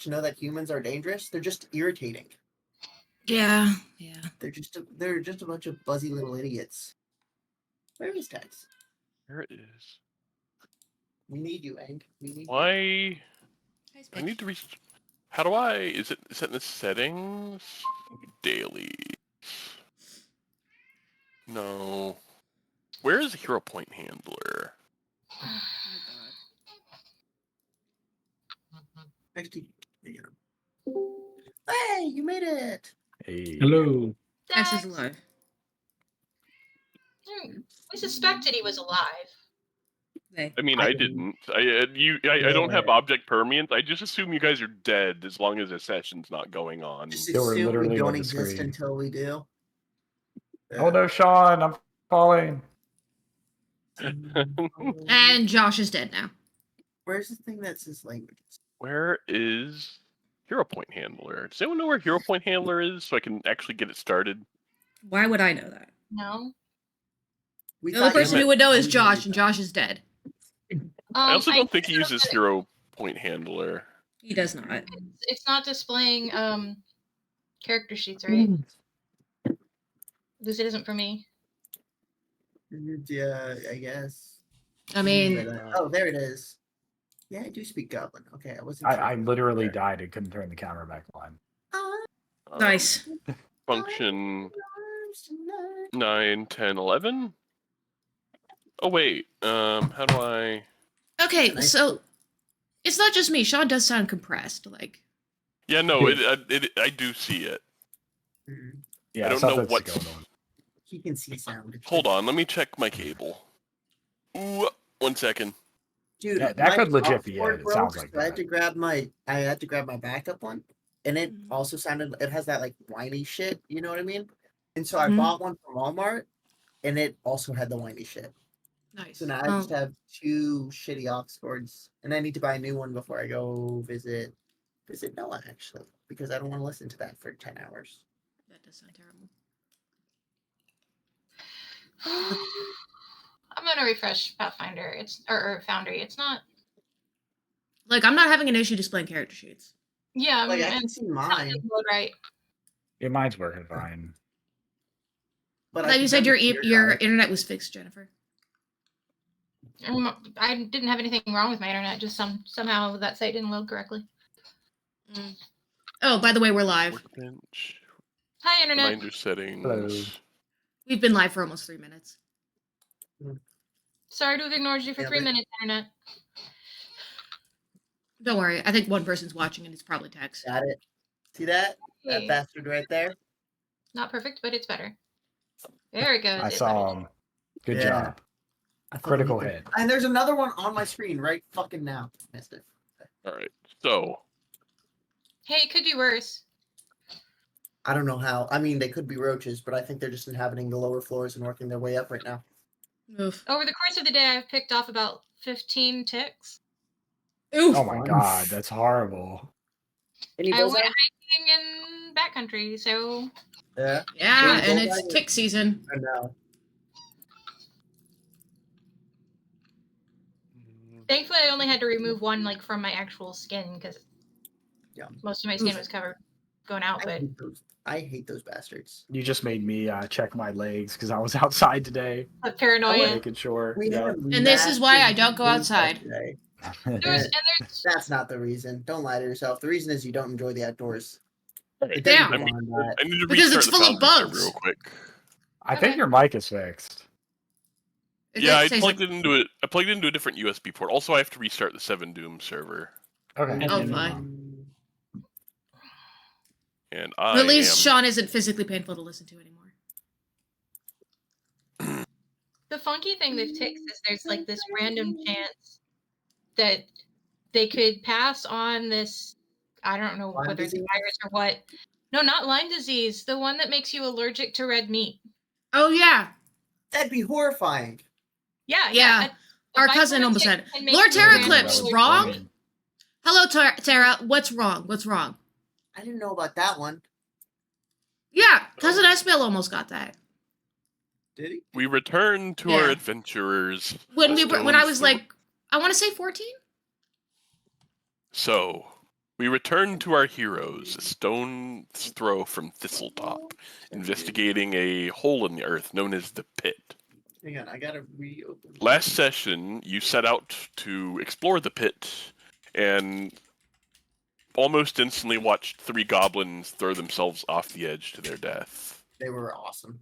to know that humans are dangerous. They're just irritating. Yeah. They're just a bunch of buzzy little idiots. Where is Tex? There it is. We need you, Ang. We need you. Why? I need to How do I? Is it in the settings? Daily. No. Where is the hero point handler? Oh Actually, hey, you made it. Hey. Hello. Tex is alive. We suspected he was alive. Hey. I mean, I didn't. I don't have object permanence. I just assume you guys are dead as long as the session's not going on. Just They were assume literally we on don't the exist screen. until we do. Oh no, Sean, I'm falling. And Josh is dead now. Where's the thing that says languages? Where is hero point handler? Does anyone know where hero point handler is so I can actually get it started? Why would I know that? No. We The only thought you person meant- who would know is Josh, and Josh is dead. I also don't think he noticed uses that hero point handler. He does not. It's not displaying character sheets, right? This isn't for me. Yeah, I guess. I mean, Oh, there it is. Yeah, I do speak Goblin. Okay, I wasn't. I literally died and couldn't turn the camera back on. nice. Function 9, 10, 11? Oh, wait. How do I... Okay, so it's not just me. Sean does sound compressed. Like, Yeah, no, I do see it. Yeah, I don't know something's what's... going on. He can see sound. Hold on, let me check my cable. Ooh, 1 second. Dude, That my could legit be software it. It sounds like so I had that. to grab my backup one, and it also sounded. It has that like whiny shit. You know what I mean? And so I bought one from Walmart, and it also had the whiny shit. nice. So now I just have 2 shitty aux cords, and I need to buy a new one before I go visit Noah actually, because I don't want to listen to that for 10 hours. That does sound terrible. I'm gonna refresh Pathfinder. Or Foundry. It's not. Like, I'm not having an issue displaying character sheets. Yeah, Like I can see mine, right. Yeah, mine's working fine. but I thought you said your your internet was fixed, Jennifer. I didn't have anything wrong with my internet. Just somehow that site didn't load correctly. Oh, by the way, we're live. Workbench. Hi, internet. Reminder settings. Hello. We've been live for almost 3 minutes. Sorry to have ignored you for 3 minutes, internet. Don't worry. I think one person's watching, and it's probably Tex. Got it. See that? Hey. That bastard right there. Not perfect, but it's better. There it goes. I It's saw better. him. Good Yeah. job. I thought Critical we could- hit. And there's another one on my screen right fucking now. Missed it. Alright, so... Hey, it could be worse. I don't know how. I mean, they could be roaches, but I think they're just inhabiting the lower floors and working their way up right now. Oof. Over the course of the day, I've picked off about 15 ticks. Oof. Oh my god, that's horrible. Any I went bullseye? hiking in backcountry, so Yeah. Yeah, Any and bullseye? it's tick season. Or no? thankfully I only had to remove one like from my actual skin because most of my skin was covered going out. But I hate those bastards. You just made me check my legs because I was outside today. Paranoia. Making sure. And this is why I don't go outside. That's not the reason. Don't lie to yourself. The reason is you don't enjoy the outdoors. Right. Damn. I need to Because it's restart the full of Foundry bugs. real quick. I think your mic is fixed. Yeah, I plugged it into it. I plugged it into a different USB port. Also, I have to restart the 7 Doom server. Okay. Oh, fine. And At least Sean isn't physically painful to listen to anymore. The funky thing with ticks is there's like this random chance that they could pass on this, I don't know whether it's a virus or what. No, not Lyme disease. The one that makes you allergic to red meat. Oh, yeah. That'd be horrifying. Yeah. Our cousin almost had it. Lord Terra Eclipse, wrong? Hello, Tara. What's wrong? What's wrong? I didn't know about that one. Yeah, Cousin Esmail almost got that. Did he? We returned to our adventurers. When I was like, I want to say 14? So, We return to our heroes, a stone's throw from Thistletop, investigating a hole in the earth known as the Pit. Hang on, I gotta reopen. Last session, you set out to explore the pit, and almost instantly watched 3 goblins throw themselves off the edge to their death. They were awesome.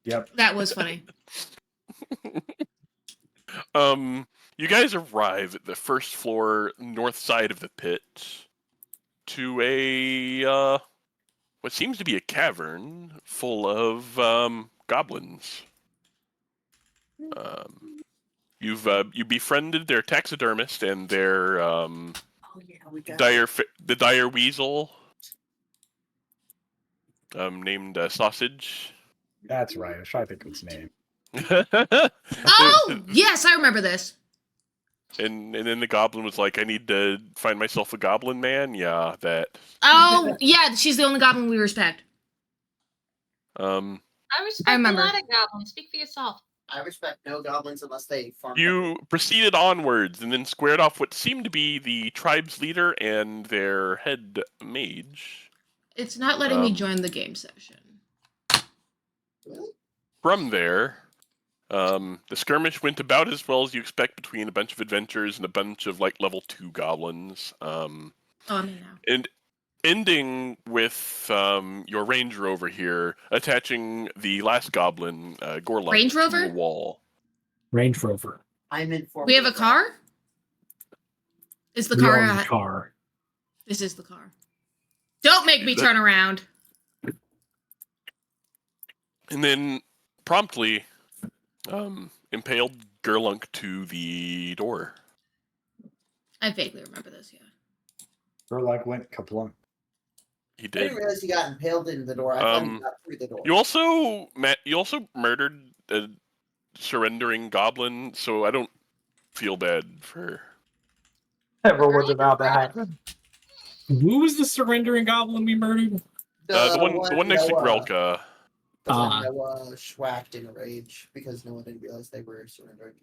Yep. That was funny. You guys arrive at the first floor, north side of the pit, to a what seems to be a cavern full of goblins. You befriended their taxidermist and their Oh yeah, we got the dire weasel, named Sausage. That's right. I was trying to think of its name. Oh, yes, I remember this. And then the goblin was like, I need to find myself a goblin man. Yeah, that. Oh, yeah, she's the only goblin we respect. I respect I a remember. lot of goblins. Speak for yourself. I respect no goblins unless they farm. You proceeded onwards and then squared off what seemed to be the tribe's leader and their head mage. It's not letting me join the game session. Really? From there, the skirmish went about as well as you expect between a bunch of adventurers and a bunch of like level 2 goblins. I'm in now. And ending with your ranger over here attaching the last goblin, Gorlunk, Range to Rover? a wall. Range Rover. I'm in for. We have a car? Is the We car? own the car. This is the car. Don't make me turn around. And then promptly impaled Gerlunk to the door. I vaguely remember this, yeah. Or like went kaplunk. He I did. didn't realize he got impaled into the door. I thought he got through the door. You also murdered a surrendering goblin, so I don't feel bad for. Everyone's about to happen. Who was the surrendering goblin we murdered? The one next to Grelka. The one Noah schwacked in a rage because no one didn't realize they were surrendering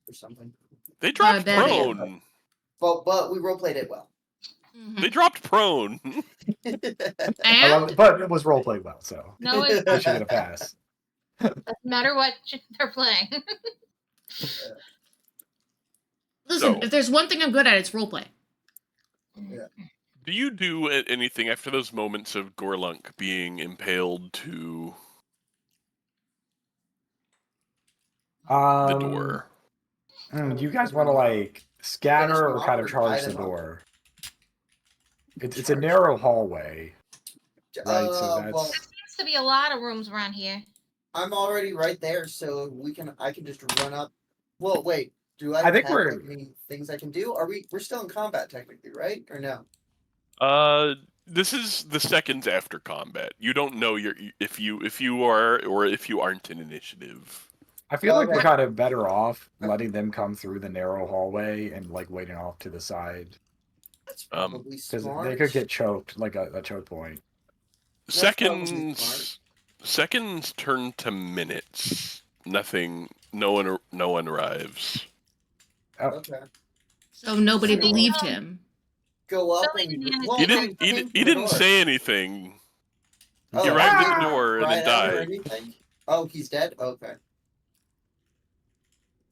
or something. They dropped bad idea. prone. But we roleplayed it well. Mm-hmm. They dropped prone. And But it was roleplayed well, so No, it we should get a pass. doesn't matter what they're playing. listen, So- if there's one thing I'm good at, it's roleplay. Do you do anything after those moments of Gorlunk being impaled to the door? Do you guys want to like scatter or kind of charge the Item up. door? It's a narrow hallway, right? So that's Well, There seems to be a lot of rooms around here. I'm already right there, so I can just run up. Well, wait. Do I think have we're- like, any things I can do? We're still in combat technically, right? Or no? This is the seconds after combat. You don't know if you are or if you aren't in initiative. I feel like we're Okay. kind of better off letting them come through the narrow hallway and like waiting off to the side That's probably because smart. they could get choked, like a choke point. That's probably Seconds turn to minutes. Nothing. No one arrives. Okay. So nobody So they, believed him. Go up Billy and. Banana Well, He Oh, didn't. come He, in didn't- through he the didn't door. say anything. Oh, He arrived at ah! the door and then Right out or died. anything? Oh, he's dead. Okay.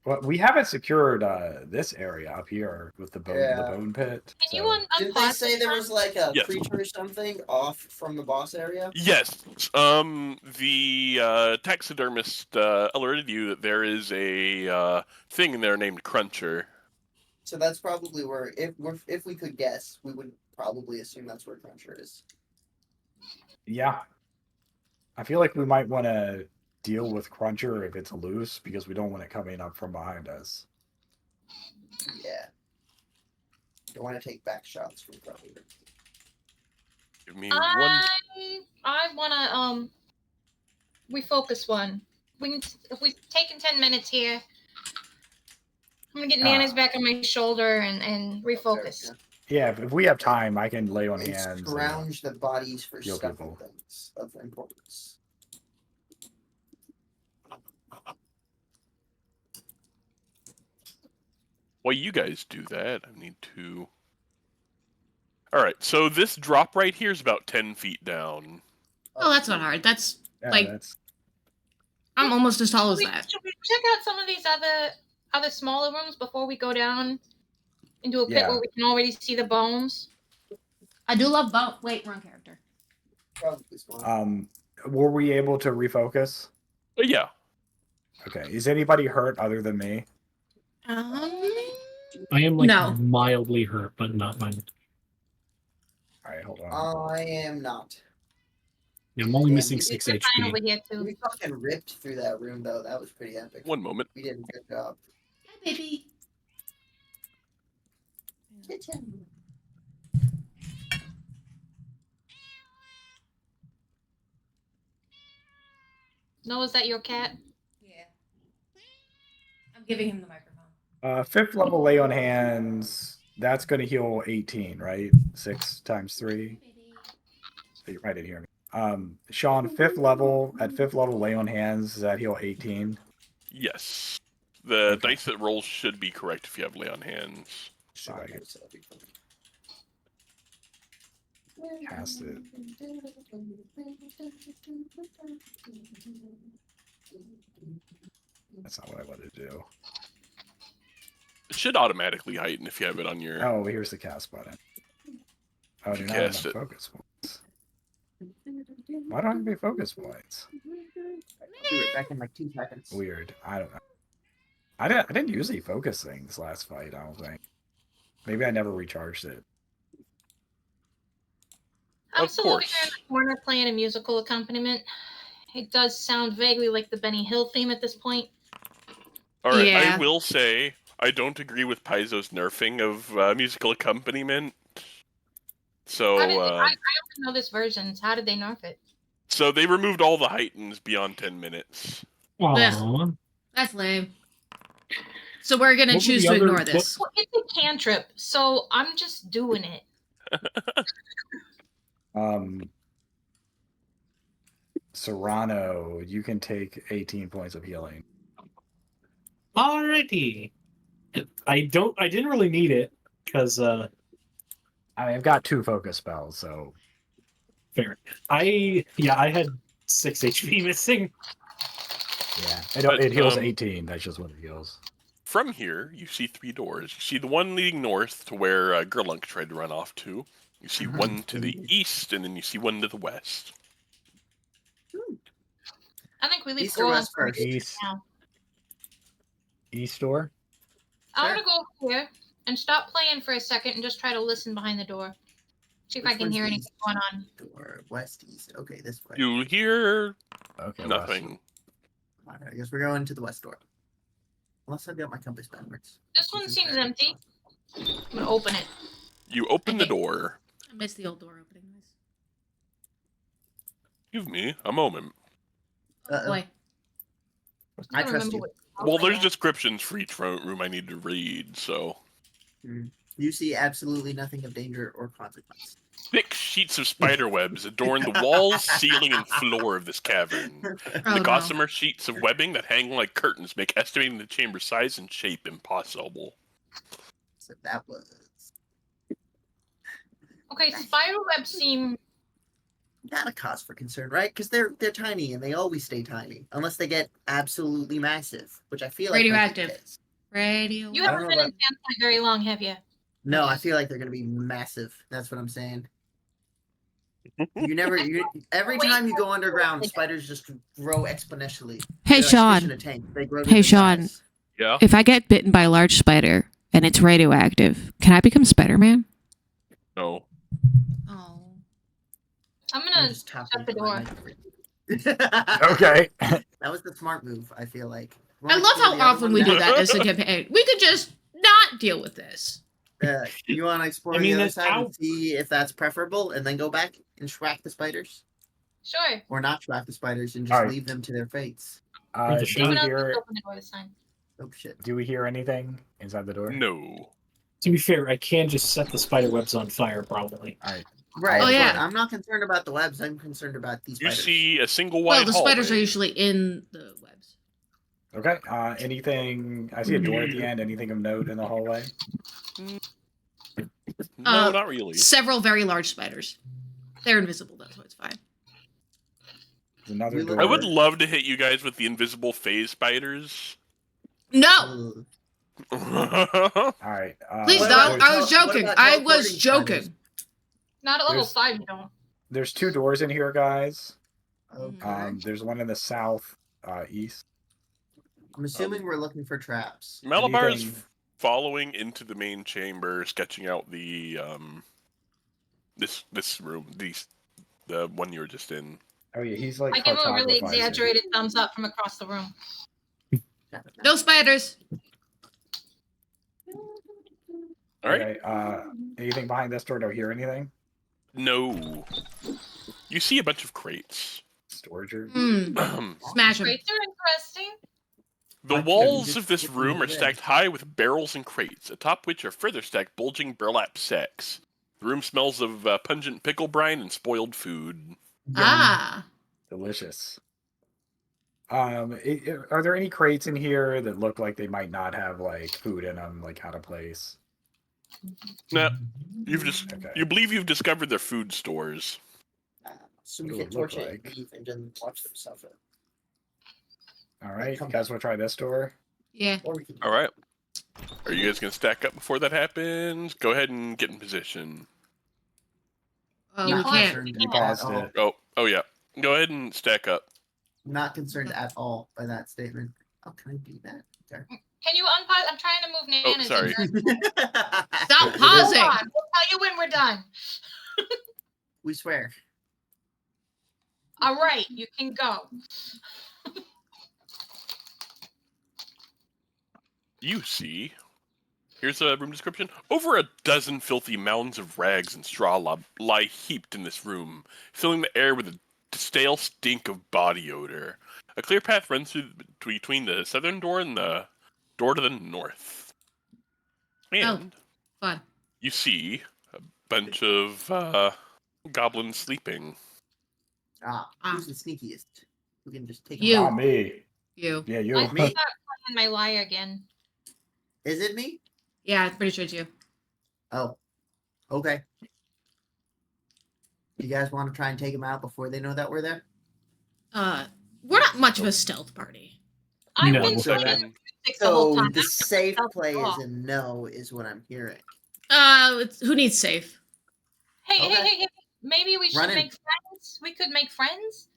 But we haven't secured this area up here with the Yeah. bone pit. Can you so- Didn't they say there was like a Yes. creature or something off from the boss area? Yes. The taxidermist alerted you that there is a thing in there named Cruncher. So that's probably where, if we could guess, we would probably assume that's where Cruncher is. Yeah. I feel like we might want to deal with Cruncher if it's loose because we don't want it coming up from behind us. Yeah. Don't want to take back shots from Cruncher. Give me one. I wanna refocus one. If we've taken 10 minutes here, I'm gonna get Nana's back on my shoulder and refocus. Yeah, if we have time, I can lay on And hands. and- scrounge the bodies for heal stuff people. and things of importance. While you guys do that, I need to All right, so this drop right here is about 10 feet down. Oh, that's not hard. That's Yeah, like that's I'm almost as tall as that. Should we check out some of these other smaller rooms before we go down into a pit Yeah. where we can already see the bones? I do love bone. Wait, wrong character. Were we able to refocus? Yeah. Okay. Is anybody hurt other than me? I am like No. mildly hurt, but not mine. All right, hold on. I am not. Yeah, I'm only Yeah, missing we- 6 We're fine over HP. here too. We fucking ripped through that room though. That was pretty epic. One moment. We did a good job. Hi, baby. Kitchen. No, is that your cat? Yeah. I'm giving him the microphone. 5th level lay on hands. That's going to heal 18, right? 6 times 3. You probably didn't hear me. Sean, 5th level. At 5th level lay on hands, does that heal 18? Yes. The dice that rolls should be correct if you have lay on hands. Should I cast it? That's not what I wanted to do. It should automatically heighten if you have it on your... Oh, here's the cast button. Oh, do not have Cast enough it. focus points. Why don't I have any focus points? I'll be right back in like 2 seconds. Weird. I don't know. I didn't usually focus things last fight, I don't think. Maybe I never recharged it. I'm Of still over course. here in the corner playing a musical accompaniment. It does sound vaguely like the Benny Hill theme at this point. All right, Yeah. I will say I don't agree with Paizo's nerfing of musical accompaniment. So, How did I only know this version. How did they nerf it? so they removed all the heightens beyond 10 minutes. Aww. That's lame. So we're gonna What were choose the to other- ignore this. Well, it's a cantrip, so I'm just doing it. Serrano, you can take 18 points of healing. Alrighty. I didn't really need it because I've got 2 focus spells, so fair. I had 6 HP missing. yeah. But, It heals 18. That's just what it heals. From here, you see 3 doors. You see the one leading north to where Gerlunk tried to run off to. You see one to the east, and then you see one to the west. I think we leave East or Goron west first? East. now. East door? I Sure. want to go over here and stop playing for a second and just try to listen behind the door. See if I Which can one's hear the anything east? going on. Door, west, east. Okay, this way. You hear Okay. nothing. Alright, I guess we're going to the west door. Unless I've got my compass backwards. This one Which is seems very empty. fun. I'm gonna open it. You open the Okay. door. I missed the old door opening. Give me a moment. Oh, Uh-oh. boy. I don't trust remember you. what- Well, okay, there's yeah. descriptions for each room I need to read, so... You see absolutely nothing of danger or consequence. Thick sheets of spider webs adorn the walls, ceiling, and floor of this cavern. Oh, The no. gossamer sheets of webbing that hang like curtains make estimating the chamber's size and shape impossible. So that was Okay, spider webs seem. not a cause for concern, right? Because they're tiny and they always stay tiny unless they get absolutely massive, which I feel like Radioactive. is. Radio. You I don't haven't know been in about- Sandpoint very long, have you? No, I feel like they're gonna be massive. That's what I'm saying. Every Wait. time you go underground, spiders just grow exponentially. Hey, They're like fish in Sean. a tank. They grow to Hey, this Sean. size. Yeah? If I get bitten by a large spider and it's radioactive, can I become Spider-Man? No. Oh. I'm You gonna just tap shut the into my door. microphone. Okay. That was the smart move, I feel like. I love how often we do that as a campaign. We could just not deal with this. You want to explore I mean, the other that's side how- and see if that's preferable, and then go back and track the spiders, Sure. or not track the spiders and just Alright. leave them to their fates. Do I'm we gonna hear? open the door this time. Oh shit! Do we hear anything inside the door? No. To be fair, I can just set the spider webs on fire, probably. All right. Right. Oh, yeah. I'm not concerned about the webs. I'm concerned about these You spiders. see a single Well, wide the spiders are hallway. usually in the webs. Okay. Anything? I see a door at the end. Anything of note in the hallway? No, not really. Several very large spiders. They're invisible though, so it's fine. There's another We look- door. I would love to hit you guys with the invisible phase spiders. No, Ugh. All right. please What don't. about- I was what joking. about I was teleporting spiders? joking. Not at level There's- 5, you don't. There's 2 doors in here, guys. Okay. There's one in the south east. I'm assuming we're looking for traps. Malabar is Anything- following into the main chamber, sketching out the this room, the one you were just in. Oh yeah, he's like. I give him a really cartographizing. exaggerated thumbs up from across the room. No spiders. All right. Okay, anything behind this door? Don't hear anything. No. You see a bunch of crates. Storage room. Smash them. Crates are interesting. The Why can't walls we of just this get them room are away? stacked high with barrels and crates, atop which are further stacked bulging burlap sacks. The room smells of pungent pickle brine and spoiled food. Ah. Delicious. Are there any crates in here that look like they might not have like food in them, like out of place? No, you've just Okay. you believe you've discovered their food stores. So we What can it would look torch it like. and leave and then watch them suffer. All right, Come you guys want to try this door? Yeah. Or we can. All right. Are you guys gonna stack up before that happens? Go ahead and get in position. Oh, You we paused can't. it. You paused it. Oh yeah. Go ahead and stack up. Not concerned at all by that statement. Oh, can I do that? There. Can you unpause? I'm trying to move Nana's. sorry. Stop Hold pausing. on. We'll tell you when we're done. We swear. All right, you can go. You see, here's a room description. Over a dozen filthy mounds of rags and straw lie heaped in this room, filling the air with a stale stink of body odor. A clear path runs through between the southern door and the door to the north. And Fun. you see a bunch of goblins sleeping. Who's the sneakiest? We can just take You. them Not out. me. You. Yeah, you. I think I'm playing my lie again. Is it me? Yeah, I'm pretty sure it's you. Oh. Okay. You guys want to try and take them out before they know that we're there? We're not much of a stealth party. I've No. been So playing then- music the whole So time. the safe play is off. a no, is what I'm hearing. Who needs safe? Hey, Okay. hey, maybe we should Run in. make friends. We could make friends.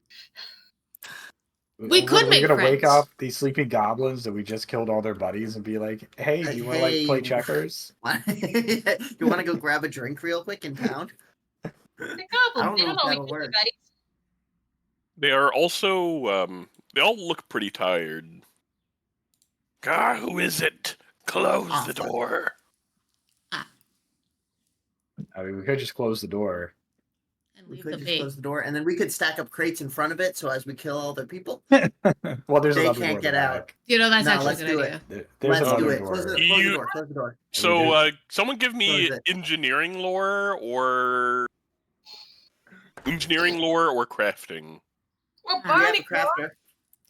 We could We're make gonna wake friends. up these sleeping goblins that we just killed all their buddies and be like, "Hey, you want to like play Hey. checkers?" You want to go grab a drink real quick in town? The goblins, don't they know don't if know we that'll can be work. buddies. They are also, they all look pretty tired. God, who is it? Close Ah, the fuck. door. I mean, we could just close the door. And We leave could the just bait. close the door, and then we could stack up crates in front of it. So as we kill all the people, Well, there's They another can't door get in the out. back. You know, that's No, actually a let's good do it. idea. There's let's do another it. door. Close the You- door. Close the door. So, someone give me Close it. engineering lore or crafting. Or Ah. We have body a crafter.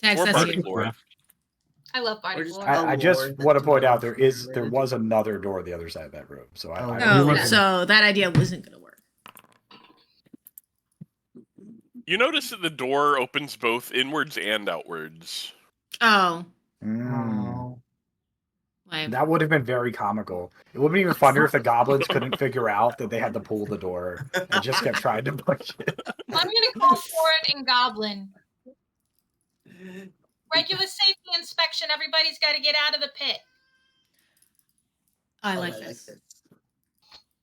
Text, Or that's bardic you. lore. I love body Or just- floor. I Oh, just Lord, want to that's point out too there much. was another door on the other side of that room. So Oh, I Oh, Yeah. so that idea wasn't gonna work. You notice that the door opens both inwards and outwards. Oh, Oh. lame. That would have been very comical. It would have been even funnier if the goblins couldn't figure out that they had to pull the door and just kept trying to push it. I'm gonna call for it in Goblin. Regular safety inspection. Everybody's got to get out of the pit. I Oh, like this.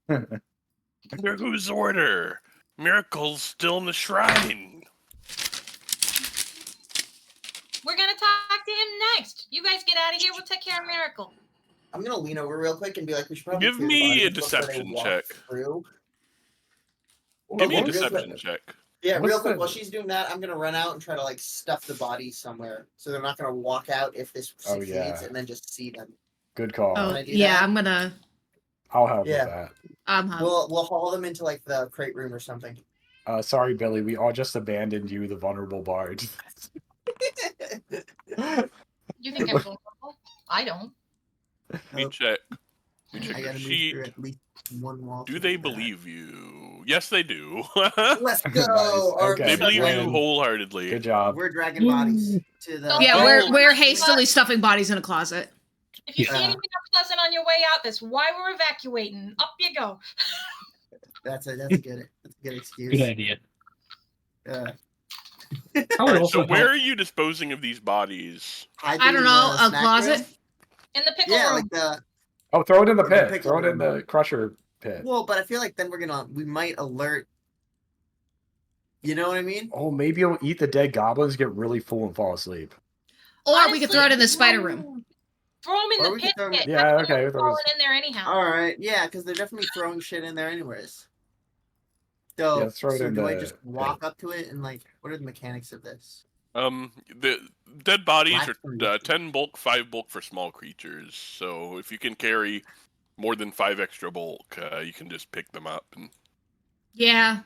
Under whose order? Miracle's still in the shrine. We're gonna talk to him next. You guys get out of here. We'll take care of Miracle. I'm gonna lean over real quick and be like, "We should probably Give clear the me bodies a before they deception walk check. Through. Give me a Real quick. deception check. Yeah, What's real quick. the- While she's doing that, I'm gonna run out and try to like stuff the bodies somewhere, so they're not gonna walk out if this Oh, succeeds, yeah. and then just see them. Good call. Oh, I do yeah, that? I'm gonna. I'll help Yeah. with We'll haul them into like the crate room or something. that. Sorry, Billy. We all just abandoned you, the vulnerable bard. You think I'm vulnerable? I don't. Let me check. I gotta move She through at least one wall. Do to they the back. believe you? Yes, they do. Let's go. Nice. Our Okay. They believe dragon- you wholeheartedly. Good job. We're dragging bodies to the. So Yeah, Oh. we're hastily stuffing bodies in a closet. If you see Yeah. anything unpleasant on your way out, that's why we're evacuating. Up you go. That's a good excuse. Good idea. Uh, I would Alright, also so where help- are you disposing of these bodies? hide I them don't in know, the a snack closet? room? In the pickle Yeah, room. like the. Oh, throw it in the The pit. pickle Throw it in room. the crusher pit. Well, but I feel like then we might alert. You know what I mean? Oh, maybe you'll eat the dead goblins, get really full, and fall asleep. Or we Honestly, could throw it in the spider room. Throw them in Or the we could pit. throw 'em- pit. Yeah, That's okay, what's throw falling this- in there anyhow. All right, yeah, because they're definitely throwing shit in there anyways. So, Yeah, let's throw it in do I the just walk up to it and like, what are the mechanics of this? The dead bodies Black are fruit. 10 bulk, 5 bulk for small creatures. So if you can carry more than 5 extra bulk, you can just pick them up. And Yeah.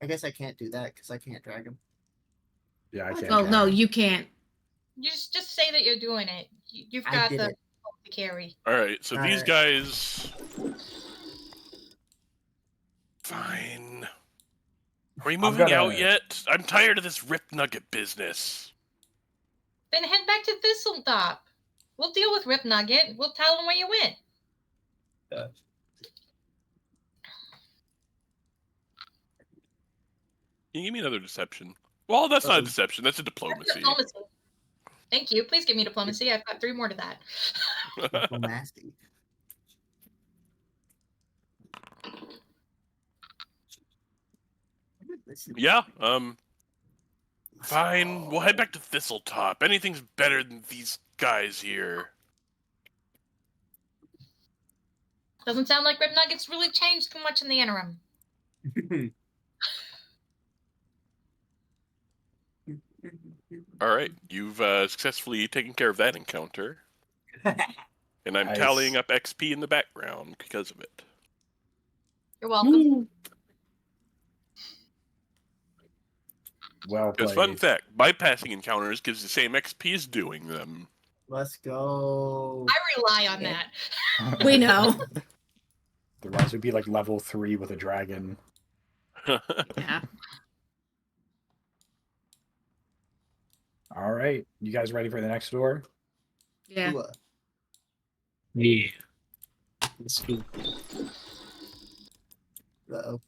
I guess I can't do that because I can't drag them. Yeah, I can't. Oh, no, carry. you can't. You just say that you're doing it. You've I got did the it. to carry. all right, so these Alright. guys. Fine. Are we moving gonna- out yet? I'm tired of this Rip Nugget business. Then head back to Thistletop. We'll deal with Rip Nugget. We'll tell them where you went. Can you give me another deception? Well, that's not a Uh-oh. deception. That's a That's diplomacy. diplomacy. Thank you. Please give me diplomacy. I've got 3 more to that. Nasty. Yeah. Fine. We'll head back to Thistletop. Anything's better than these guys here. Doesn't sound like Rip Nugget's really changed too much in the interim. All right, you've successfully taken care of that encounter, and I'm Nice. tallying up XP in the background because of it. You're welcome. Well Because played. fun fact, bypassing encounters gives the same XP as doing them. Let's go. I rely on that. We know. Otherwise, would be like level 3 with a dragon. Yeah. All right, you guys ready for the next door? Yeah. Ooh, Yeah. Let's go. uh-oh.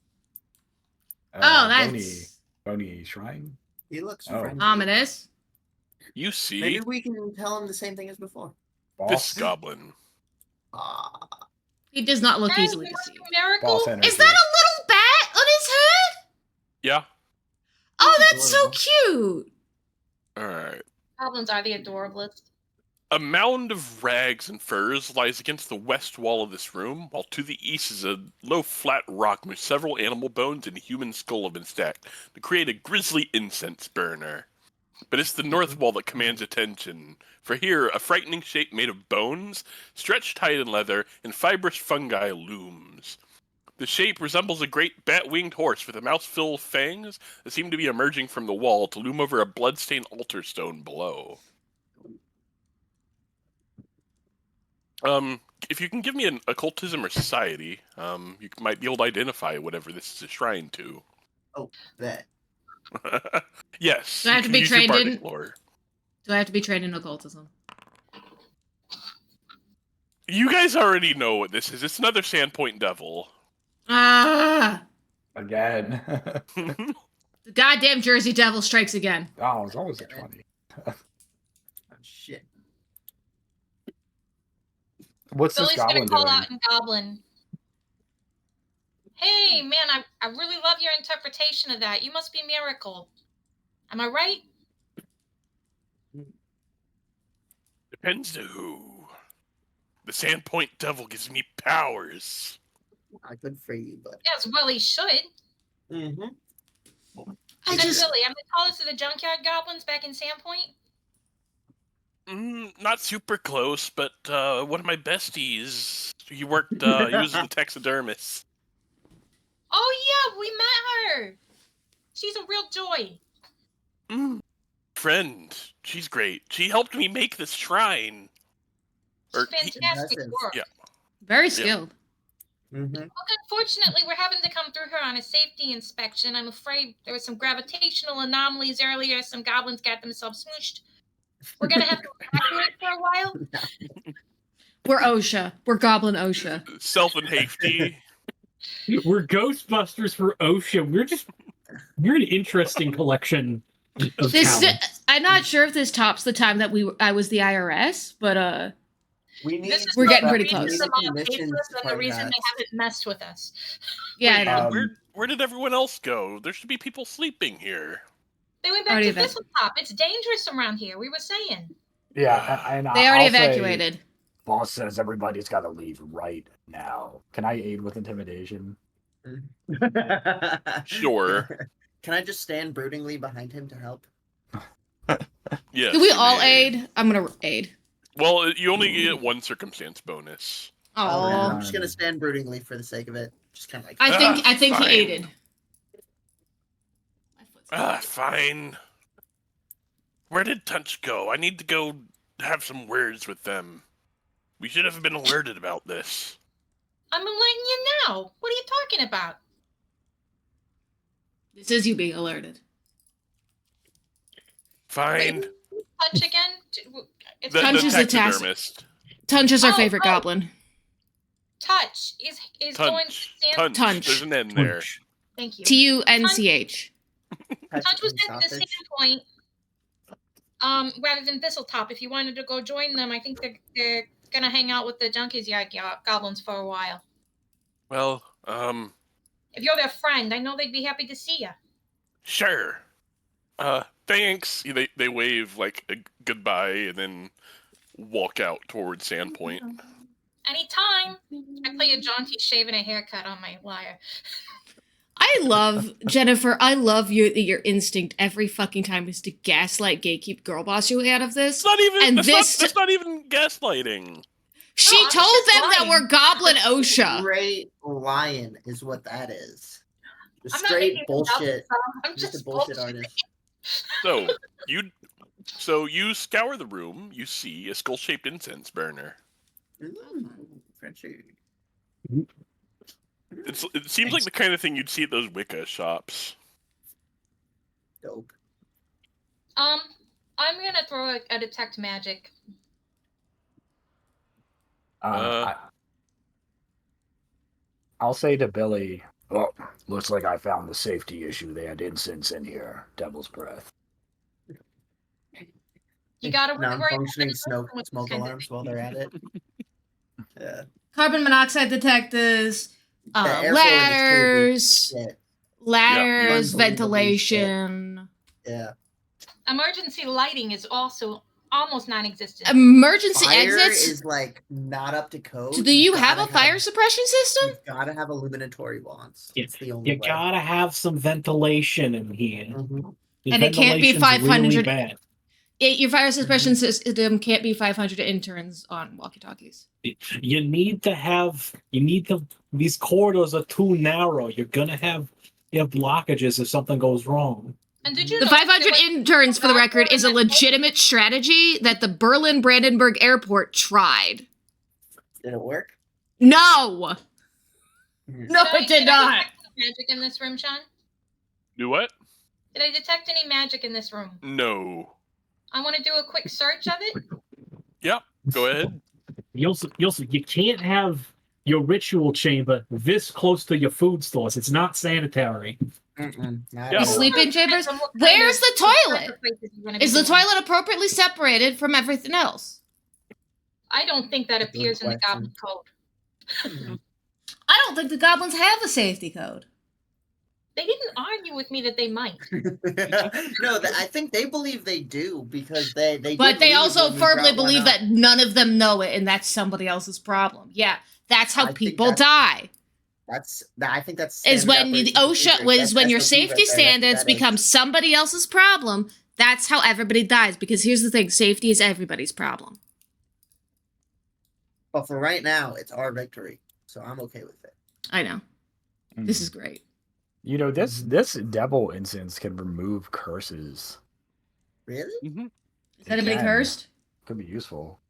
Oh, that's Bony Shrine. He looks Oh. friendly. ominous. You see, Maybe we can tell him the same thing as before. this Boss. goblin. Ah, He does not look Hey, easily you want deceived. a miracle? Boss energy. Is that a little bat on his head? Yeah. Oh, That's that's so cute. All right. Goblins are the adorablest. A mound of rags and furs lies against the west wall of this room, while to the east is a low flat rock with several animal bones and a human skull have been stacked to create a grisly incense burner. But it's the north wall that commands attention, for here a frightening shape made of bones, stretched tight in leather, and fibrous fungi looms. The shape resembles a great bat-winged horse with a mouth full of fangs that seem to be emerging from the wall to loom over a blood-stained altar stone below. If you can give me an occultism or society, you might be able to identify whatever this is a shrine to. that. Yes. Do I have you to can be use your trained bardic in- lore. Do I have to be trained in occultism? You guys already know what this is. It's another Sandpoint Devil. Ah! Again. The goddamn Jersey Devil strikes again. Oh, it's always a 20. Oh, shit. What's Billy's this gonna goblin call doing? out in Goblin. Hey, man, I really love your interpretation of that. You must be Miracle. Am I right? Depends to who. The Sandpoint Devil gives me powers. Not good for you, but. Yes, well, he should. Mm-hmm. I Said just. Billy, I'm the tallest of the junkyard goblins back in Sandpoint. Not super close, but one of my besties. He worked. He was the taxidermist. Oh, yeah, we met her. She's a real joy. Friend. She's great. She helped me make this shrine. She's Or he- fantastic Impressive. work. Yeah. Very skilled. Look, unfortunately, we're having to come through here on a safety inspection. I'm afraid there were some gravitational anomalies earlier. Some goblins got themselves smooshed. We're going to have to evacuate for a while. We're OSHA. We're Goblin OSHA. Self and Hafty. We're Ghostbusters for OSHA. We're an interesting collection of talents. I'm not sure if this tops the time that I was the IRS, but we're getting pretty close. And the reason they haven't messed with us. Yeah, I know. Where did everyone else go? There should be people sleeping here. They went back to Thistletop. It's dangerous around here. We were saying. Yeah, and they already evacuated. Boss says everybody's got to leave right now. Can I aid with intimidation? Sure. Can I just stand broodingly behind him to help? Yes. Do we all aid? I'm gonna aid. Well, you only get one circumstance bonus. Oh, I'm just gonna stand broodingly for the sake of it. Just kind of like. I think he aided. Fine. Where did Tunch go? I need to go have some words with them. We should have been alerted about this. I'm letting you know. What are you talking about? This is you being alerted. Fine. Tunch again? Tunch is the taxidermist. Tunch is our favorite goblin. Touch is going to stand. Tunch. There's an N there. Thank you. Tunch. Tunch was at the same point. Rather than Thistletop, if you wanted to go join them, I think they're gonna hang out with the Junkies Yard goblins for a while. Well, if you're their friend, I know they'd be happy to see you. Sure. Thanks. They wave like a goodbye and then walk out towards Sandpoint. Anytime. I play a jaunty shave and a haircut on my lyre. Jennifer, I love your instinct every fucking time is to gaslight, gatekeep, girl boss you out of this. That's not even gaslighting. She told them that we're Goblin OSHA. Straight lion is what that is. The straight bullshit. I'm just a bullshit artist. So you scour the room. You see a skull-shaped incense burner. Frenchie. It seems like the kind of thing you'd see at those Wicca shops. Dope. I'm gonna throw a detect magic. I'll say to Billy, "Oh, looks like I found the safety issue. They had incense in here. Devil's breath." You gotta non-functioning smoke alarms while they're at it. Yeah. Carbon monoxide detectors, ladders, ventilation. Yeah. Emergency lighting is also almost non-existent. Emergency fire exits is like not up to code. Do you have a fire suppression system? You gotta have illuminatory wands. It's the only You gotta have some ventilation in here. Mm-hmm. And it can't be 500. Really bad. Your fire suppression system can't be 500 interns on walkie-talkies. You need these corridors are too narrow. You're gonna have blockages if something goes wrong. And did you the 500 interns, for the record, is a legitimate strategy that the Berlin-Brandenburg airport tried. Did it work? No! No, it did not. Magic in this room, Sean? Do what? Did I detect any magic in this room? No. I want to do a quick search of it. Yep, go ahead. You can't have your ritual chamber this close to your food stores. It's not sanitary. The sleeping chambers? Where's the toilet? Is the toilet appropriately separated from everything else? I don't think that appears in the Goblin Code. I don't think the goblins have a safety code. They didn't argue with me that they might. No, I think they believe they do because they. But they also firmly believe that none of them know it, and that's somebody else's problem. Yeah, that's how people die. I think that's is when the OSHA was when your safety standards become somebody else's problem. That's how everybody dies. Because here's the thing: safety is everybody's problem. But for right now, it's our victory, so I'm okay with it. I know. This is great. You know, this devil incense can remove curses. Really? Mm-hmm. Is anybody cursed? Could be useful.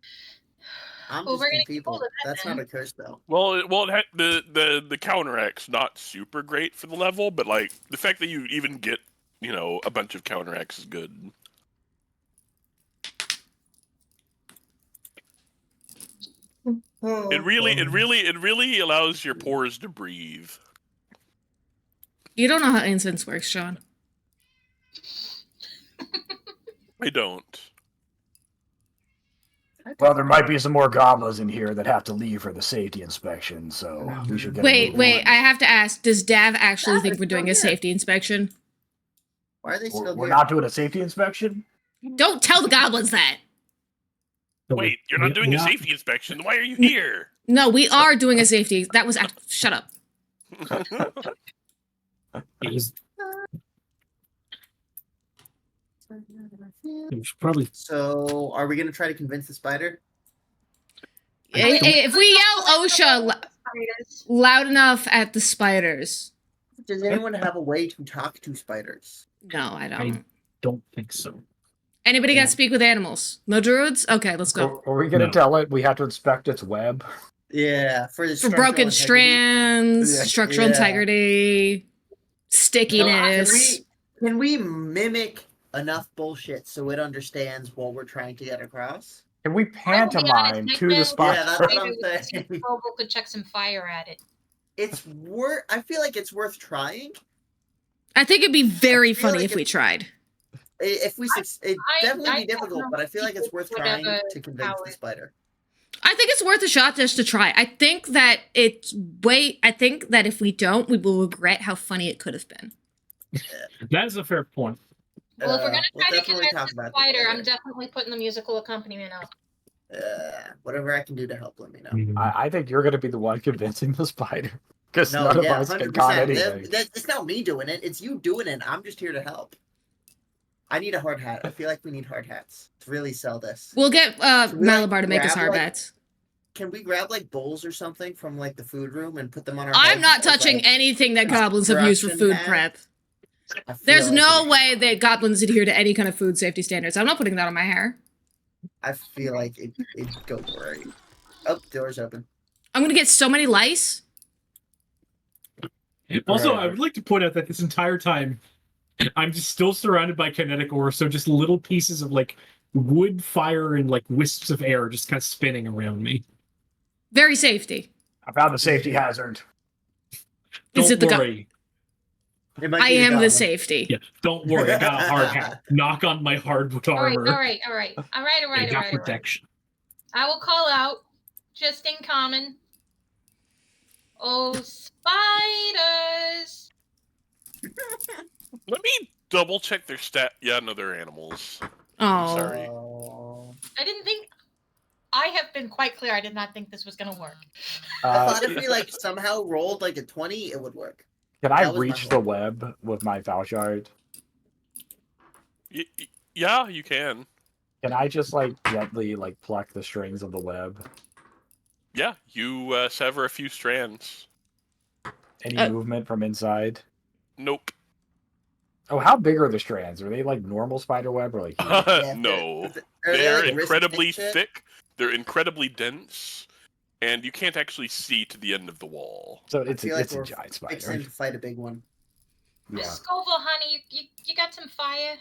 I'm Well, just we're two gonna get people. hold of that That's then. not a curse though. Well, the counteract's not super great for the level, but like the fact that you even get a bunch of counteracts is good. It really allows your pores to breathe. You don't know how incense works, Sean. I don't. Well, there might be some more goblins in here that have to leave for the safety inspection, so we should get. Wait. I have to ask. Does Dav actually think we're doing a still here. safety inspection? Why are they still We're here? not doing a safety inspection. Don't tell the goblins that. Wait, you're not doing a safety inspection. Why are you here? No, we are doing a safety. That was shut up. It was probably. So, are we gonna try to convince the spider? If we yell OSHA loud enough at the spiders. Does anyone have a way to talk to spiders? No, I don't. I don't think so. Anybody got to speak with animals? No druids? Okay, let's go. Are we going to tell it we have to inspect its web? Yeah, for broken strands, Yeah. structural integrity, stickiness. Can we mimic enough bullshit so it understands what we're trying to get across? Can we pantomime to the spider? Yeah, that's what I'm saying. Robo could check some fire at it. I feel like it's worth trying. I think it'd be very funny if we tried. If we it'd definitely be difficult, know but I feel like it's worth trying to convince the spider. I think it's worth a shot just to try. I think that if we don't, we will regret how funny it could have been. That is a fair point. Well, if we're gonna we'll try to definitely convince talk the about spider, this I'm later. definitely putting the musical accompaniment out. Whatever I can do to help, let me know. I think you're going to be the one convincing the spider. Because No, none of yeah, us can 100%. con anything. It's not me doing it. It's you doing it. I'm just here to help. I need a hard hat. I feel like we need hard hats to really sell this. We'll get Malabar to make us grab, hard hats. Can we grab like bowls or something from like the food room and put them on our I'm heads not as, touching like, anything that goblins have used for construction food prep. I feel There's like no way that goblins adhere to any kind of food safety standards. I'm not putting that on my hair. I feel like it'd go great. Oh, door's open. I'm gonna get so many lice. Also, I would like to point out that this entire time, I'm just still surrounded by kinetic ore, so just little pieces of like wood, fire, and like wisps of air just kind of spinning around me. Very safety. I found the safety hazard. Is it the worry. I am the safety. Yeah, don't worry. I got a hard hat. Knock on my hardwood armor. All right. I got protection. I will call out, just in common. Oh, spiders! Let me double check their stat. Yeah, no, they're animals. Oh. Sorry. I didn't think. I have been quite clear. I did not think this was going to work. I thought if we like somehow rolled like a 20, it would work. Can I That was my reach hope. the web with my foul shard? Yeah, you can. Can I just like gently like pluck the strings of the web? Yeah, you sever a few strands. Any movement from inside? Nope. Oh, how big are the strands? Are they like normal spider web or like? Yeah, No. Are they, They're like, incredibly wrist shit? thick. They're incredibly dense, and you can't actually see to the end of the wall. So I it's feel it's like a we're giant fixing spider. to fight a big one. Yeah. Scoville, honey, you got some fire?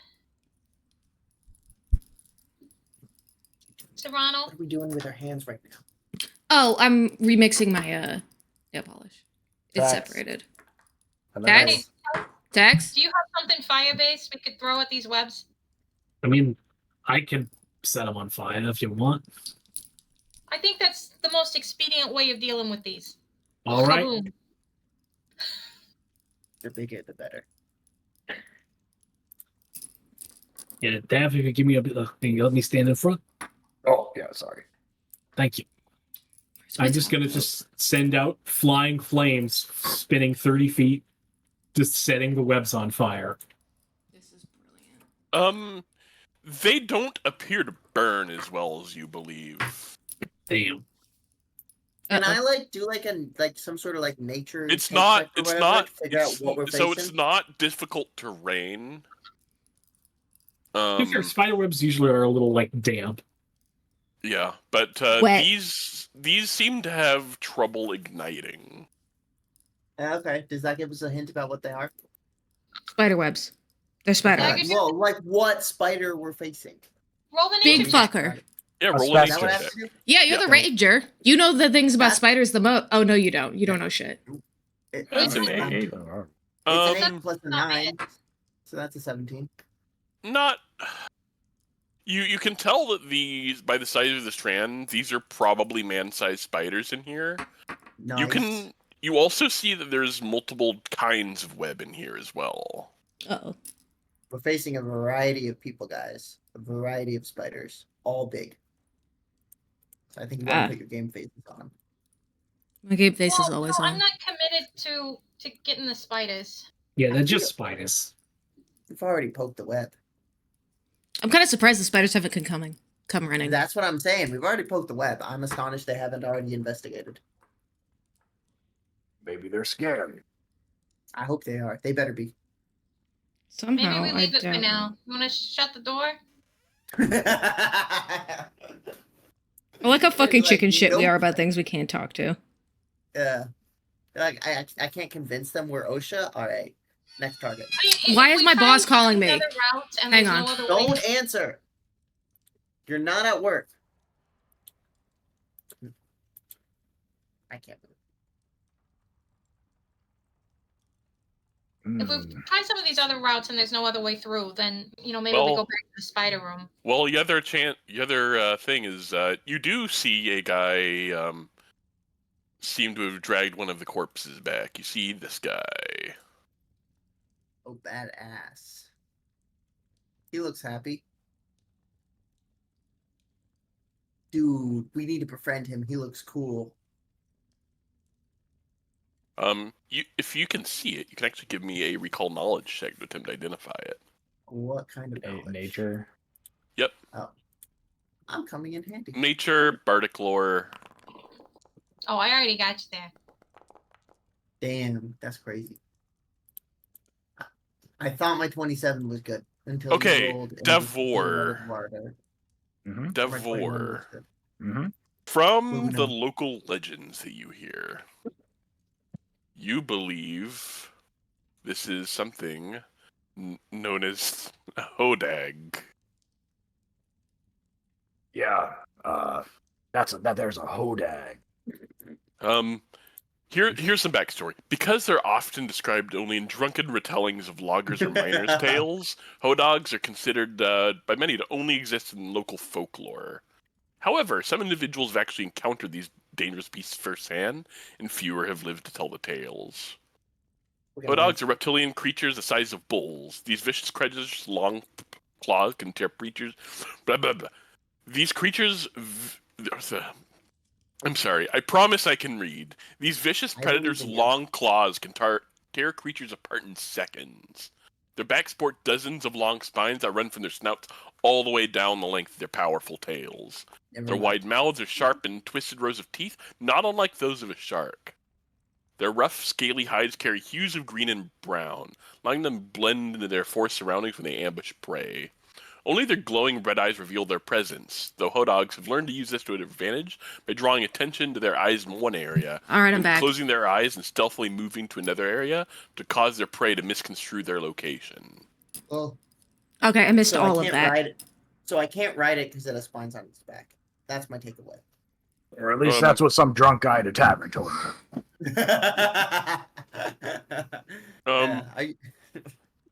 Serrano? What are we doing with our hands right now? Oh, I'm remixing my nail polish. It's Tax. separated. Hello? Tax? Tax? Do you have something fire-based we could throw at these webs? I mean, I can set them on fire if you want. I think that's the most expedient way of dealing with these. All right. Kaboom. The bigger, the better. Yeah, Dav, if you could give me a bit of, can you let me stand in front? Oh yeah, sorry. Thank you. I'm just gonna just send out flying flames, spinning 30 feet, just setting the webs on fire. This is brilliant. They don't appear to burn as well as you believe. Damn. Can I like do like some sort of like nature? It's check not. or It's whatever not. to figure out what we're So facing? it's not difficult terrain. If your spider webs usually are a little like damp. Yeah, but Wet. these seem to have trouble igniting. Okay. Does that give us a hint about what they are? Spider webs. They're spider Yeah, webs. Well, like what spider we're facing? Roll the Big nature check. fucker. Yeah, A roll a Is that nature what I check. have to do? Yeah, you're Yeah. the ranger. You know the things about That's- spiders the most. Oh no, you don't. You don't know shit. That's an an 8. It's an 8 plus a not 9. So that's a 17. Not. You can tell that these, by the size of the strand, these are probably man-sized spiders in here. Nice. You also see that there's multiple kinds of web in here as well. Uh-oh. We're facing a variety of people, guys. A variety of spiders. All big. So I think you want Ah. to put your game faces on. My game face is always I'm on. not committed to getting the spiders. Yeah, they're just spiders. We've already poked the web. I'm kind of surprised the spiders haven't come running. That's what I'm saying. We've already poked the web. I'm astonished they haven't already investigated. Maybe they're scared. I hope they are. They better be. Somehow, Maybe we leave I it for don't. now. You want to shut the door? I like how fucking Like, chicken shit we nope. are about things we can't talk to. Yeah. Like I can't convince them we're OSHA. All right. Next target. I mean, Why if is we my try boss and calling find me? other routes and Hang there's on. No other Don't way- answer. You're not at work. I can't. If we Mm. try some of these other routes and there's no other way through, then maybe we Well- go back to the spider room. Well, the other thing is you do see a guy seem to have dragged one of the corpses back. You see this guy. Oh, badass. He looks happy. Dude, we need to befriend him. He looks cool. If you can see it, you can actually give me a recall knowledge check to attempt to identify it. What kind of knowledge? Nature. Yep. Oh. I'm coming in handy. Nature, bardic lore. Oh, I already got you there. Damn, that's crazy. I thought my 27 was good until Okay, you rolled and Devor. it was harder. Mm-hmm. My 21 was Devor. good. Mm-hmm. From Moving the on. local legends that you hear, you believe this is something known as a hodag. Yeah. There's a hodag. Here's some backstory. Because they're often described only in drunken retellings of loggers or miners' tales, hodogs are considered by many to only exist in local folklore. However, some individuals have actually encountered these dangerous beasts firsthand, and fewer have lived to tell the tales. Hodogs are reptilian creatures the size of bulls. These vicious creatures, long claws, can tear creatures. Blah blah blah. These creatures. I'm sorry. I promise I can read. These vicious I predators' believe in you. long claws can tear creatures apart in seconds. Their backs sport dozens of long spines that run from their snouts all the way down the length of their powerful tails. Their wide mouths are sharp and twisted rows of teeth, not unlike those of a shark. Their rough, scaly hides carry hues of green and brown, letting them blend into their forest surroundings when they ambush prey. Only their glowing red eyes reveal their presence, though hodogs have learned to use this to their advantage by drawing attention to their eyes in one area, All right, I'm and back. closing their eyes and stealthily moving to another area to cause their prey to misconstrue their location. Well, Okay, I missed so all I of can't that. ride it. So I can't ride it because it has spines on its back. That's my takeaway. Or at least Um, that's what some drunk guy at a tavern told me. Yeah, I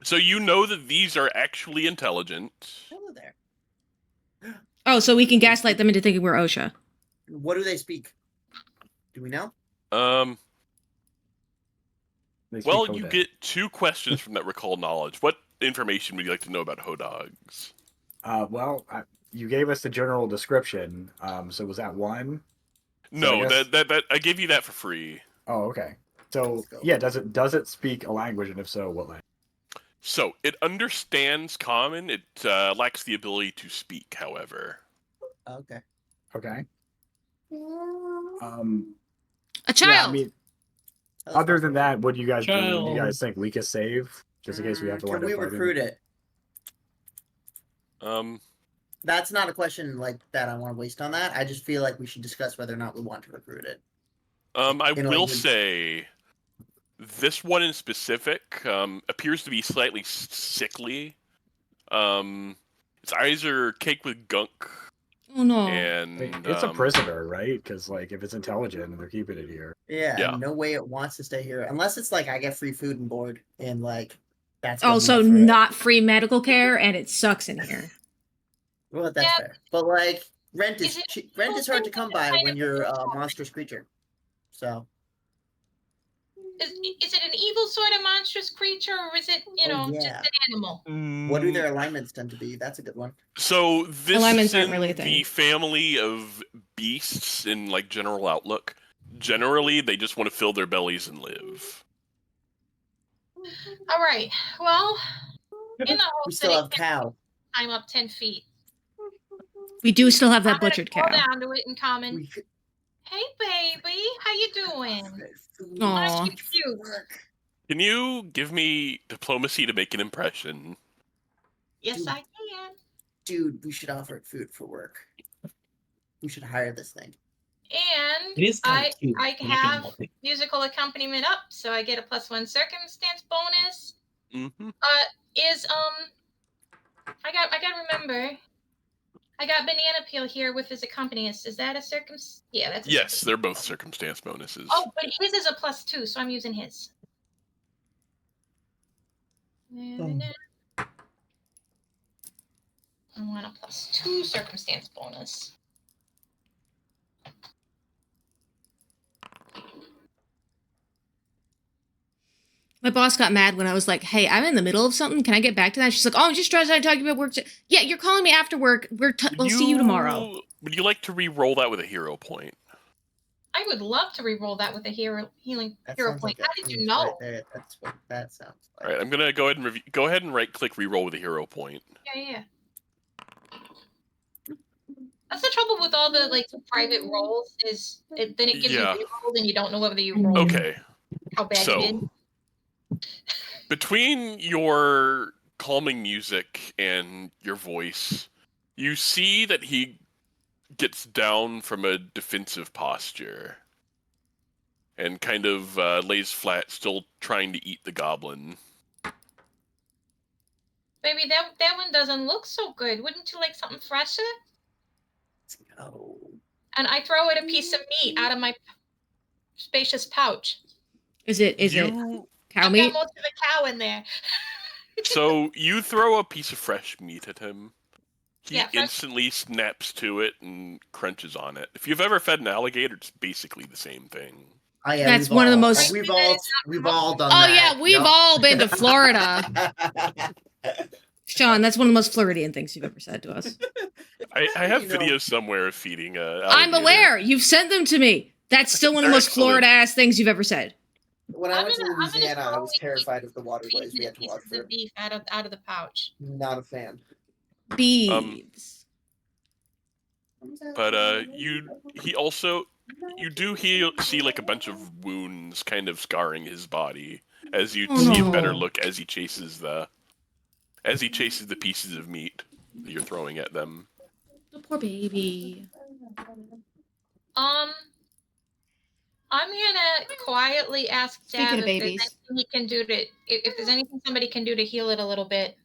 So you know that these are actually intelligent. hello there. Oh, so we can gaslight them into thinking we're OSHA. What do they speak? Do we know? They speak Well, you hodag. get 2 questions from that recall knowledge. What information would you like to know about hodogs? You gave us the general description. So was that one? No, I guess- that I gave you that for free. Oh, okay. So Let's go. yeah, does it speak a language, and if so, what language? So it understands common. It lacks the ability to speak. However, Okay. Okay. A Yeah, child. I mean, That's other fine. than that, what do you guys do? Do Child. you guys think we can save just in case we have to Can wind we up fighting? recruit it? That's not a question like that I want to waste on that. I just feel like we should discuss whether or not we want to recruit it. I In will language. say, this one in specific appears to be slightly sickly. Its eyes are caked with gunk, Oh no. and It's a prisoner, right? Because like if it's intelligent and they're keeping it here. Yeah, Yeah. and no way it wants to stay here unless it's like I get free food and board and like that's Also, good enough for it. not free medical care, and it sucks in here. Well, that's fair. But like rent is Is it rent is hard to come by kind when of you're a monstrous creature. So Is it an evil sort of monstrous creature, or is it, just an animal? what do their alignments tend to be? That's a good one. So this Alignments is aren't in really a thing. the family of beasts in like general outlook. Generally, they just want to fill their bellies and live. All right. Well, in the We hopes still that have it can cow. climb up 10 feet, We do still have that I'm gonna butchered call cow. down to it in common. We could Hey, baby, how you doing? food. Aw. Aren't you cute? Can you give me diplomacy to make an impression? Yes, Dude. I can. Dude, we should offer it food for work. We should hire this thing. And It is kind I of cute. I I'm not gonna have lie. musical accompaniment up, so I get a +1 circumstance bonus. Mm-hmm. I gotta remember. I got Banana Peel here with his accompanist. Is that a Yeah, that's a Yes, they're both circumstance bonuses. Oh, but his is a +2, so I'm using his. I want a +2 circumstance bonus. My boss got mad when I was like, "Hey, I'm in the middle of something. Can I get back to that?" She's like, "Oh, I'm just trying to talk about work." Yeah, you're calling me after work. We'll see you tomorrow. Would you like to re-roll that with a hero point? I would love to re-roll that with a healing hero sounds point. like How a did you hint know? right there. That's what that sounds like. All right, I'm gonna go ahead and go ahead and right-click re-roll with a hero point. Yeah. That's the trouble with all the private rolls is then it gives you re-rolls and you don't know whether you rolled Okay. how bad you did. Between your calming music and your voice, you see that he gets down from a defensive posture and kind of lays flat, still trying to eat the goblin. Maybe that one doesn't look so good. Wouldn't you like something fresher? No. And I throw it a piece of meat out of my spacious pouch. Is it cow meat? I've got most of the cow in there. So you throw a piece of fresh meat at him. He Yeah, fresh- instantly snaps to it and crunches on it. If you've ever fed an alligator, it's basically the same thing. Oh, yeah, That's we've one of the all- most- We've all done Oh that. yeah, we've all been to Florida. Sean, that's one of the most Floridian things you've ever said to us. I have You know. videos somewhere of feeding a I'm alligator. aware. You've sent them to me. That's still one of the most Excellent. Florida ass things you've ever said. When I went to I'm gonna Louisiana, I was slowly terrified of the waterways we Pieces had to watch for. of beef out of the pouch. Not a fan. Beeves. But you do see like a bunch of wounds kind of scarring his body as you Oh, see no. a better look as he chases the pieces of meat that you're throwing at them. The poor baby. I'm gonna quietly ask Speaking Dad of if there's babies. anything he can do if there's anything somebody can do to heal it a little bit.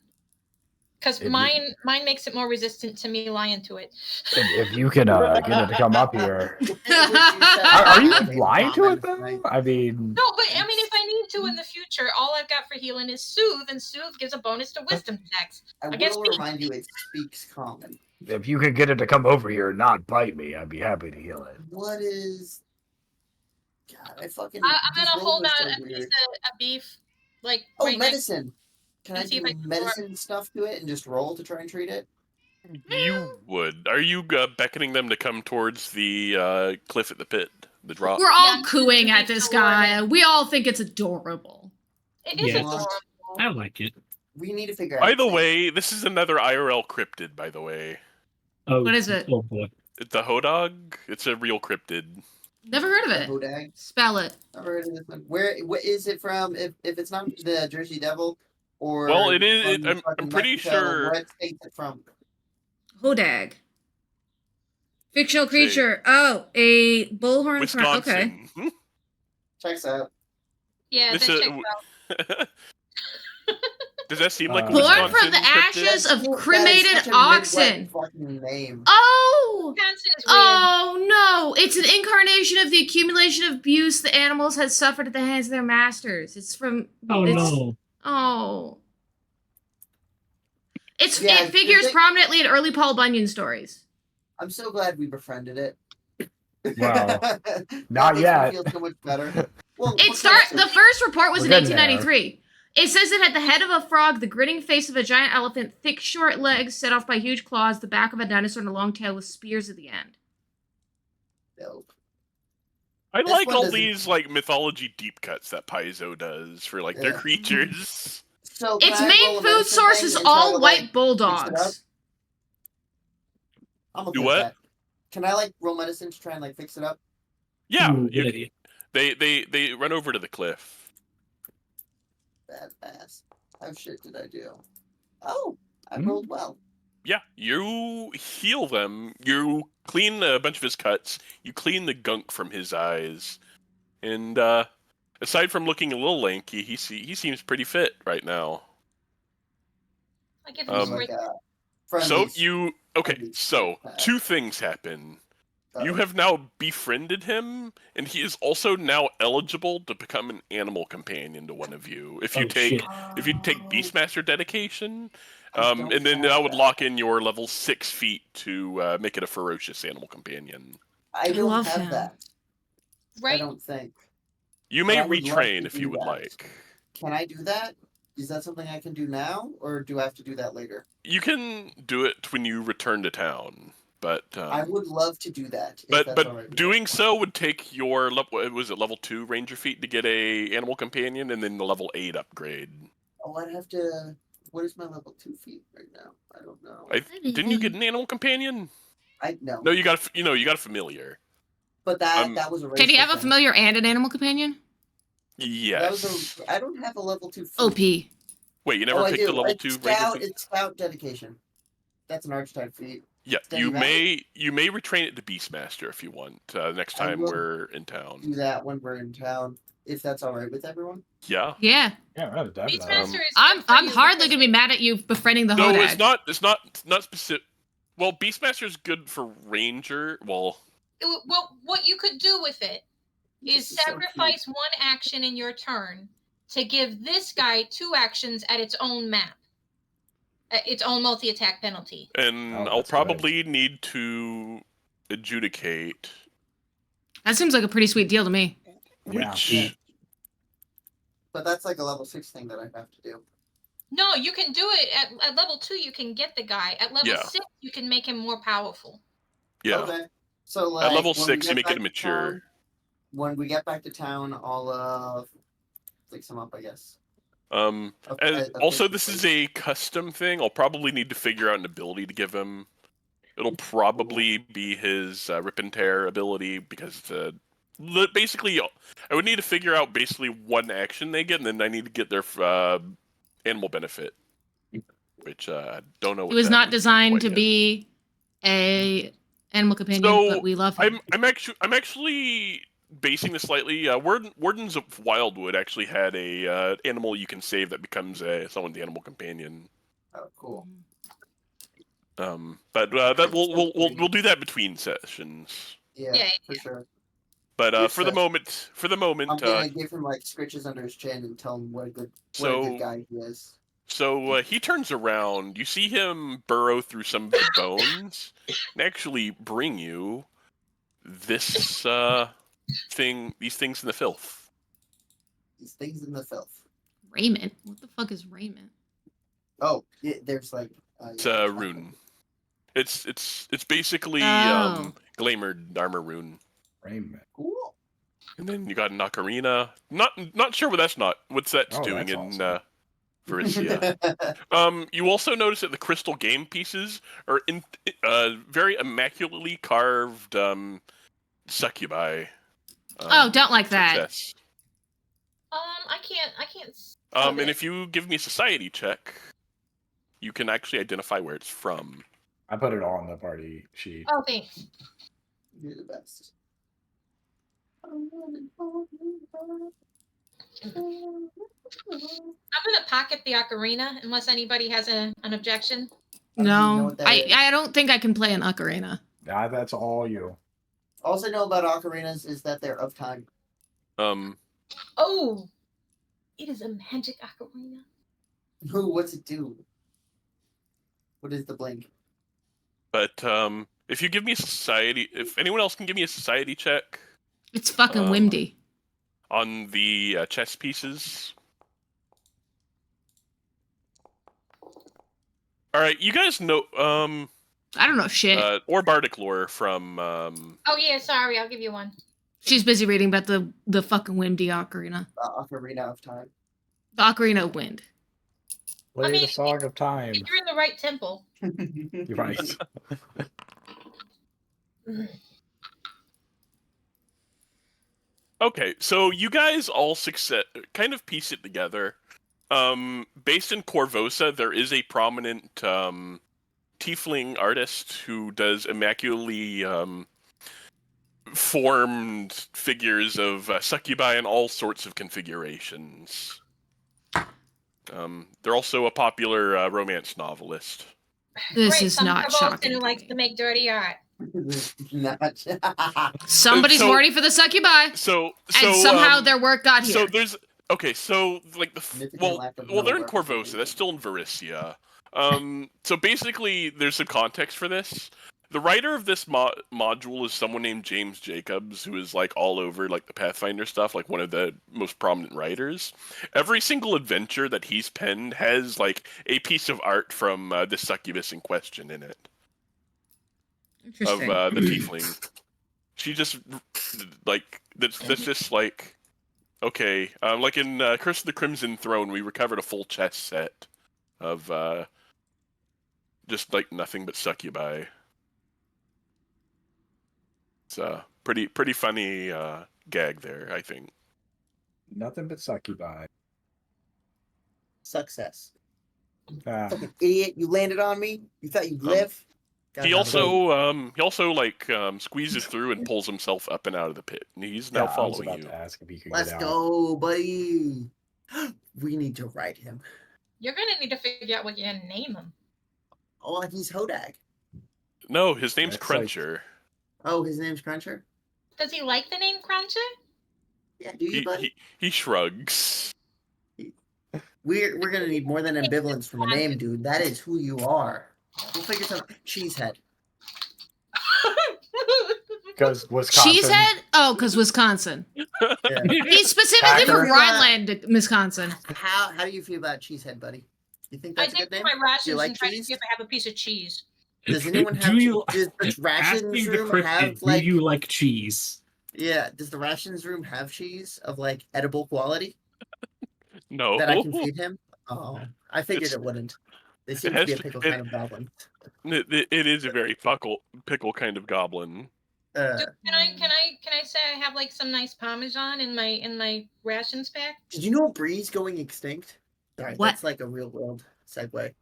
Because If you- mine makes it more resistant to me lying to it. If you can get it to come up here. Are Are you lying to it though? I mean, No, but I mean, if I need to in the future, all I've got for healing is Soothe, and Soothe gives a bonus to Wisdom checks. I guess will me. remind you, it speaks common. if you could get it to come over here and not bite me, I'd be happy to heal it. What is? God, I fucking. I'm these gonna rolls hold are out so a piece weird. of beef, like Oh, right next. medicine. Can I Let's see do if I can medicine stuff to it and just roll to try and treat it? You would. Are you beckoning them to come towards the cliff at the pit, the drop? We're all Yeah, cooing I'm at this sure guy. that- We all think it's adorable. It is Yeah. adorable. I like it. We need to figure out. By the way, this is another IRL cryptid, by the way. Oh, What is it? Oh boy. The Hodog? It's a real cryptid. Never heard of it. Hodag. Spell it. Never heard of this one. What is it from? If it's not the Jersey Devil, or Well, it is- from I'm fucking pretty Mexico, sure- What state's it from? Hodag. Fictional creature. Oh, a bullhorn. Okay. Wisconsin. Checks out. Yeah, that This, checks out. Does that seem like a Born Born Wisconsin from the cryptid? ashes of That is cremated such a oxen. Midwest fucking name. Oh! Wisconsin is weird. Oh no! It's an incarnation of the accumulation of abuse the animals had suffered at the hands of their masters. It's from. Oh it's, no. Oh. Yeah, it figures the thing- prominently in early Paul Bunyan stories. I'm so glad we befriended it. Well, That not makes me yet. feel so much better. Well, The first report was We're in getting there. 1893. It says it had the head of a frog, the grinning face of a giant elephant, thick short legs set off by huge claws, the back of a dinosaur, and a long tail with spears at the end. Dope. I This like one all doesn't- these like mythology deep cuts that Paizo does for like their Yeah. creatures. So can Its I roll main a food medicine source thing is and try all to, white like, bulldogs. I'm okay Do with what? that. Can I like roll medicine to try and like fix it up? Yeah, Ooh, good idea. they run over to the cliff. Badass. How shit did I do? Oh, I Hmm? rolled well. Yeah, you heal them. You clean a bunch of his cuts. You clean the gunk from his eyes, and aside from looking a little lanky, he seems pretty fit right now. I give him He's a like spray. a So friendly. okay. friendly So psychopath. two things happen. You Uh, have now befriended him, and he is also now eligible to become an animal companion to one of you. If you Oh, take shit. if you take Beastmaster dedication, I don't and then have that would that. lock in your level 6 feet to make it a ferocious animal companion. I don't love have him. that. I Right? don't think. You But may I would love retrain to if you do would that. like. Can I do that? Is that something I can do now, or do I have to do that later? You can do it when you return to town, but I would love to do that. If that's all right but with doing everyone. so would take your was it level 2 ranger feat to get a animal companion, and then the level 8 upgrade. Oh, I'd have to. What is my level 2 feet right now? I don't know. Didn't you get an animal companion? I know. No, you got a familiar. But that um, that was a. Can you have a racist thing. familiar and an animal companion? That Yes. was a. I don't have a level 2 feet. OP. Wait, you never Oh, I picked do. a level It's 2 scout, ranger feat? It's scout dedication. That's an archetype feat. Yeah, Steady you Valley? may retrain it to Beastmaster if you want. Next I time will. we're in town. Do that when we're in town, if that's all right with everyone. Yeah. Yeah. Yeah, I'm not Beastmaster that. is I'm good for I'm you hardly because gonna be mad at you befriending the No, Hodag. it's not specific. Well, Beastmaster's good for ranger. Well, Well, what you could do with it is This is so sacrifice one action in your turn to give this guy 2 actions at its own map, at its own multi-attack penalty. and Oh, I'll that's good. probably need to adjudicate That seems like a pretty sweet deal to me. Yeah. which. But that's like a level 6 thing that I have to do. No, you can do it at level 2. You can get the guy at level Yeah. 6. You can make him more powerful. Yeah. Okay. So like At level when we 6, you get make back it to mature. town- when we get back to town, I'll fix them up, I guess. Also, this is a custom thing. I'll probably need to figure out an ability to give him. It'll probably be his rip and tear ability because basically I would need to figure out basically one action they get, and then I need to get their animal benefit, which I don't know. It What was that not would designed quite to yet. be a animal companion, So, but we love him. I'm actually basing this slightly. Wardens of Wildwood actually had a animal you can save that becomes someone's animal companion. Oh, cool. But that we'll do that between sessions. Yeah, for sure. But Good for the session. moment, I'm gonna give him like scritches under his chin and tell him what a good guy he is. So he turns around. You see him burrow through some of the bones and actually bring you this these things in the filth. These things in the filth. Raiment? What the fuck is raiment? Oh, there's like. It's a rune. It's basically Oh. glamored armor rune. Raiment. Cool. And then you got an ocarina. Not sure what's that's Oh, doing that's in awesome. Varicia. You also notice that the crystal game pieces are in very immaculately carved succubi. Oh, don't like that. success. I can't. And if you give me a society check, you can actually identify where it's from. I put it all on the party sheet. Oh, thanks. You're the best. I'm gonna pocket the ocarina unless anybody has an objection. I don't even know No, what that is. I don't think I can play an ocarina. Nah, that's all you. All I know about ocarinas is that they're of time. Oh, it is a magic ocarina. What's it do? What is the blink? But if you give me a society, if anyone else can give me a society check It's fucking windy. on the chess pieces. All right, you guys know I don't know shit. or bardic lore from Oh yeah, sorry, I'll give you one. She's busy reading about the fucking windy ocarina. The ocarina of time. The ocarina of wind. Play I mean, the Song of Time. If you're in the right temple. You're right. Okay, so you guys all kind of piece it together. Based in Corvosa, there is a prominent tiefling artist who does immaculately formed figures of succubi in all sorts of configurations. They're also a popular romance novelist. This Great, is some not Provost shocking. who to likes me. to make dirty art. Somebody's So- horny for the succubi, So and somehow their work got here. So there's so like Significant lack of they're in no Corvosa. That's still in Varicia. So basically, there's some context for this. The writer of this module is someone named James Jacobs, who is like all over like the Pathfinder stuff, like one of the most prominent writers. Every single adventure that he's penned has like a piece of art from the succubus in question in it. Of Interesting. the tiefling. She just like that's just like okay. Like in Curse of the Crimson Throne, we recovered a full chess set of just like nothing but succubi. It's a pretty funny gag there, I think. Nothing but succubi. Success. Ah, Fucking idiot! You landed on me. You thought you'd live. God, He not also like squeezes through and pulls himself up and out of the pit. And he's now yeah, I was following about you. to ask if he could Let's get out. go, buddy. We need to write him. You're gonna need to figure out what you're gonna name him. Oh, he's Hodag. No, his name's That's like- Cruncher. Oh, his name's Cruncher. Does he like the name Cruncher? Yeah, do you, buddy? He shrugs. We're gonna need more than ambivalence from a name, dude. That is who you are. We'll figure something. Cheesehead. Because Wisconsin. Cheesehead? Oh, because Wisconsin. Yeah. He's specifically from Packer. Rhineland, Wisconsin. How do you feel about Cheesehead, buddy? You think I that's a dig good through name? my rations like and try to cheese? see if I have a piece of cheese. Does anyone have? Do you- Does the rations Asking the room cryptid, have like? do you like cheese? Yeah. Does the rations room have cheese of like edible quality No. that I can feed him? Oh, I figured It's- it wouldn't. They seem has to be a to- pickle it- kind of goblin. It is a very pickle kind of goblin. Can I say I have like some nice Parmesan in my rations pack? Did you know Bree's going extinct? Sorry, What? that's like a real world segue.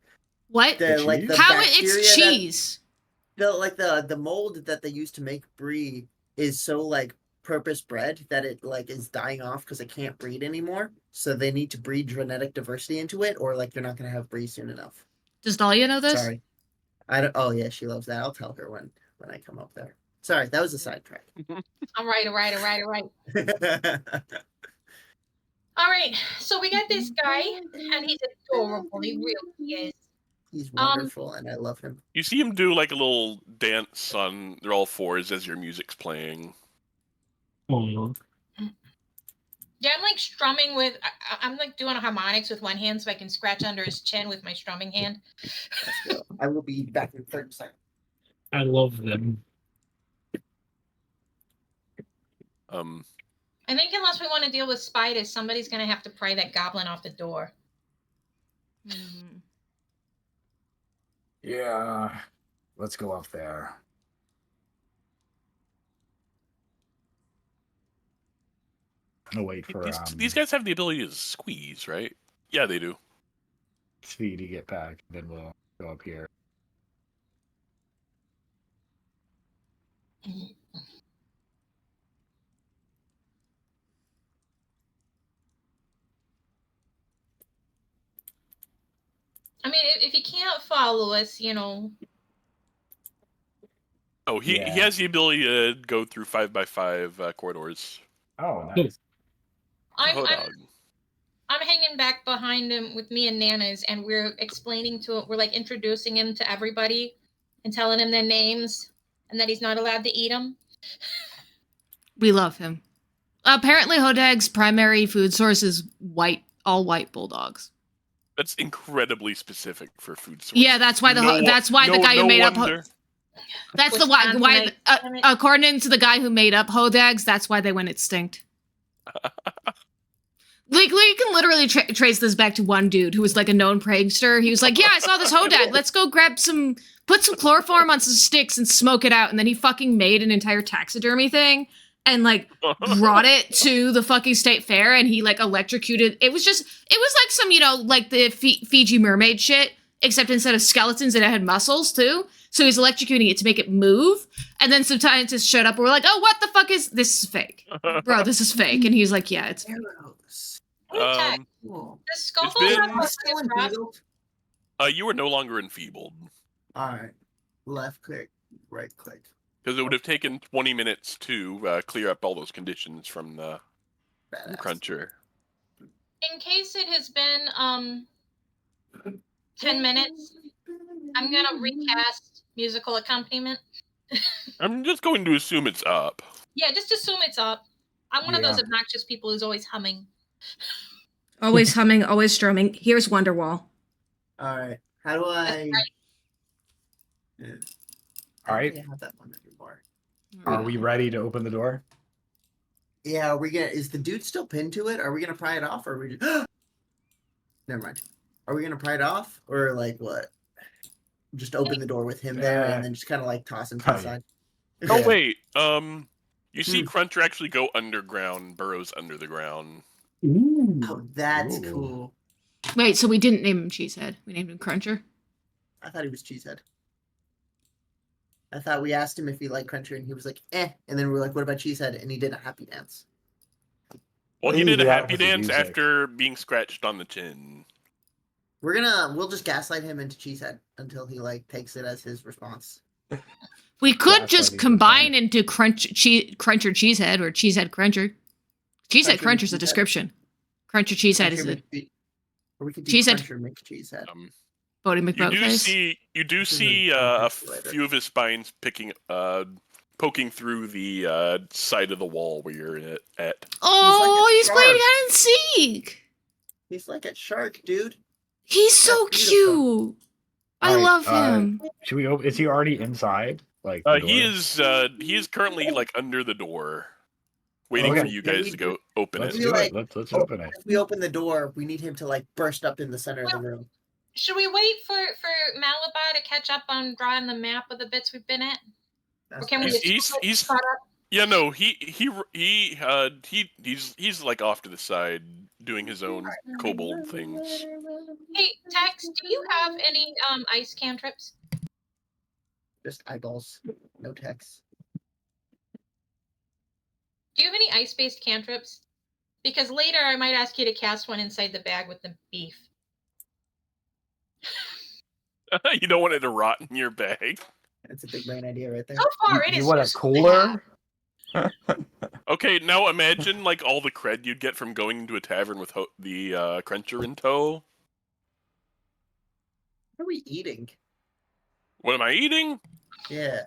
What? The The like cheese? the How bacteria it's that- cheese? the mold that they use to make brie is so like purpose bred that it like is dying off because it can't breed anymore. So they need to breed genetic diversity into it, or like you're not gonna have brie soon enough. Does Dahlia know this? Sorry, I don't. Oh yeah, she loves that. I'll tell her when I come up there. Sorry, that was a sidetrack. All right. All right. So we got this guy, and he's adorable. He really is. He's wonderful, and I love him. You see him do like a little dance on their all fours as your music's playing. Oh, Yeah, I'm like strumming with. I'm like doing harmonics with one hand, so I can scratch under his chin with my strumming hand. Let's go. I will be back in 30 seconds. I love them. I think unless we want to deal with spiders, somebody's gonna have to pry that goblin off the door. Mhm. Yeah. Let's go up there. I'm gonna wait for These guys have the ability to squeeze, right? Yeah, they do. Speedy to get back, then we'll go up here. I mean, if you can't follow us, you know. Oh, he Yeah. has the ability to go through 5x5 corridors. Oh, nice. I'm hanging back behind him with me and Nana's, and we're explaining to him, we're like introducing him to everybody and telling him their names and that he's not allowed to eat them. We love him. Apparently, Hodag's primary food source is all white bulldogs. That's incredibly specific for food source. Yeah, that's why the guy who made up. That's the why. According to the guy who made up Hodags, that's why they went extinct. Like, we can literally trace this back to one dude who was like a known prankster. He was like, "Yeah, I saw this Hodag. Let's go put some chloroform on some sticks and smoke it out." And then he fucking made an entire taxidermy thing and like brought it to the fucking state fair, and he like electrocuted. It was like some, like the Fiji mermaid shit, except instead of skeletons, it had muscles too. So he's electrocuting it to make it move. And then some scientists showed up and were like, "Oh, what the fuck is this? Is fake, bro? This is fake." And he's like, "Yeah, it's fake." Does Scoville have you were no longer enfeebled. Alright. Left click, right click. Because it would have taken 20 minutes to clear up all those conditions from the cruncher. In case it has been 10 minutes, I'm gonna recast musical accompaniment. I'm just going to assume it's up. Yeah, just assume it's up. I'm one of those obnoxious people who's always humming. Always humming, always strumming. Here's Wonderwall. Alright. How do I... Yeah. Alright. I have that one anymore. Are we ready to open the door? Yeah, is the dude still pinned to it? Are we gonna pry it off, or are we just... Never mind. Are we gonna pry it off, or like what? Just open the door with him there, and then just kind of like toss him to the side? Oh, wait. You see Cruncher actually go underground, burrows under the ground. Ooh. Oh, that's cool. Wait, so we didn't name him Cheesehead. We named him Cruncher? I thought he was Cheesehead. I thought we asked him if he liked Cruncher, and he was like, eh. And then we were like, what about Cheesehead? And he did a happy dance. Well, he did a happy dance after being scratched on the chin. We'll just gaslight him into Cheesehead until he like takes it as his response. We could just combine into Cruncher Cheesehead or Cheesehead Cruncher. Cheesehead Cruncher is a description. Cruncher Cheesehead is a... Or we could do Cheesehead. Cruncher McCheesehead. Bodie McBoatface. You do see a few of his spines poking through the side of the wall where you're at. Oh, he's playing hide and seek. He's like a shark, dude. He's so cute. I love him. Should we open? Is he already inside? Like he is currently like under the door, waiting for you guys to go open it. Let's open it. If we open the door, we need him to like burst up in the center of the room. Should we wait for Malabar to catch up on drawing the map of the bits we've been at? Or can we he's yeah, no, he's like off to the side doing his own kobold things. Hey, Tex, do you have any ice cantrips? Just eyeballs, no text. Do you have any ice-based cantrips? Because later I might ask you to cast one inside the bag with the beef. You don't want it to rot in your bag. That's a big brain idea right there. So far, it is. You want a cooler? Okay, now imagine like all the cred you'd get from going into a tavern with the Cruncher in tow. What are we eating? What am I eating? Yeah.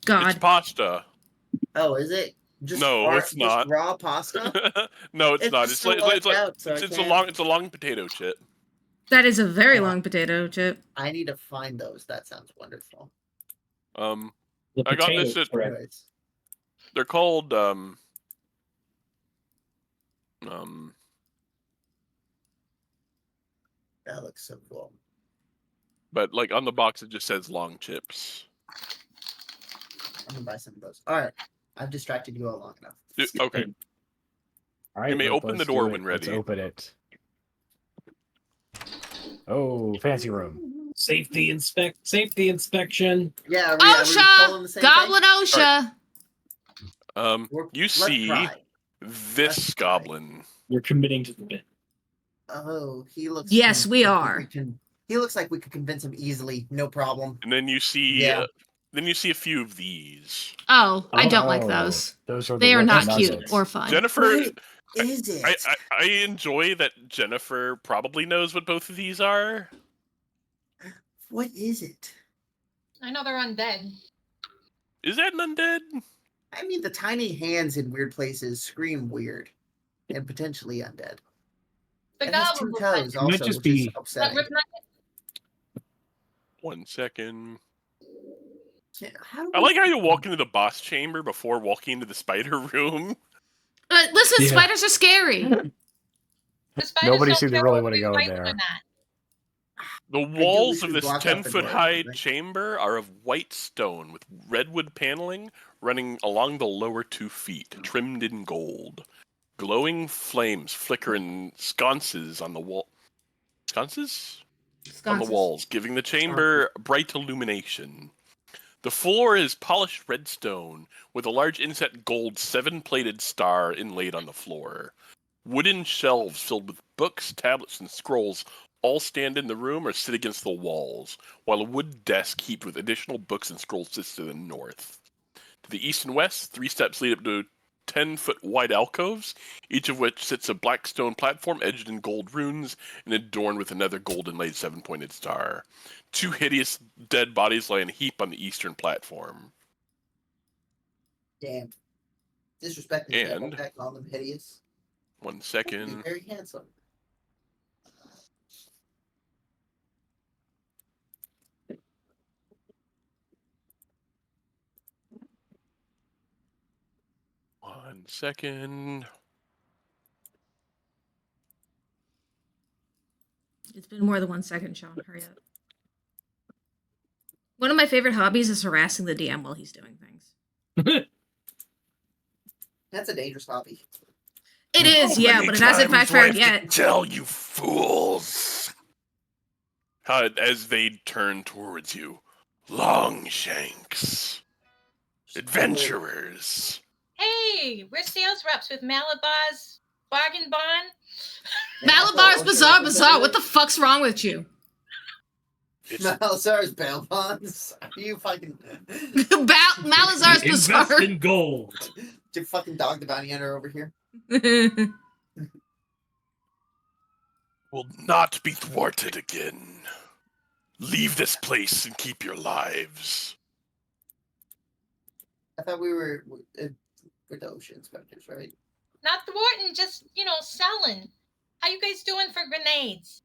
God. It's pasta. Oh, is it? Just it's not. Just raw pasta? No, it's not. It's a long potato chip. That is a very long potato chip. I need to find those. That sounds wonderful. I got this at... They're called That looks so cool. But like on the box it just says long chips. I'm gonna buy some of those. Alright. I've distracted you all long enough. Okay. All right. You may open the door when ready. Let's open it. Oh, fancy room. Safety inspection. Yeah, OSHA! Goblin OSHA! You Let's see try. this Let's try. goblin. You're committing to the bit. Oh, he looks. Yes, we like are. He looks like we could convince him easily, no problem. And then you see Yeah. then you see a few of these. Oh, I don't like Oh, those. Those are They are rip not nuggets. cute or fun. Jennifer, What is it? I enjoy that Jennifer probably knows what both of these are. What is it? I know they're undead. Is that an undead? I mean, the tiny hands in weird places scream weird, and potentially undead. The It has two goblins. toes It might also, just which is be- That upsetting. rip nugget. 1 second. How do I we- like how you walk into the boss chamber before walking into the spider room. Listen, Yeah. spiders are scary. The spiders Nobody don't seemed to care really whether want to we go in fight them there. or not. The we walls of should this block out the 10-foot door, high right? chamber are of white stone with redwood paneling running along the lower 2 feet, trimmed in gold. Glowing flames flicker in sconces on the wall. Sconces? On the Sconces. walls, giving the chamber bright illumination. The floor is polished red stone, with a large inset gold 7-plated star inlaid on the floor. Wooden shelves filled with books, tablets, and scrolls all stand in the room or sit against the walls, while a wood desk heaped with additional books and scrolls sits to the north. To the east and west, 3 steps lead up to 10-foot wide alcoves, each of which sits a black stone platform edged in gold runes and adorned with another gold inlaid 7-pointed star. 2 hideous dead bodies lie in a heap on the eastern platform. Damn. Disrespecting the devil, And- calling them hideous. 1 He's second. very handsome. One second. It's been more than 1 second, Sean. Hurry up. One of my favorite hobbies is harassing the DM while he's doing things. That's a dangerous hobby. It is, yeah, but it hasn't backfired yet. Tell you fools. As they turn towards you, Longshanks, adventurers. Hey, we're sales reps with Malabar's Bargain Barn. Malabar's Bazaar. What the fuck's wrong with you? It's Malazar's bail bonds. Are you fucking? Malazar's Invest Bazaar. in gold. Your fucking dog, the bounty hunter over here. will not be thwarted again. Leave this place and keep your lives. I thought we were Redosha inspectors, right? Not thwarting, just, selling. How you guys doing for grenades?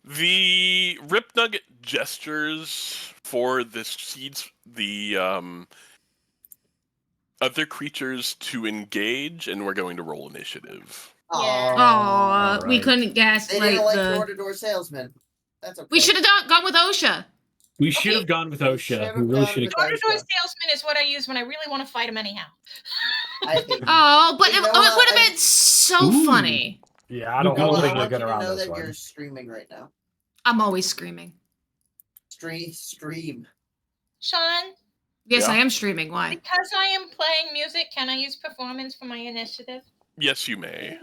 The Rip Nugget gestures for the other creatures to engage, and we're going to roll initiative. Oh, Aw. we right. couldn't guess They like didn't like the. door-to-door salesman. That's okay. We should have gone with OSHA. We should have gone with OSHA. should've We really gone should have. with- Door-to-door salesman is what I use when I really want to fight him anyhow. I hate you. Oh, but You it know would what? have been so Ooh. funny. Yeah, I don't Go think on. we're I good want you to around know this that one. you're streaming right now. I'm always screaming. Stream. Sean, Yes, Yeah. I am streaming. Why? because I am playing music, can I use performance for my initiative? Yes, you may.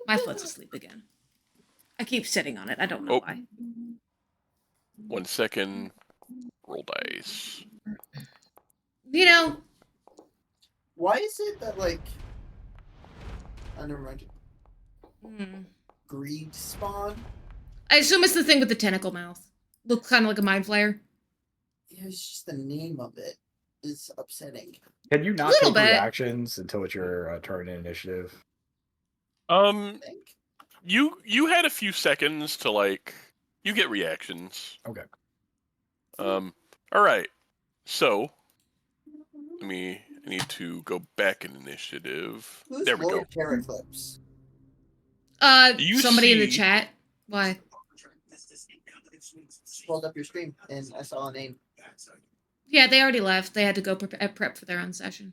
My foot's asleep again. I keep sitting on it. I don't know Oh. why. 1 second. Roll dice. You know, Why is it that never mind. Greed spawn? I assume it's the thing with the tentacle mouth. Looks kind of like a mind flayer. It's just the name of it is upsetting. Can you not Little take bit. reactions until it's your turn in initiative? I think. You had a few seconds to you get reactions. Okay. All right. So, I need to go back in initiative. Who's There we go. Lord Terraclips? You Somebody in the see- chat. Why? Pulled up your stream and I saw a name. Yeah, they already left. They had to go prep for their own session.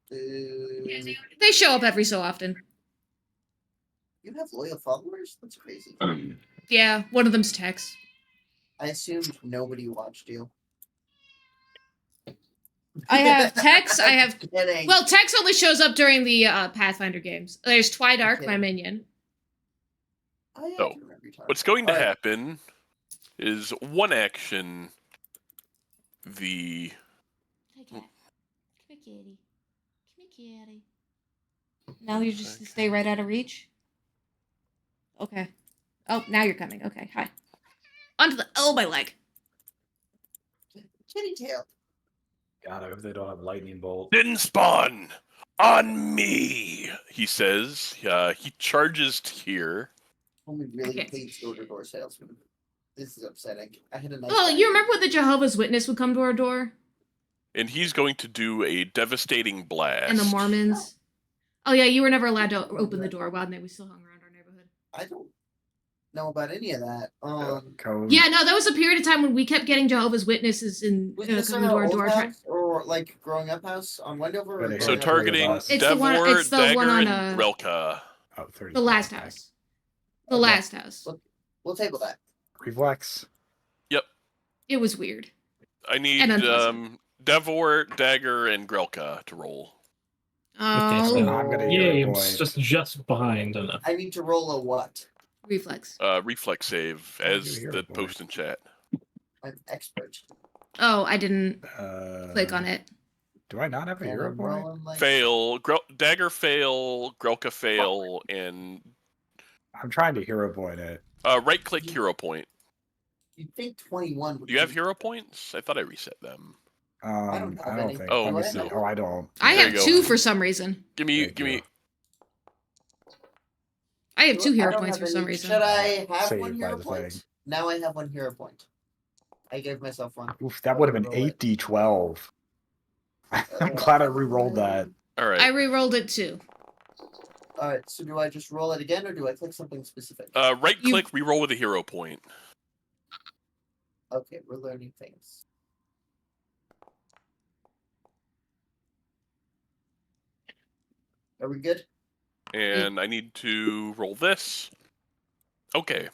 They show up every so often. You have loyal followers? That's crazy. Yeah, one of them's Tex. I assumed nobody watched you. I have Tex. I have. Kidding. Well, Tex only shows up during the Pathfinder games. There's Twidark, my Okay. minion. Oh, yeah, I So, can remember you talking What's about going to it. Alright. happen is one action. The Hi, cat. Come here, kitty. Come here, kitty. Now you just stay right out of reach? Okay. Oh, now you're coming. Okay, hi. Onto the... Oh, my leg. Kitty tail. God, I hope they don't have lightning bolt. didn't spawn on me. He says. He charges here. Only really Okay. hates door-to-door salesman. This is upsetting. I had a nice. Oh, guy. you remember when the Jehovah's Witness would come to our door? And he's going to do a devastating blast. And the Mormons? Oh, yeah, you were never allowed to open the door. Wow, we still hung around our neighborhood. I don't know about any of that. Code. Yeah, no, that was a period of time when we kept getting Jehovah's Witnesses and Was this coming to our our old door. house or like growing up house on Wendover? Or Right, So growing up targeting It's the Devor, one- it's the Dagger, one on, and Relka. Oh, 30. The last Okay. house. The Okay. last house. We'll table that. Reflex. It was weird. I need And unpleasant. Devor, Dagger, and Grelka to roll. Okay, Oh, so I'm gonna yeah, hero I'm point. just behind enough. I need to roll a what? reflex. Reflex save I'll as do hero the point. post in chat. I'm expert. Oh, I didn't click on it. it. Do I not have a And hero I'm point? rolling like Fail. Dagger fail. Grelka fail. And I'm trying to hero point it. right click hero point. You'd think 21 would Do you have be- hero points? I thought I reset them. I don't have any. think. Oh, Let me do I see. have Oh, I don't. I There have you go. 2 for some reason. Give me. Thank give me. you. I have 2 I hero don't points have for some any. reason. Should I have Saved one by hero the point? thing. Now I have one hero point. I gave myself one. Oof, that would have been Roll it. 8d12. I'm glad I re-rolled that. All right. I re-rolled it too. Alright, so do I just roll it again or do I click something specific? Right You- click. Reroll with a hero point. Okay, we're learning things. Are we good? And I need to roll this. Okay.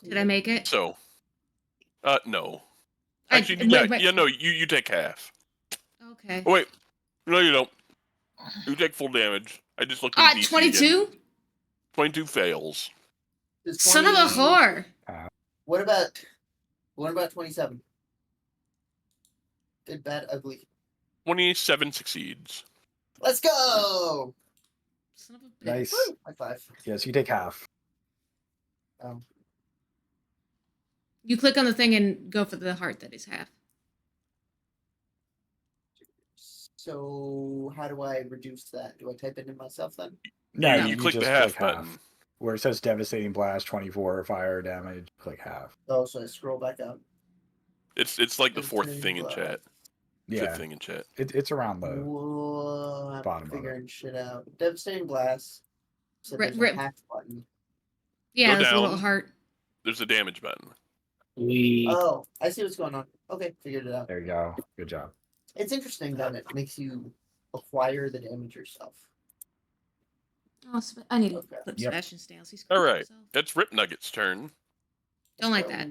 Did I make it? So. No. I- Actually, wait. yeah. No. You take half. Okay. Oh, wait. No, you don't. You take full damage. I just looked at DC again. 22? 22 fails. Does Son of a 20 whore. What about 27? Good, bad, ugly. 27 succeeds. Let's go! Son of a bitch. Nice. Woo! High five. Yes, you take half. You click on the thing and go for the heart that is half. So how do I reduce that? Do I type it in myself then? No, you click the just half click button. Where it says devastating blast 24 fire damage, click half. Oh, so I scroll back up. It's like the fourth Devastating thing in blast. chat. Yeah, Fifth thing in chat. it's around the. Whoa, I'm bottom of it. figuring shit out. Devastating blast. So Rip- there's rip. a hack button. Yeah, Go this little down. heart. There's a damage button. We Oh, I see what's going on. Okay, figured it out. There you go. Good job. It's interesting that it makes you acquire the damage yourself. Oh, I need to Okay. clip Yep. Sebastian's nails. He's All clipping right. himself. That's Rip Nugget's turn. Don't like that.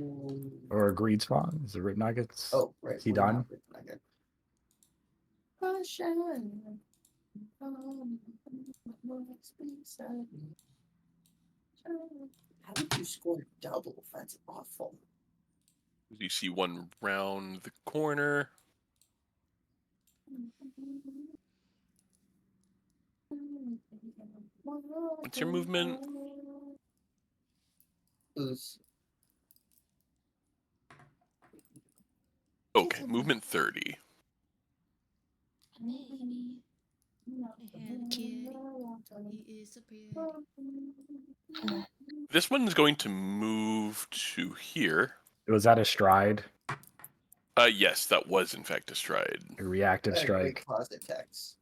Or a greed spawn. Is it rib nuggets? Oh, right. Is he we're done? not written again. How did you score double? That's awful. You see one round the corner. What's your movement? Ooze. Okay, movement 30. This one's going to move to here. Was that a stride? Yes, that was in fact a stride. A reactive Great strike? closet text.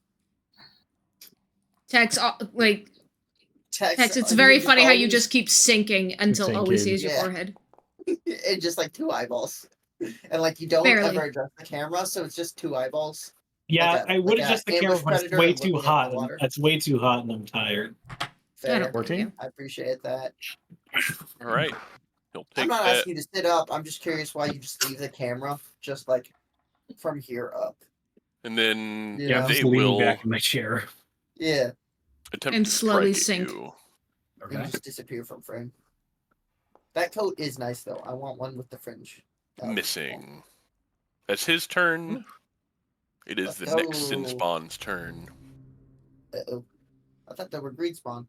Tex, like, Text. Tex, it's I very mean, funny how you always- just keep sinking until all we see is your Yeah. forehead. and just like 2 eyeballs, and like you don't Barely. ever adjust the camera, so it's just 2 eyeballs. yeah, Like a- I would like a adjust the camera, ambush but it's predator way looking too at the hot. water. It's way too hot, and I'm tired. I Fair. don't blame 14? you. I appreciate that. All right. He'll take I'm not that. asking you to sit up. I'm just curious why you just leave the camera just like from here up. And then You Yeah, I'm know? they just leaning will back in my chair. Yeah, attempt And to slowly strike at sink. you. and Okay. just disappear from frame. That coat is nice though. I want one with the fringe. That would be Missing. That's his turn. It is the Let's next Sin go. Spawn's turn. Cool. Uh-oh. I thought they were greed spawn.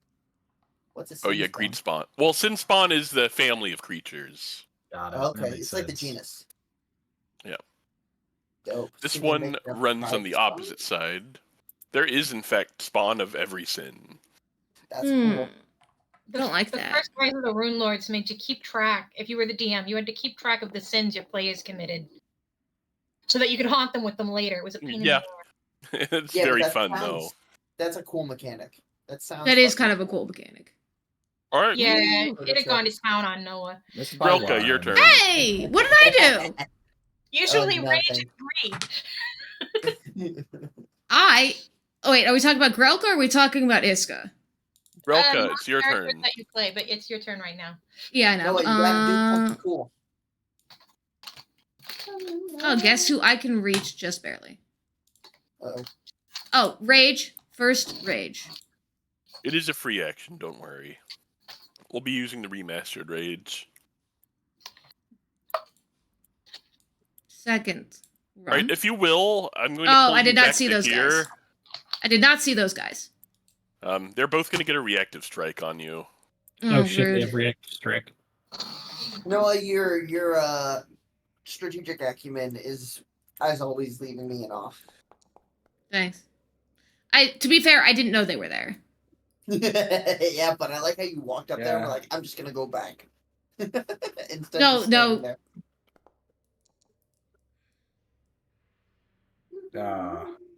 What's a Oh sin yeah, spawn? Greed Spawn. Well, Sin Spawn is the family of creatures. Got it. Okay, That makes it's like the sense. genus. Yeah. Dope. This So they one make their runs on private the spawn? opposite side. There is, in fact, spawn of every sin. That's cool. Don't like The that. first Rise of the Rune Lords made you keep track. If you were the DM, you had to keep track of the sins your players committed, so that you could haunt them with them later. It was a pain in the Yeah. ass. It's Yeah, but very that fun, sounds- though. That's a cool mechanic. That sounds. That is fucking kind of a cool mechanic. All right, Yeah, Ooh, it had gone to town on Noah. Missed by Relka, your one. turn. Hey, what did I do? Usually Oh, rage nothing. and greed. Oh wait, are we talking about Grelka or are we talking about Iska? Relka, Not it's your characters turn. that you play, but it's your turn right now. Yeah, I No, know. you gotta do something cool. Oh, guess who I can reach just barely. Uh-oh. Oh, rage. First, rage. It is a free action, don't worry. We'll be using the remastered rage. Second, All run. right, if you will, I'm going to Oh, pull I did you not back see to those here. guys. I did not see those guys. They're both going to get a reactive strike on you. Oh shit, rude. they have reactive strike. Noah, your strategic acumen is, as always, leaving me in awe. Thanks. To be fair, I didn't know they were there. Yeah, but I like how you walked up there and were Yeah. like, I'm just gonna go back. Instead No, of just standing no. there.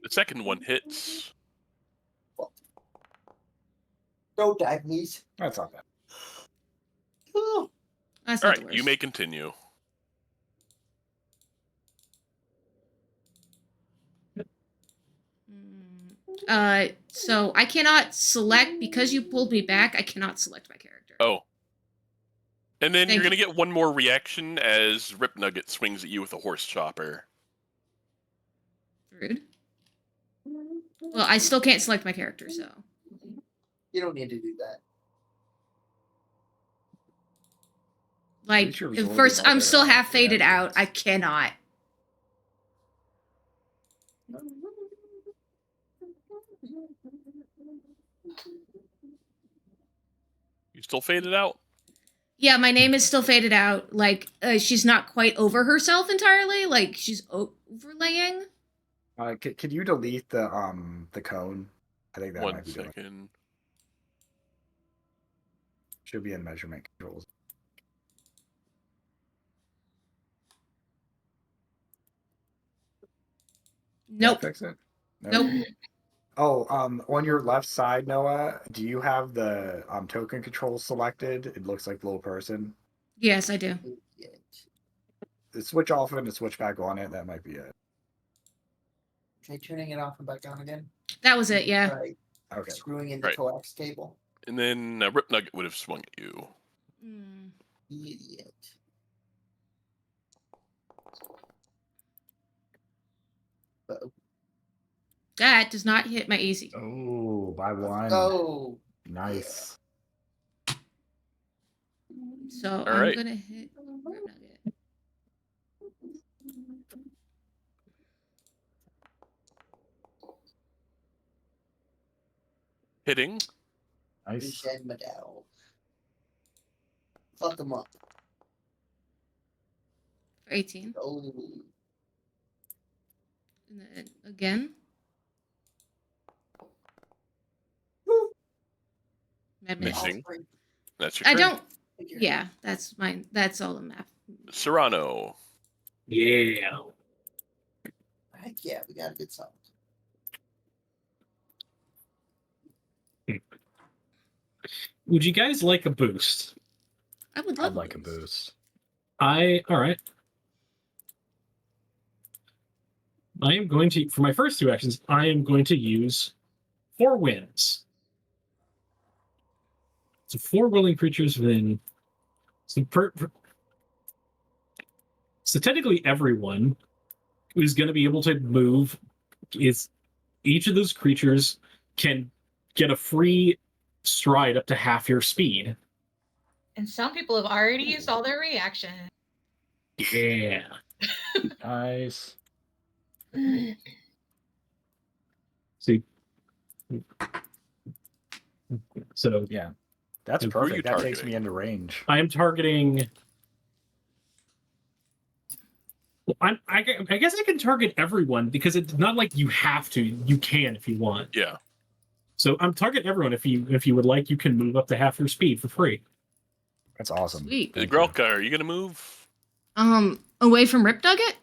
The second one hits. Don't die, please. That's not bad. Oh. That's All not the right, worst. you may continue. So I cannot select because you pulled me back. I cannot select my character. Oh. And then Thank you're going to you. get one more reaction as Rip Nugget swings at you with a horse chopper. Rude. Well, I still can't select my character, so. You don't need to do that. Like, Pretty sure at Zordy first, I'm Mother still half has faded out. I reactions. cannot. You still faded out? Yeah, my name is still faded out. Like, she's not quite over herself entirely. Like, she's overlaying. Could you delete the cone? I think that One might be doing. second. Should be in measurement controls. Nope. Fix it. Nope. Oh, on your left side, Noah, do you have the token control selected? It looks like little person. Yes, I do. Switch off it and switch back on it. That might be it. Try turning it off and back on again. That was it, yeah. Right. Okay. Screwing in the Right. coax cable. And then Rip Nugget would have swung at you. Mm. Idiot. Uh-oh. That does not hit my AC. Oh, by one. Oh. Nice. So All I'm right. gonna hit Rip Nugget. Hitting. Nice. Shed Madel. Fuck him up. For 18. Oh. And then again. I missed. Missing. That's your I turn. don't. Yeah, that's mine. That's all the map. Serrano. Yeah. Heck yeah, we got a good song. Would you guys like a boost? I would love I'd like a boost. All right. I am going to, for my first two actions, I am going to use 4 winds. So 4 willing creatures within. So technically everyone is going to be able to move is each of those creatures can get a free stride up to half your speed. And some people have already used all their reactions. Yeah. Nice. See. So Yeah. That's Who are you perfect. That takes targeting? me into range. I am targeting. I guess I can target everyone because it's not like you have to. You can if you want. Yeah. So I'm target everyone. If you would like, you can move up to half your speed for free. That's awesome. Sweet. Thank you. Grelka, are you gonna move? Away from Rip Nugget?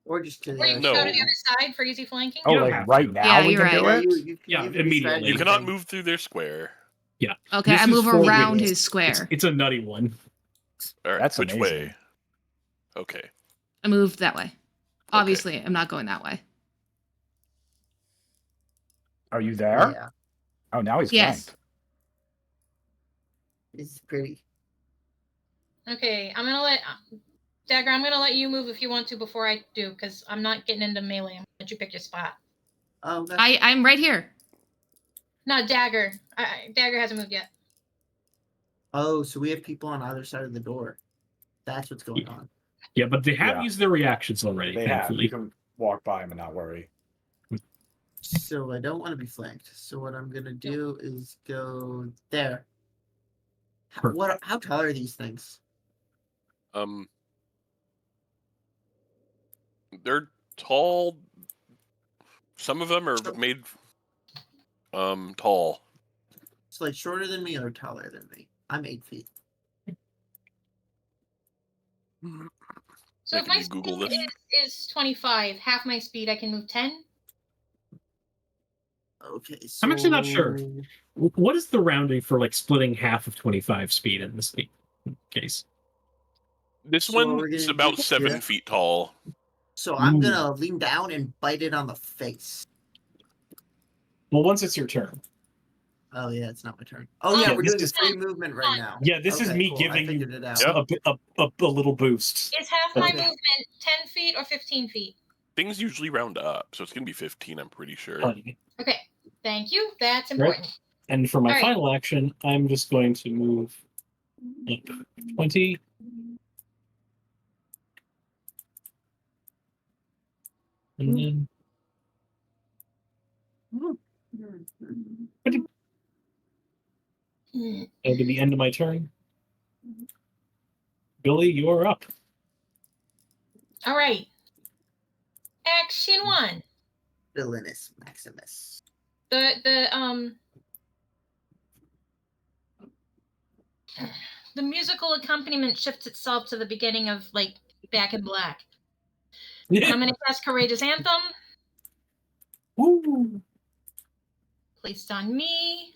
Or just to the Or you other can go to No. the other side for easy flanking. Oh, You don't like have right to. now Yeah, we you're can do right. it? you can Yeah, give me immediately. strategy You cannot thing. move through their square. Yeah. Okay, This I is move for around real. his square. It's a nutty one. All right. That's Which amazing. way? Okay. I moved that way. Obviously, I'm not going that way. Are you there? Yeah, Oh, now he's Yes. flanked. it's pretty. Okay, I'm gonna let Dagger. I'm gonna let you move if you want to before I do, because I'm not getting into melee. I'm gonna let you pick your spot. Oh, no. I'm right here. No, Dagger. Dagger hasn't moved yet. Oh, so we have people on either side of the door. That's what's going on. Yeah, but they have Yeah. used their reactions already. They have. Thankfully. You can walk by him and not worry. So I don't want to be flanked. So what I'm gonna do is go there. Perfect. How tall are these things? They're tall. Some of them are made tall. It's like shorter than me or taller than me. I'm 8 feet. So if Can my you Google speed this? is 25, half my speed, I can move 10. Okay, so I'm actually not sure. What is the rounding for like splitting half of 25 speed in this case? This So what one we're is gonna about do 7 here- feet tall. So I'm Ooh. gonna lean down and bite it on the face. Well, once it's your turn. Oh yeah, it's not my turn. Oh yeah, Yeah, we're this doing a is- free movement right now. Yeah, this is Okay, me cool. I giving you figured it out. a little boost. Is half my Okay. movement 10 feet or 15 feet? Things usually round up, so it's gonna be 15. I'm pretty sure. Plenty. Okay, thank you. That's important. And for my All right. final action, I'm just going to move up 20. And then that'll be the end of my turn. Billy, you're up. All right. Action 1. Villainous Maximus. The musical accompaniment shifts itself to the beginning of like Back in Black. And I'm gonna cast Courageous Anthem. Woo. Placed on me.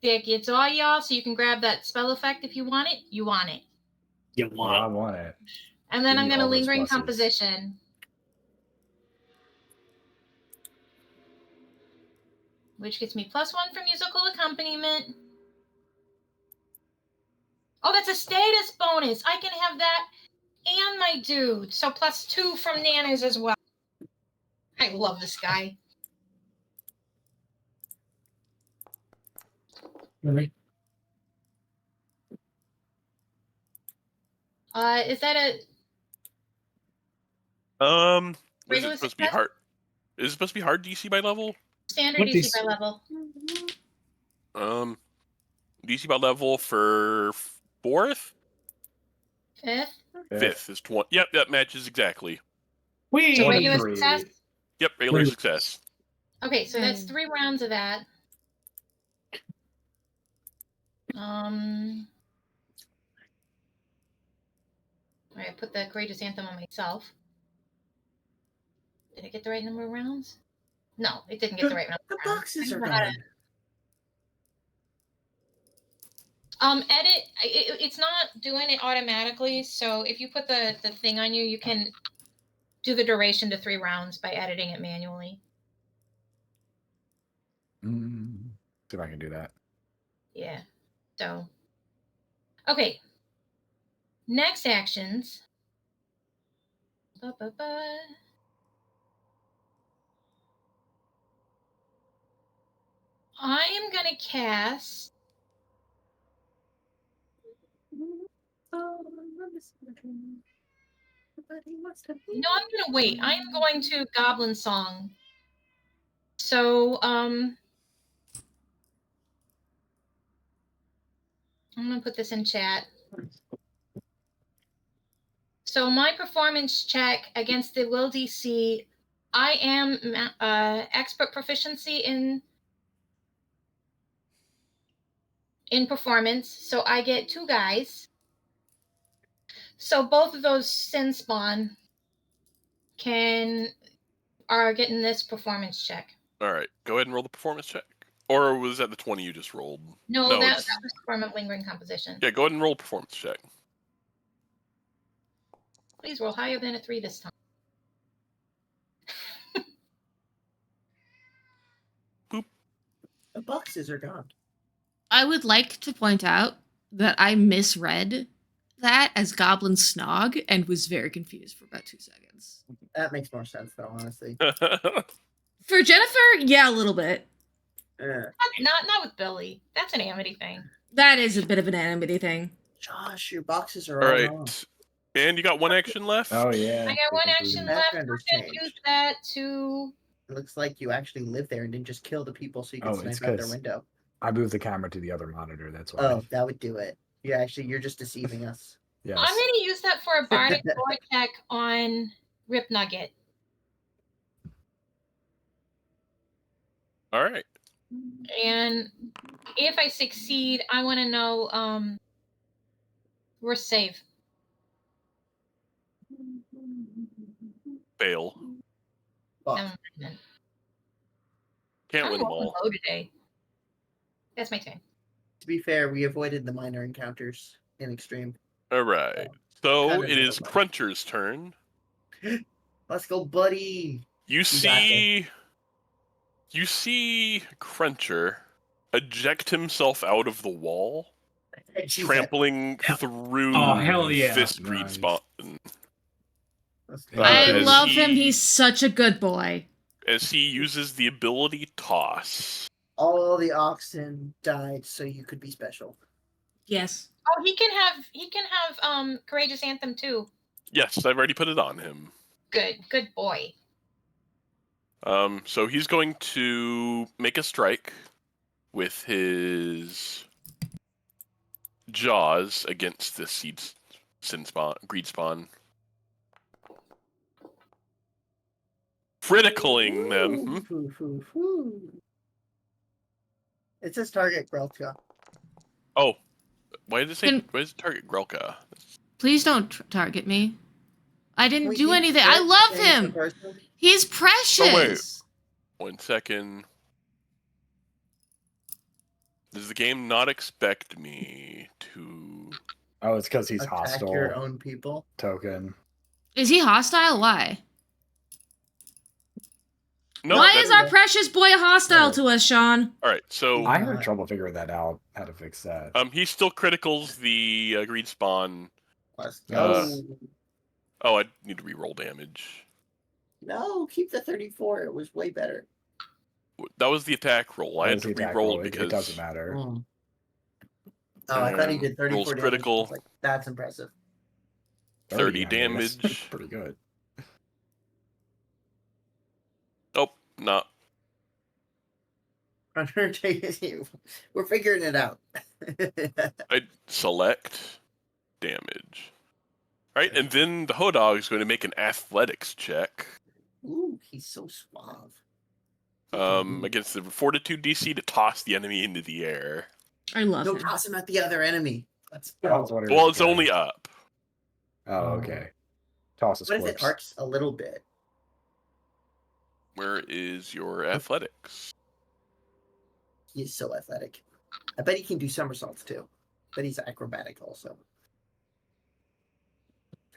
Dick, it's all y'all, so you can grab that spell effect if you want it. You want it. You Oh, I want. want it. And then Give I'm me gonna all those Lingering pluses. Composition. Which gets me +1 for musical accompaniment. Oh, that's a status bonus. I can have that and my dude. So +2 from Nanas as well. I love this guy. All right. Is that a Is regular it supposed to be success? hard? Is it supposed to be hard DC by level? Standard What DC DC? by level? DC by level for 4th? 5th? 5th is 20. Yep, that matches exactly. Whee! So regular 23. success? Yep, regular Regular. success. Okay, so that's 3 rounds of that. Alright, I put the Courageous Anthem on myself. Did I get the right number of rounds? No, it didn't get the right number The of rounds. boxes I are don't know how to- gone. Edit. It's not doing it automatically. So if you put the thing on you, you can do the duration to 3 rounds by editing it manually. See if I can do that. Yeah. So. Okay. Next actions. Ba-ba-ba. I am gonna cast. No, I'm gonna wait. I am going to Goblin Song. So, I'm gonna put this in chat. So my performance check against the will DC, I am expert proficiency in performance, so I get 2 guys. So both of those sin spawn are getting this performance check. All right, go ahead and roll the performance check. Or was that the 20 you just rolled? No, No, that it's- was form of lingering composition. Yeah, go ahead and roll a performance check. Please roll higher than a 3 this time. The boxes are gone. I would like to point out that I misread that as Goblin Snog and was very confused for about 2 seconds. That makes more sense, though, honestly. For Jennifer, yeah, a little bit. Not with Billy. That's an Amity thing. That is a bit of an anonymity thing. Josh, your boxes are All all right. wrong. And you got 1 action left? Oh yeah. I got 1 action left. I'm Background has gonna use changed. that to. It looks like you actually live there and didn't just kill the people so you could Oh, it's snipe out their 'cause- window. I moved the camera to the other monitor. That's why. Oh, that would do it. Yeah, actually, you're just deceiving us. Yes. I'm gonna use that for a bardic lore check on Rip Nugget. All right. And if I succeed, I want to know worst save. Fail. Fuck. Never mind then. Can't I'm win them rolling all. low today. That's my turn. To be fair, we avoided the minor encounters in extreme. All right. So Kind of it is know. Cruncher's turn. Let's go, buddy. You got see Cruncher eject himself out of the wall, She's trampling through Oh, hell yeah. this Nice. greed spawn I as love he- him. He's such a good boy. as he uses the ability Toss. All the oxen died so you could be special. Yes. Oh, he can have Courageous Anthem too. Yes, I've already put it on him. Good boy. So he's going to make a strike with his jaws against the greed spawn. Criticaling them. It says target Grelka. Oh, why did it say? Can- Why does it target Grelka? Please don't target me. I didn't do Wait, anything. you I can't love change the him. person? He's precious. 1 second. Does the game not expect me to? Oh, it's because he's Attack hostile. your own people. Token. Is he hostile? Why? No. Why that- is our precious boy hostile Yeah. to us, Sean? All right. So I had trouble figuring that out. How to fix that? he still criticals the greed spawn. Let's Uh, go. Oh, I need to re-roll damage. No, keep the 34. It was way better. That was the attack roll. I That had was to the attack re-roll roll. because It doesn't matter. Oh, I thought he And did 34 rolls damage. critical. I was like, that's impressive. 30 That's damage. pretty good. Oh, not. We're figuring it out. I select damage. Right, and then the Hodog is going to make an athletics check Ooh, he's so suave. against the Fortitude DC to toss the enemy into the air. I love No, him. toss him at the other enemy. Let's I was go. wondering Well, if it's it only counted. up. Oh, okay. Toss a What if it corpse. arcs a little bit? Where is your athletics? He's so athletic. I bet he can do somersaults too. But he's acrobatic also.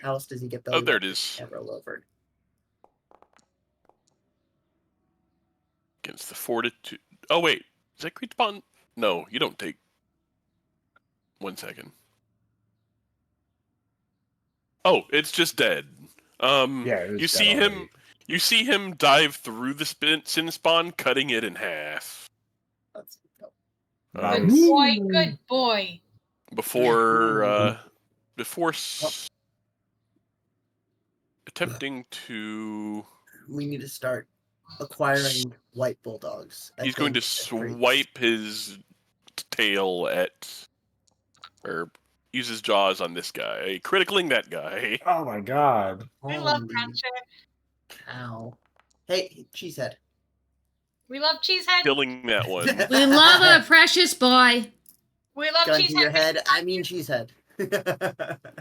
How else does he get belly Oh, there it button is. and roll over? Against the Fortitude. Oh, wait. Is that Greed Spawn? No, you don't take. 1 second. Oh, it's just dead. Yeah, it was You dead see already. him. You see him dive through the sin spawn, cutting it in half. That's dope. Good Nice. boy, good boy. Before Oh. attempting to, We need to start acquiring white bulldogs. I he's going to think they're freaks. swipe his tail at, or use his jaws on this guy, criticaling that guy. Oh my god. We love Holy Cruncher. cow. Hey, Cheesehead. We love Cheesehead. Killing that one. We love a precious boy. We love Gun to your Cheesehead. head. I mean Cheesehead.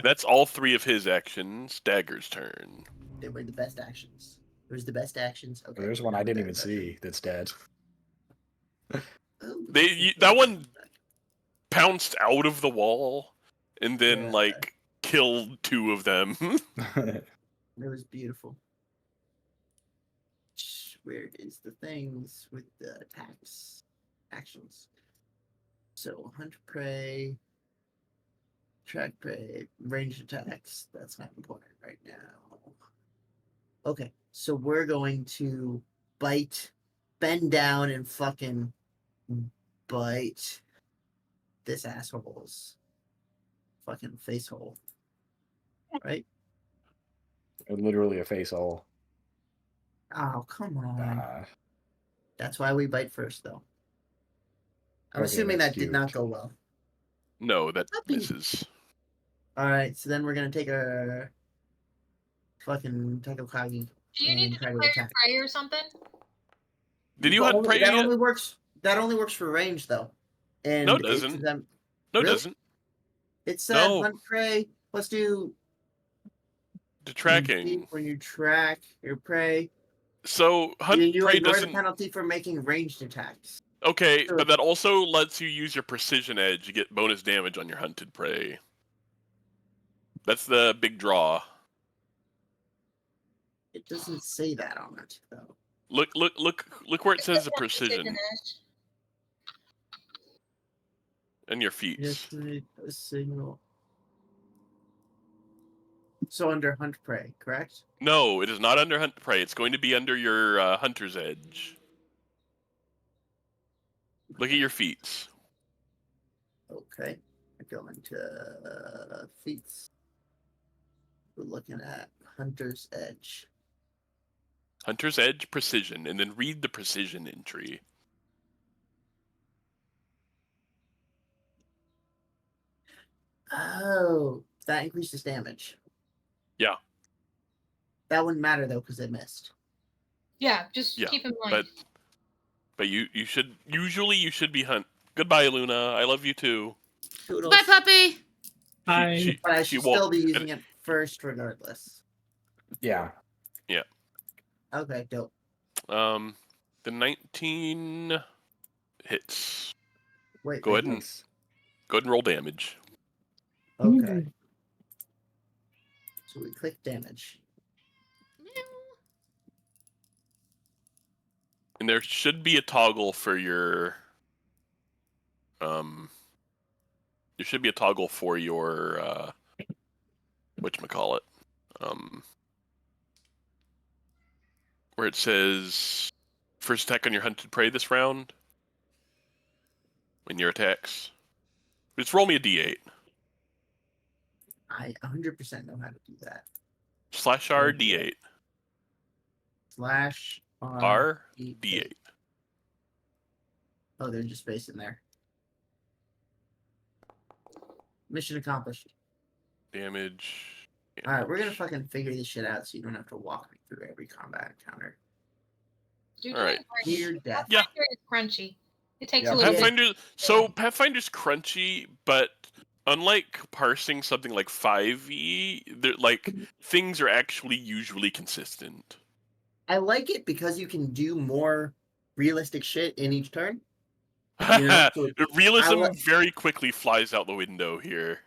That's all 3 of his actions. Dagger's turn. They were the best actions. It was the best actions. Okay. There's one I didn't even see that's dead. Ooh, That one pounced out of the wall and then Yeah. like killed 2 of them. It was beautiful. Where is the things with the attacks actions? So hunt prey, track prey, ranged attacks. That's not important right now. Okay, so we're going to bite, bend down, and fucking bite this asshole's fucking face hole. Right? Literally a face hole. Oh, come on. Ah, That's why we bite first, though. I'm Okay, assuming that's that did cute. not go well. No, that Puppy. misses. Alright, so then we're gonna take our fucking Takokagi. Do you need and to try to declare your attack. prey or something? Did you But hunt prey that yet? only works for range though. And No, it it's doesn't. them- No, it Really? doesn't. It said No. hunt prey. Let's do The tracking. when you track your prey. So hunt You prey ignore doesn't. the penalty for making ranged attacks. Okay, Sure. but that also lets you use your precision edge to get bonus damage on your hunted prey. That's the big draw. It doesn't say that on it though. Look where it says the precision Edge. and your feet. Just need a signal. So under hunt prey, correct? No, it is not under hunt prey. It's going to be under your hunter's edge. Look at your feet. Okay. I go into feats. We're looking at Hunter's Edge. Hunter's edge, precision, and then read the precision entry. Oh, that increases damage. Yeah. That wouldn't matter though, because it missed. Yeah, just Yeah, keep in mind. But you should be hunt. Goodbye, Luna. I love you too. Toodles. Bye, puppy. Hi. But I she should won't- still be using it first, regardless. yeah. Okay, dope. The 19 hits. Wait. Go wait, ahead and Nice. roll damage. Okay. So we click damage. And there should be a toggle for your there should be a toggle for your whatchamacallit. Where it says first attack on your hunted prey this round. In your attacks. Just roll me a D8. I 100% know how to do that. /R D8. R D8. Oh, they're just spaced in there. Mission accomplished. Damage. Alright, we're gonna fucking figure this shit out so you don't have to walk me through every combat encounter. You're All right. doing Near great. death. Yeah. Pathfinder is crunchy. It takes Yeah, a little bit. Pathfinder's crunchy, but unlike parsing something like 5e, things are actually usually consistent. I like it because you can do more realistic shit in each turn. You know, so Realism I very quickly flies out the window here.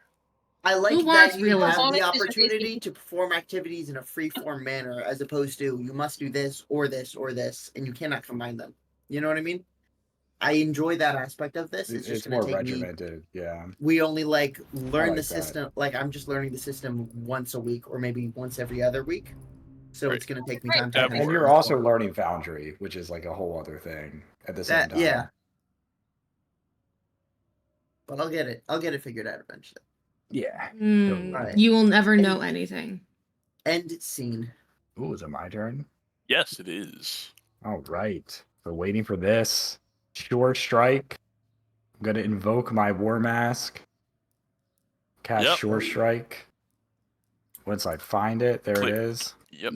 I like Who that wants you realism? have the Bonuses are opportunity to perform activities in a free-form manner, as opposed to you must do this or this or this, and you cannot combine them. You know what I mean? I enjoy that aspect of this. It's just It's more gonna take me. regimented. Yeah. We only like learn like the that. system. Like I'm just learning the system once a week, or maybe once every other week. So Right. it's gonna take me Right. time to. That actually And you're works. also learning Foundry, which is like a whole other thing at the same time. Yeah. But I'll get it. I'll get it figured out eventually. Yeah. Alright. You will never know anything. End scene. Ooh, is it my turn? Yes, it is. All right. So waiting for this. Sure Strike. I'm going to invoke my War Mask. Cast Yep. Sure Strike. Once I find it, there Click. it is. Yep.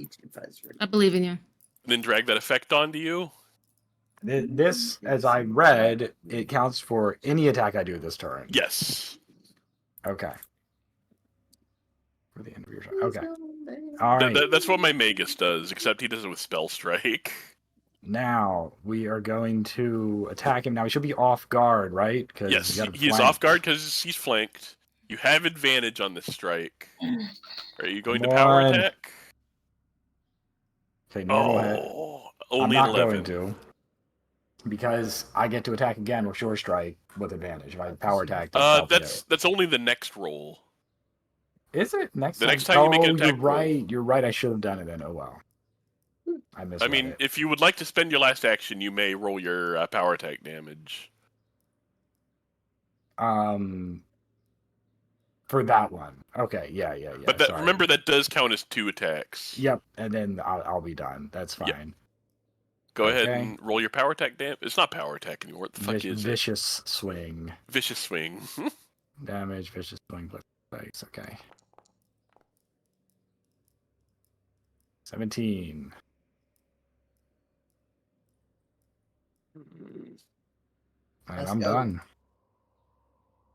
I believe in you. Then drag that effect onto you. This, as I read, it counts for any attack I do this turn. Yes. Okay. For the end of your turn. Okay. All right. That's what my Magus does, except he does it with Spell Strike. Now we are going to attack him. Now he should be off guard, right? Because Yes, he's off guard because he's flanked. You have advantage on this strike. Are you going to power Come on. attack? Okay, normal hit. Oh, I'm only not 11. going to. Because I get to attack again with Sure Strike with advantage. If I power attack, That's only the next roll. Is it next? The next time you make an attack you're right. You're right. I should have done it then. Oh well. I missed. I mean, if you would like to spend your last action, you may roll your power attack damage. For that one. Okay. Yeah. But remember that does count as 2 attacks. Yep. And then I'll be done. That's fine. Yep. Go ahead and roll your power attack damage. It's not power attack anymore. What the fuck is it? Vicious swing. Vicious swing. Damage. Vicious swing plus dice. Okay. 17. And Let's I'm go. done.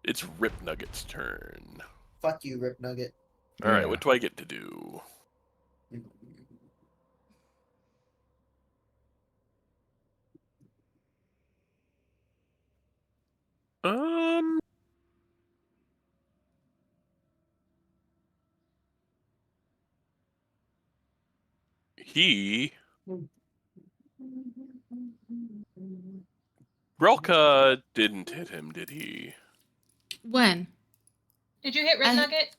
It's Rip Nugget's turn. Fuck you, Rip Nugget. All right, Yeah. what do I get to do? He Grelka didn't hit him, did he? When? Did you hit Red Nugget?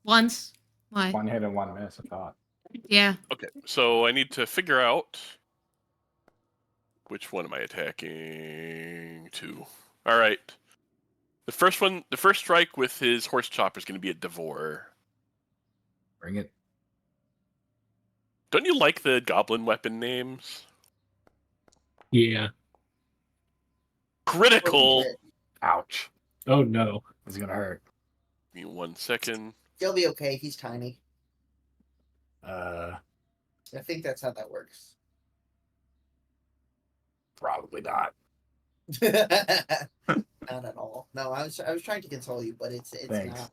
Once. Why? One hit and one miss, I thought. Yeah. Okay, so I need to figure out which one am I attacking to. All right. The first strike with his horse chopper is going to be at Devore. Bring it. Don't you like the goblin weapon names? Yeah. Critical. Ouch. Oh no. It's gonna hurt. Give me 1 second. He'll be okay. He's tiny. Uh, I think that's how that works. probably not. Not at all. No, I was trying to console you, but it's Thanks. not.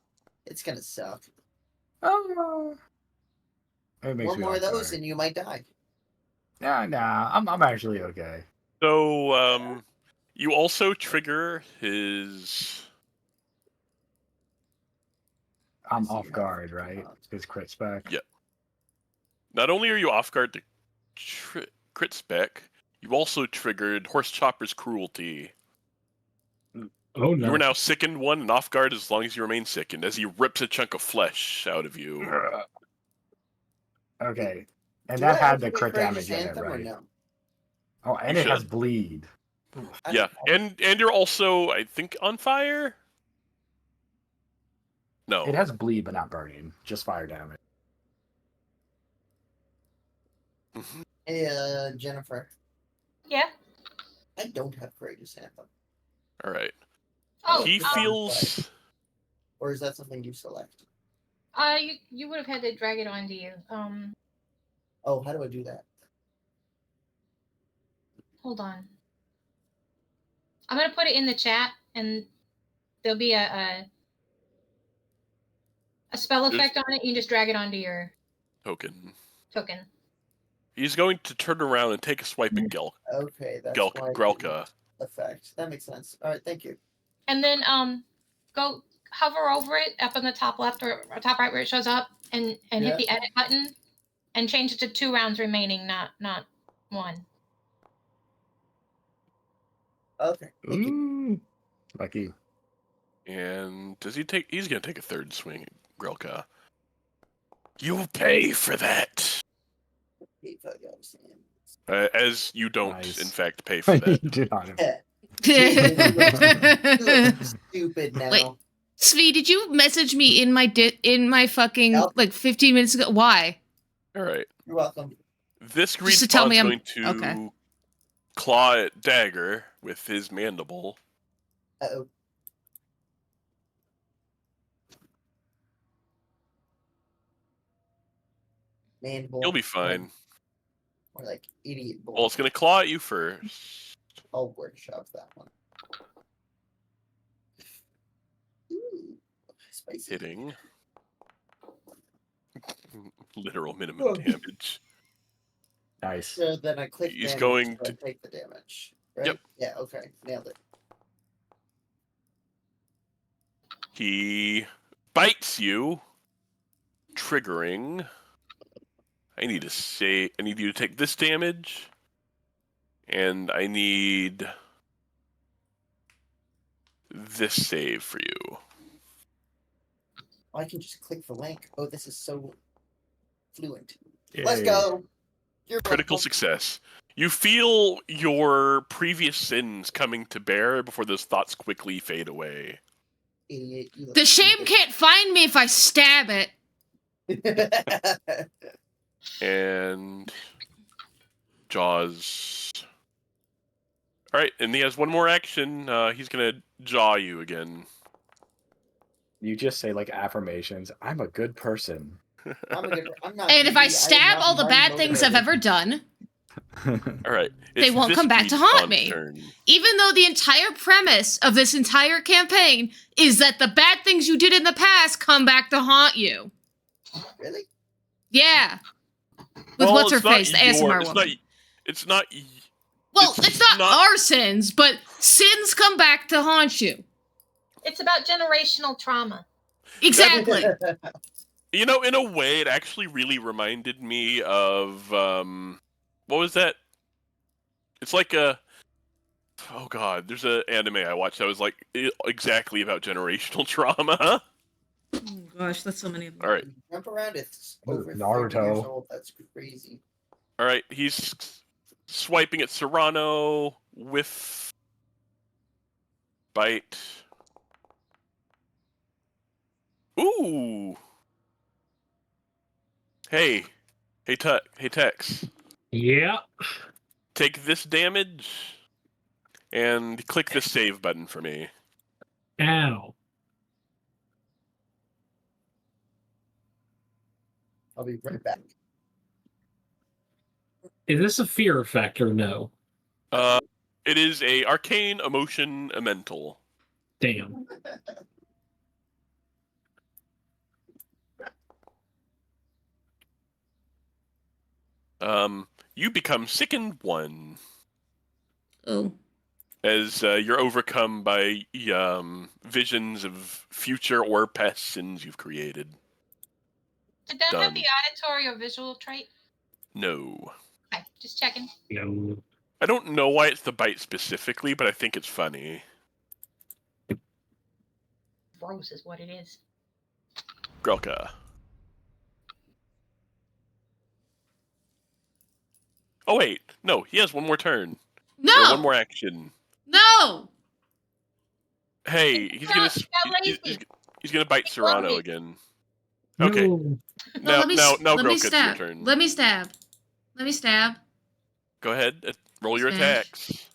It's gonna suck. Oh. It makes One me more of feel those better. and you might die. Nah. I'm actually okay. So, you also trigger his. I'm off guard, right? His crit spec. Yeah. Not only are you off guard to crit spec, you also triggered Horse Chopper's Cruelty. Oh no. You are now sickened 1 and off guard as long as you remain sickened, as he rips a chunk of flesh out of you. Okay. And Do I that had the activate crit Courageous damage in it, Anthem or right? no? Oh, and You it has should. bleed. I Yeah, don't know. and you're also, I think, on fire? No. It has bleed, but not burning. Just fire damage. Hey, Jennifer. Yeah. I don't have Courageous Anthem. All right. Oh, He feels... Or is that something you select? You would have had to drag it onto you. Oh, how do I do that? Hold on. I'm gonna put it in the chat, and there'll be a spell effect on it. You can just drag it onto your token. He's going to turn around and take a swipe at Okay, that's why Grelka. effect. That makes sense. All right, thank you. And then go hover over it up on the top left or top right where it shows up, and hit the edit button, and change it to 2 rounds remaining, not 1. Okay. Thank you. Ooh, lucky. And does he take? He's gonna take a third swing at Grelka. You'll pay for that. As you don't, Nice. in fact, pay for that. Do not. Stupid now. Wait. Svi, did you message me in my fucking Yep. like 15 minutes ago? Why? All right. You're welcome. This greed Just to tell spawn's me I'm- going to okay. claw at Dagger with his mandible. Uh-oh. Mandible. You'll be fine. Or like idiot bull. Well, it's going to claw at you first. I'll workshop that one. Ooh, spicy. Hitting. Literal minimum damage. Nice. So then I click He's damage, going so to- I take the damage. Right? Yep. Yeah, okay. Nailed it. He bites you, triggering. I need you to take this damage, and I need this save for you. I can just click the link. Oh, this is so fluent. Yay. Let's go. You're Critical welcome. success. You feel your previous sins coming to bear before those thoughts quickly fade away. Idiot. You look The shame stupid. can't find me if I stab it. And Jaws. All right, and he has one more action. He's gonna jaw you again. You just say like affirmations. I'm a good person. I'm not And if I greedy, stab am all the not bad things I've motivated. ever done, All right, They it's won't this come back to greed haunt spawn's me. turn. even though the entire premise of this entire campaign is that the bad things you did in the past come back to haunt you. Really? Yeah. With Well, what's her it's not face, the your- ASMR it's woman. not. It's not. Well, it's it's not, not- our sins, but sins come back to haunt you. It's about generational trauma. Exactly. You know, in a way, it actually really reminded me of what was that? It's like a. Oh God, there's an anime I watched that was like exactly about generational trauma. Oh gosh, that's so many of them. All right, Jump around. It's Ooh, over 30 Naruto. years old. That's crazy. all right. He's swiping at Serrano with bite. Ooh. Hey, Tex. Yeah. Take this damage and click the save button for me. Ow. I'll be right back. Is this a fear effect or no? It is a arcane emotion elemental. Damn. You become sickened one Oh. as you're overcome by visions of future or past sins you've created. Did that have Done. the auditory or visual trait? No. Okay, just checking. No. I don't know why it's the bite specifically, but I think it's funny. Gross is what it is. Grelka. Oh wait, no, he has one more turn. Or No! one more action. No! Hey, he's gonna he's gonna bite Serrano lucky. again. Okay. No. Now let me Grelka, it's your stab. turn. Let me stab. Let me stab. Go ahead, roll your Smash. attacks.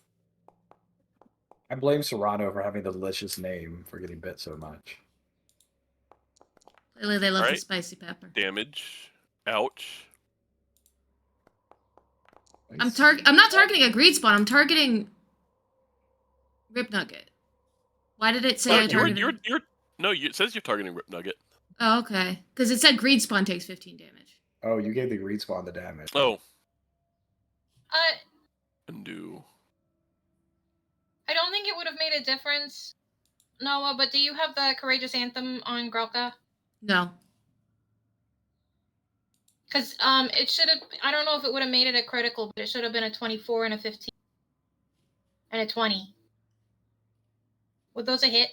I blame Serrano for having the delicious name for getting bit so much. Clearly they love the Alright. spicy pepper. Damage. Ouch. I'm not targeting a greed spawn, I'm targeting Rip Nugget. Why did it say I targeted? It says you're targeting Rip Nugget. Oh, okay. Because it said greed spawn takes 15 damage. Oh, you gave the greed spawn the damage. Oh, Uh, undo. I don't think it would have made a difference, Noah, but do you have the Courageous Anthem on Grelka? No. Because it should have, I don't know if it would have made it a critical, but it should have been a 24 and a 15 and a 20. Would those a hit?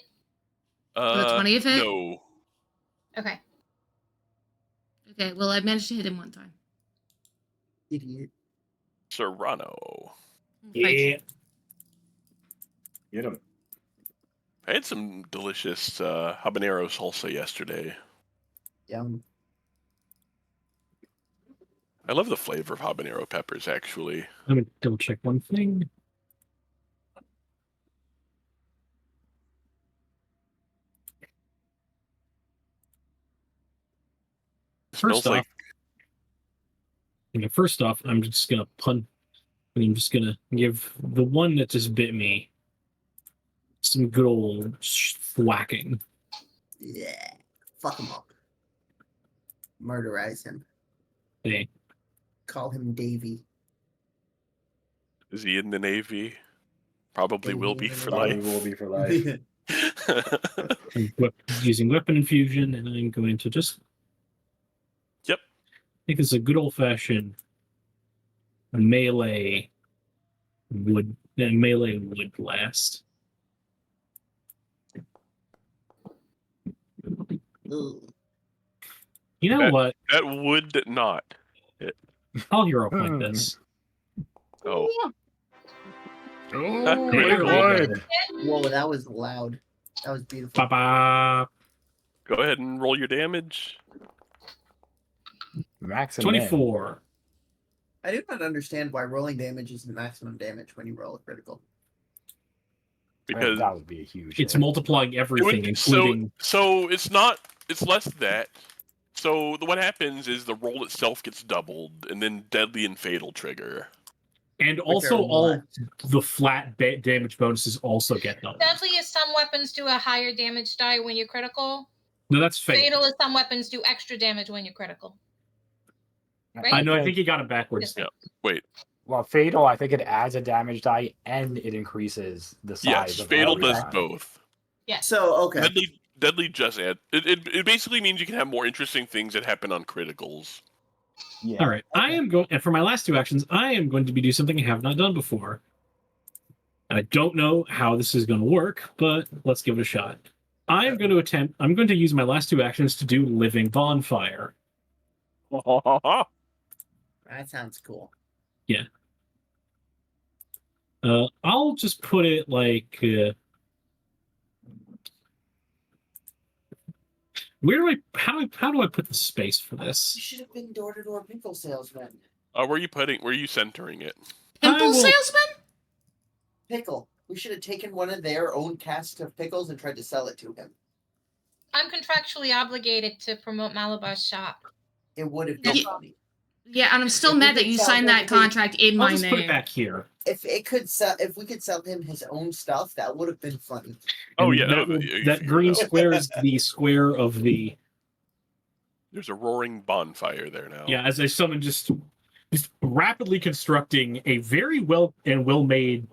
The 20th hit? No. Okay. Okay, well, I managed to hit him one time. Idiot. Serrano. Fight you. Get him. I had some delicious habanero salsa yesterday. Yum. I love the flavor of habanero peppers, actually. Let me double check one thing. Smells like First off, I'm just gonna I'm just gonna give the one that just bit me some good old thwacking. Yeah. Fuck him up. Murderize him. Hey, Call him Davy. Is he in the Navy? Probably will be for Probably life. will be for life. I'm using weapon infusion, and I'm going to just. Yep. I think it's a good old fashioned melee wood blast. Ugh. You know what? That would not. I'll hero point this. Oh. Oh, There we go. Whoa, that was loud. That was beautiful. Ba-ba. Go ahead and roll your damage. Max and 24. I do not understand why rolling damage isn't maximum damage when you roll a critical. Because that would be a huge. It's hit. multiplying everything, so including. it's less that. So what happens is the roll itself gets doubled, and then deadly and fatal trigger. And Which also, are all what? the flat damage bonuses also get doubled. Deadly is some weapons do a higher damage die when you're critical. No, that's fatal. Fatal is some weapons do extra damage when you're critical. Right? I know. I think you got it backwards. Yeah. Wait. Well, fatal, I think it adds a damage die and it increases the size. Yes, of fatal every does die. both. Yes. So, okay. Deadly just add. It basically means you can have more interesting things that happen on criticals. Yeah. All right. Okay. I am going, and for my last two actions, I am going to be doing something I have not done before. I don't know how this is going to work, but let's give it a shot. I'm going to use my last two actions to do Living Bonfire. That sounds cool. I'll just put it like. How do I put the space for this? You should have been door-to-door pickle salesman. Where are you centering it? Pimple will- salesman? Pickle. We should have taken one of their own casks of pickles and tried to sell it to him. I'm contractually obligated to promote Malabar's shop. It would have been Yeah. funny. Yeah, and I'm still If we mad that could you sell signed him that his- contract in I'll my just put it name. back here. If we could sell him his own stuff, that would have been funny. Oh And yeah, that, you that figured green it out. square is the square of the. There's a roaring bonfire there now. Yeah, as I summon, just rapidly constructing a very well made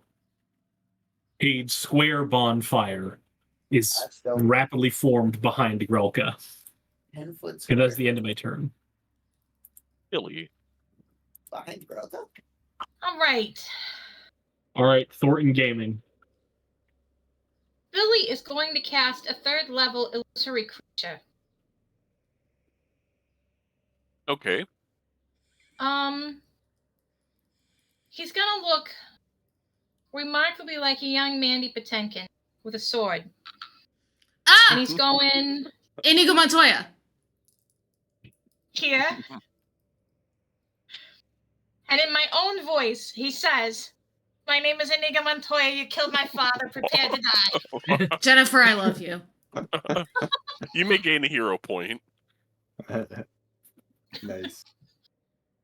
a square bonfire is That's dope. rapidly formed behind Grelka. 10-foot And square that's the end of my turn. Billy. behind Grotha. All right. All right, Thornton Gaming. Billy is going to cast a third level illusory creature. Okay. He's gonna look remarkably like a young Mandy Patinkin with a sword. And Ah! he's going Inigo Montoya. here. And in my own voice, he says, "My name is Inigo Montoya. You killed my father. Prepare to die." Jennifer, I love you. You may gain a hero point. Nice.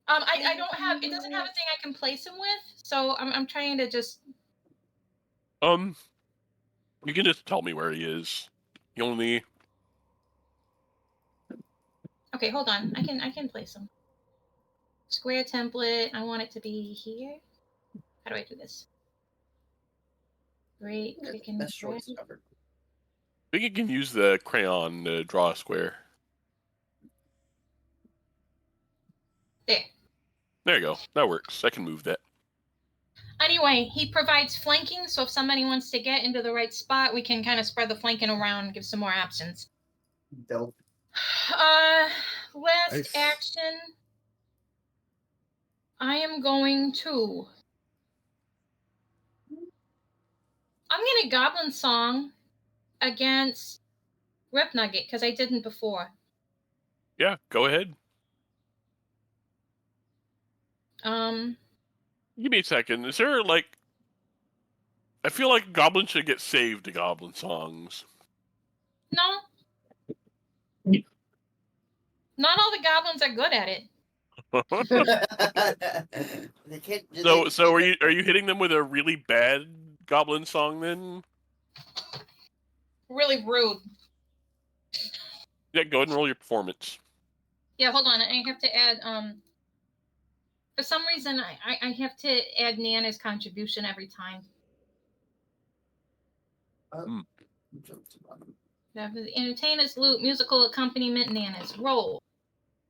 I don't have. It doesn't have a thing I can place him with, so I'm trying to just. You can just tell me where he is. You only. Okay, hold on. I can place him. Square template. I want it to be here. How do I do this? Great. Click and Best drag. choice ever. I think you can use the crayon to draw a square. There. There you go. That works. I can move that. Anyway, he provides flanking, so if somebody wants to get into the right spot, we can kind of spread the flanking around and give some more options. Dope. Last Nice. action. I am going to... I'm going to Goblin Song against Rip Nugget, because I didn't before. Yeah, go ahead. Give me a second. Is there, like... I feel like goblins should get saved to goblin songs. No. Not all the goblins are good at it. They can't. So are you hitting them with a really bad goblin song then? Really rude. Yeah, go ahead and roll your performance. Yeah, hold on. I have to add, for some reason, I have to add Nana's contribution every time. The entertainers, loot, musical accompaniment, Nana's. Roll.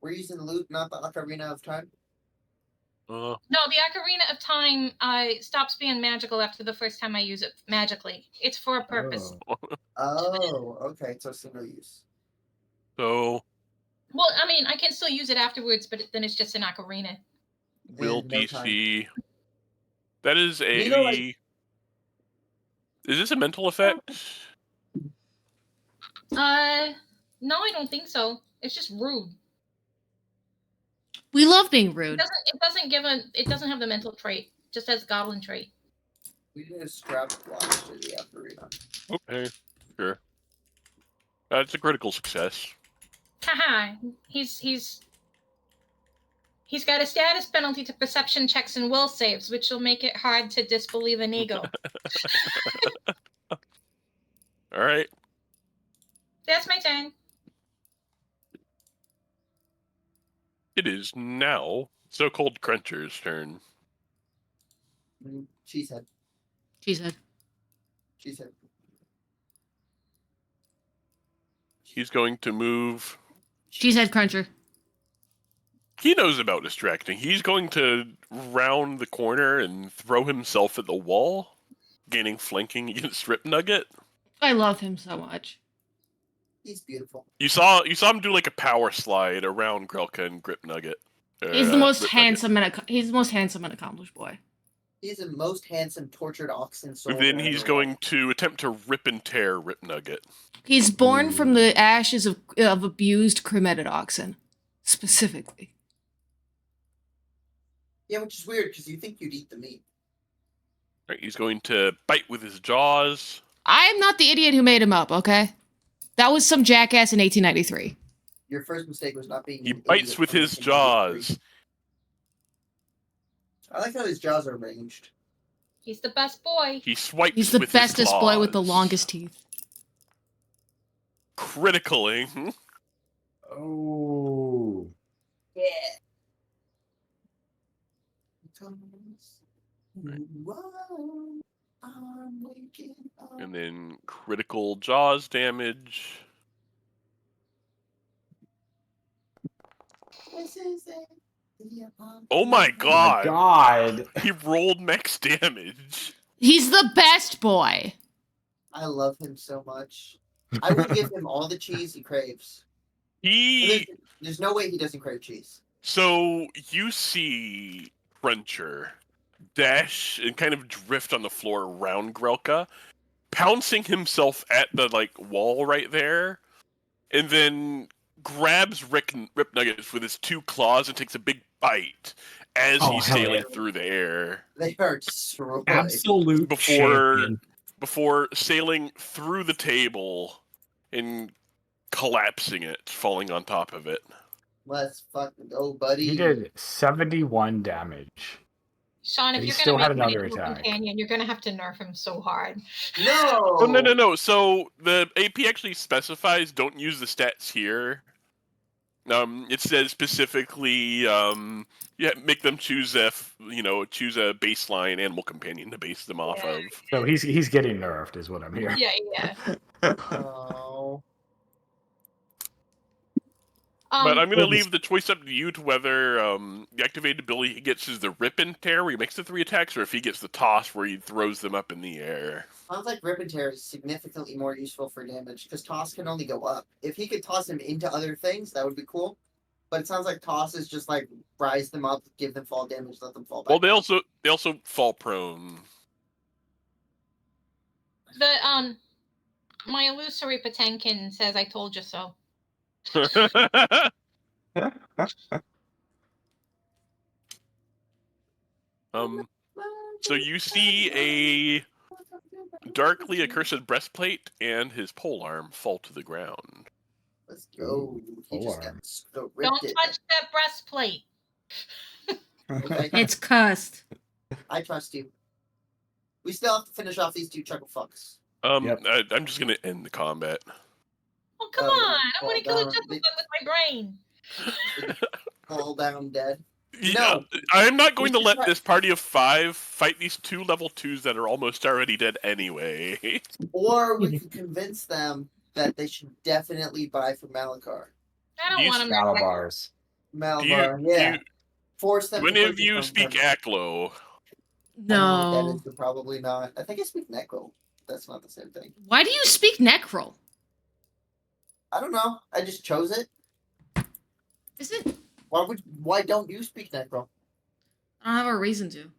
We're using loot, not the Ocarina of Time. No, the Ocarina of Time stops being magical after the first time I use it magically. It's for a purpose. Oh, okay. So it's no use. So... Well, I mean, I can still use it afterwards, but then it's just an ocarina. Will no DC... That is a... You know, like... Is this a mental effect? No, I don't think so. It's just rude. We love being rude. It doesn't have the mental trait. It just has goblin trait. We did a scrap blast to the Ocarina. Okay, sure. That's a critical success. Haha. He's got a status penalty to perception checks and will saves, which will make it hard to disbelieve an ego. All right. That's my turn. It is now So-Called Cruncher's turn. Cheesehead. Cheesehead. Cheesehead. He's going to move... Cheesehead Cruncher. He knows about distracting. He's going to round the corner and throw himself at the wall, gaining flanking against Rip Nugget. I love him so much. He's beautiful. You saw him do like a power slide around Grelka and Grip Nugget. He's the most Rip handsome he's the most handsome and accomplished boy. He's the most handsome tortured oxen soul. Then he's going to attempt to rip and tear Rip Nugget. He's born from the ashes of abused cremated oxen, specifically. Yeah, which is weird because you think you'd eat the meat. Right, he's going to bite with his jaws. I'm not the idiot who made him up, okay? That was some jackass in 1893. Your first mistake was not being. He bites with his jaws. I like how his jaws are arranged. He's the best boy. He swipes He's the with his bestest boy with the claws. longest teeth. Criticaling. Oh. Yeah. And then critical jaws damage. Oh my god! Oh my god. He rolled max damage. He's the best boy. I love him so much. I would give him all the cheese he craves. There's no way he doesn't crave cheese. So you see Cruncher dash and kind of drift on the floor around Grelka, pouncing himself at the wall right there, and then grabs Rip Nuggets with his two claws and takes a big bite as he's sailing through the air. They are destroyed. Absolute champion. Before sailing through the table and collapsing it, falling on top of it. Let's fucking go, buddy. He did 71 damage. Sean, if He you're still going had to make another him a attack. companion, you're going to have to nerf him so hard. No! Oh, no. So the AP actually specifies don't use the stats here. It says specifically, make them choose a baseline animal companion to base them off of. So he's getting nerfed, is what I'm hearing. Yeah. Oh. But I'm going to Goodness. leave the choice up to you to whether the activated ability he gets is the rip and tear where he makes the 3 attacks, or if he gets the toss where he throws them up in the air. Sounds like Rip and Tear is significantly more useful for damage because Toss can only go up. If he could toss him into other things, that would be cool. But it sounds like Toss is just like rise them up, give them fall damage, let them fall back. Well, they down. also fall prone. The my illusory Potemkin says I told you so. So you see a darkly accursed breastplate and his polearm fall to the ground. Let's go. He just Polearm. got so Don't ripped. touch that breastplate. Okay, It's cussed. I trust you. We still have to finish off these 2 chuckle fucks. Yep. I'm just gonna end the combat. Oh, come Oh, on. I fall want to kill a down. chucklefuck with my brain. Fall down dead. Yeah, No. I'm not going to We should let try- this party of 5 fight these 2 level 2s that are almost already dead anyway. Or we could convince them that they should definitely buy from Malachar. I don't You want him to Malabars. Malabar, yeah. Force them When to of purchase you from speak them. Aklo? I don't know what that No. is, but probably not. I think I speak Necro. That's not the same thing. Why do you speak Necrol? I don't know. I just chose it. Is it? Why don't you speak Necro? I don't have a reason to.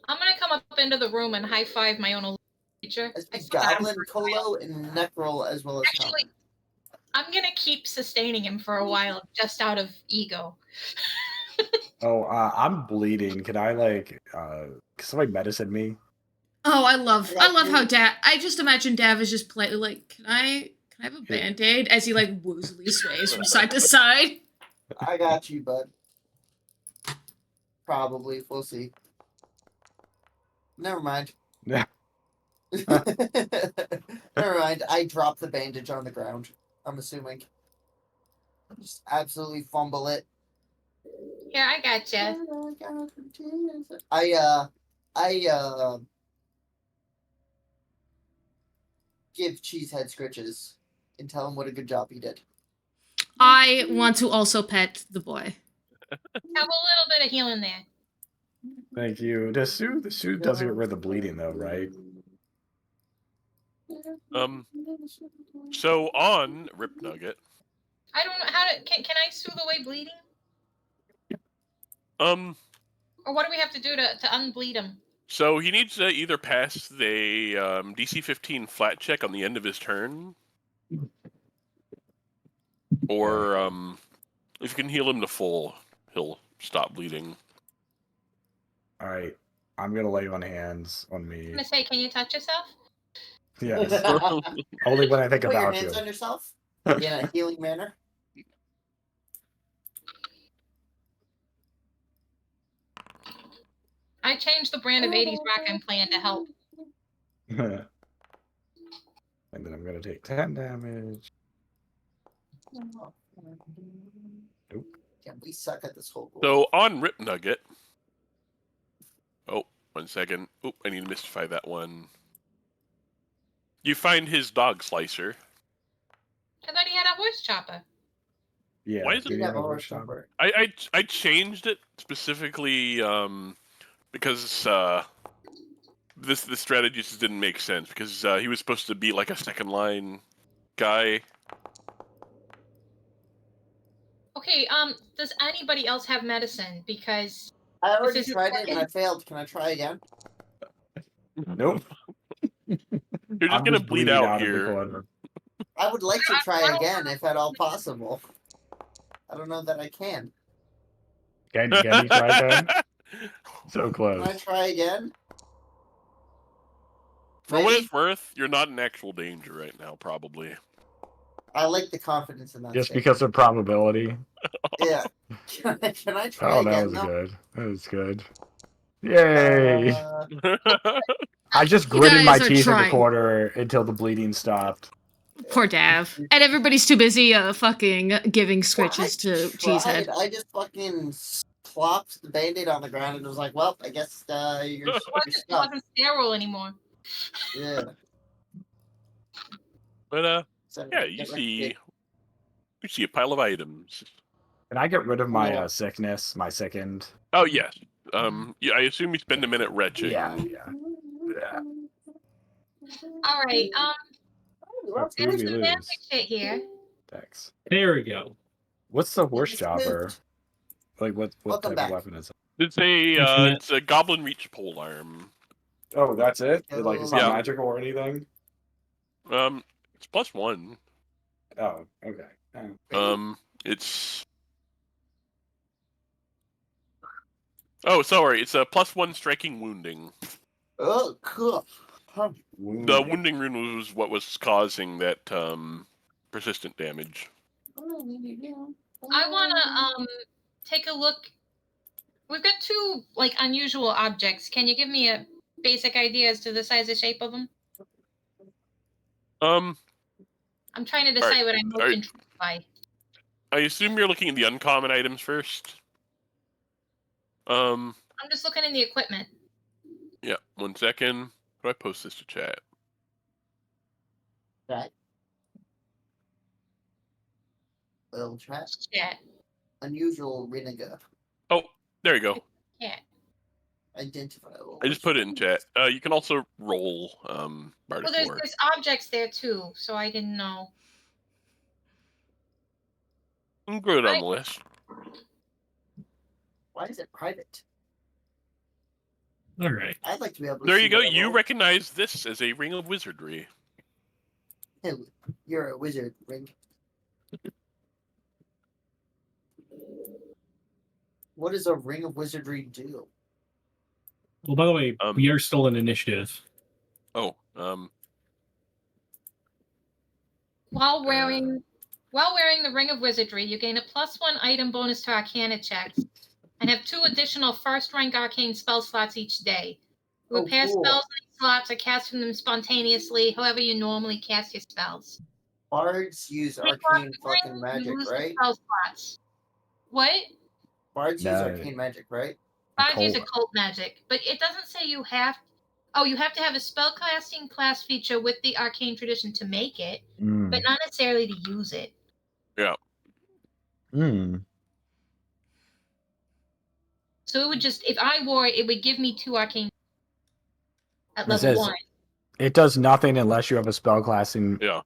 I'm gonna come up into the room and high five my own creature. I speak Goblin, Colo, and Necrol as well as Actually, Common. I'm gonna keep sustaining him for a while just out of ego. Oh, I'm bleeding. Can I can somebody medicine me? Oh, I love how Dav. I just imagine Dav is just playing like, can I have a Yeah. band-aid as he like woozily sways from side to side. I got you, bud. Probably. We'll see. Never mind. Yeah. Never mind. I dropped the bandage on the ground. I'm assuming. Just absolutely fumble it. Here, I gotcha. I give Cheesehead scritches and tell him what a good job he did. I want to also pet the boy. Have a little bit of healing there. Thank you. The suit does get rid of the bleeding though, right? So on Rip Nugget, I don't know how to. Can I soothe away bleeding? Or what do we have to do to unbleed him? so he needs to either pass the DC 15 flat check on the end of his turn, or if you can heal him to full, he'll stop bleeding. All right. I'm gonna lay on hands on me. I'm gonna say, can you touch yourself? Yes. Only when I think Put your about hands you. on yourself in a healing manner. I changed the brand of 80s rock I'm playing to help. And then I'm gonna take 10 damage. Nope. Yeah, we suck at this whole. So on Rip Nugget. Oh, 1 second. Oop, I need to mystify that one. You find his dog slicer. I thought he had a horse chopper. Yeah. Why is it- do you Yeah, have a or horse chopper? I changed it specifically because this strategy just didn't make sense because he was supposed to be like a second line guy. Okay, does anybody else have medicine? Because I already isn't tried it and working. I failed. Can I try again? Nope. You're just I'm gonna just bleed bleeding out in the here. corner. I would like to I try don't- again if at all possible. I don't know that I can. Can you try again? So close. Can I try again? For what Maybe? it's worth, you're not in actual danger right now, probably. I like the confidence in that. Just statement. because of probability. Yeah. Can I try Oh, that again? was though? good. That was good. Yay! I just You gritted my guys are teeth in the trying. corner until the bleeding stopped. Poor Dav. And everybody's too busy fucking giving scritches to Cheesehead. I just fucking plopped the band-aid on the ground and was like, well, I guess you're It stuck. wasn't sterile anymore. Yeah. But So, yeah, you get see We see a pile of items. Can I get rid of my sickness, my sickened? Oh yes. Yeah, I assume you spend a minute retching. Yeah. All right. That's who There's we some magic lose. shit here. Thanks. There we go. What's the horse It's jobber? moved. Like what Welcome type back. of weapon is it? It's a goblin reach polearm. Oh, that's it? Like it's not Yeah. magical or anything? It's +1. Oh, okay. Oh. It's. Oh, sorry. It's a +1 striking wounding. Oh, cool. Huh. The wounding rune was what was causing that persistent damage. I wanna take a look. We've got two like unusual objects. Can you give me a basic idea as to the size and shape of them? I'm trying to decide what I'm most intrigued by. I assume you're looking at the uncommon items first. I'm just looking in the equipment. Yeah, 1 second. How do I post this to chat? Chat. Little chat. Chat. Unusual renega. Oh, there you go. Yeah. Identifiable. I just put it in chat. You can also roll Bardic Well, Lore. there's objects there too, so I didn't know. Good on the list. Why is it private? All right. I'd like to be able to There see you go. what I You roll. recognize this as a ring of wizardry. Hey, you're a wizard, Ring. What does a ring of wizardry do? Well, by the way, we are still in initiative. Oh, While wearing the Ring of Wizardry, you gain a +1 item bonus to Arcana checks, and have 2 additional first-rank arcane spell slots each day. You repair spells in these slots or cast from them spontaneously, however you normally cast your spells. Bards use arcane fucking magic, right? Spell slots. What? Bards use arcane magic, right? Bards use occult magic, but it doesn't say you have. Oh, you have to have a spellcasting class feature with the arcane tradition to make it, but not necessarily to use it. Yeah. So it would just, if I wore it, it would give me 2 arcane at level 1. It does nothing unless you have a spellcasting Yeah.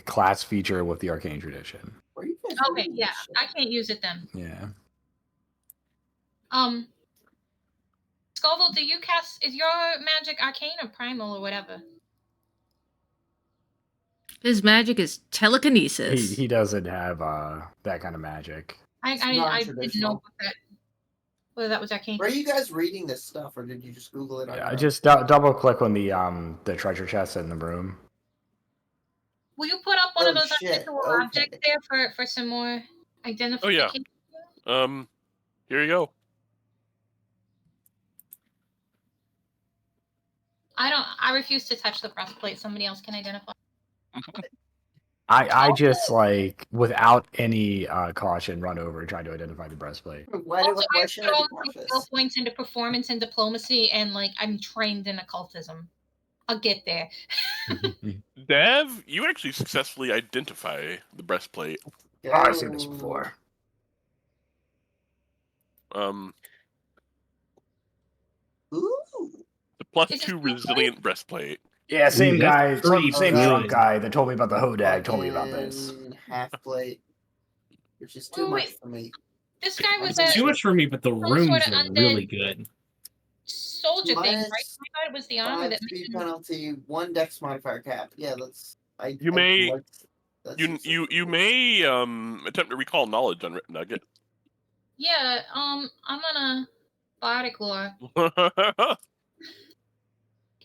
class feature with the arcane tradition. Okay, yeah, I can't use it then. Yeah. Scoville, do you cast? Is your magic arcane or primal or whatever? His magic is telekinesis. He doesn't have that kind of magic. I didn't know whether that was arcane. Were you guys reading this stuff, or did you just Google it? I just double click on the treasure chest in the room. Will you put up one of those unusual objects there for some more identification? Oh yeah. Here you go. I refuse to touch the breastplate. Somebody else can identify. I just like without any caution run over and try to identify the breastplate. Why do I question skill points into performance and diplomacy, and like I'm trained in occultism. I'll get there. Dev, you actually successfully identify the breastplate. Yeah, I've seen this before. Ooh. The +2 resilient breastplate. Yeah, same guy, same good. drunk guy that told me about the hodag told me about this. Half plate, which is too much for me. This guy was It's too much for me, but the rooms are really good. Soldier thing, right? I thought it was the armor that speed penalty, 1 dex modifier cap. Yeah, that's. You may attempt to recall knowledge on Written Nugget. Yeah, I'm gonna Bardic Lore.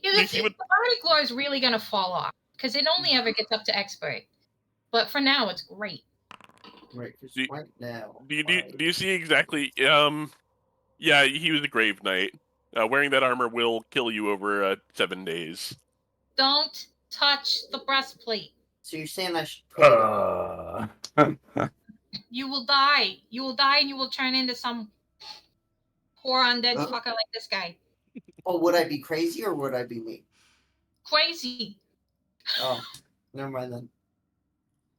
Yeah, the Bardic Lore is really gonna fall off because it only ever gets up to expert. But for now, it's great. Right now. Do you see exactly? Yeah, he was a Grave Knight. Wearing that armor will kill you over 7 days. Don't touch the breastplate. So you're saying I should put it You will die. You will die, and you will turn into some poor undead fucker like this guy. Oh, would I be crazy or would I be me? Crazy. Oh, never mind then.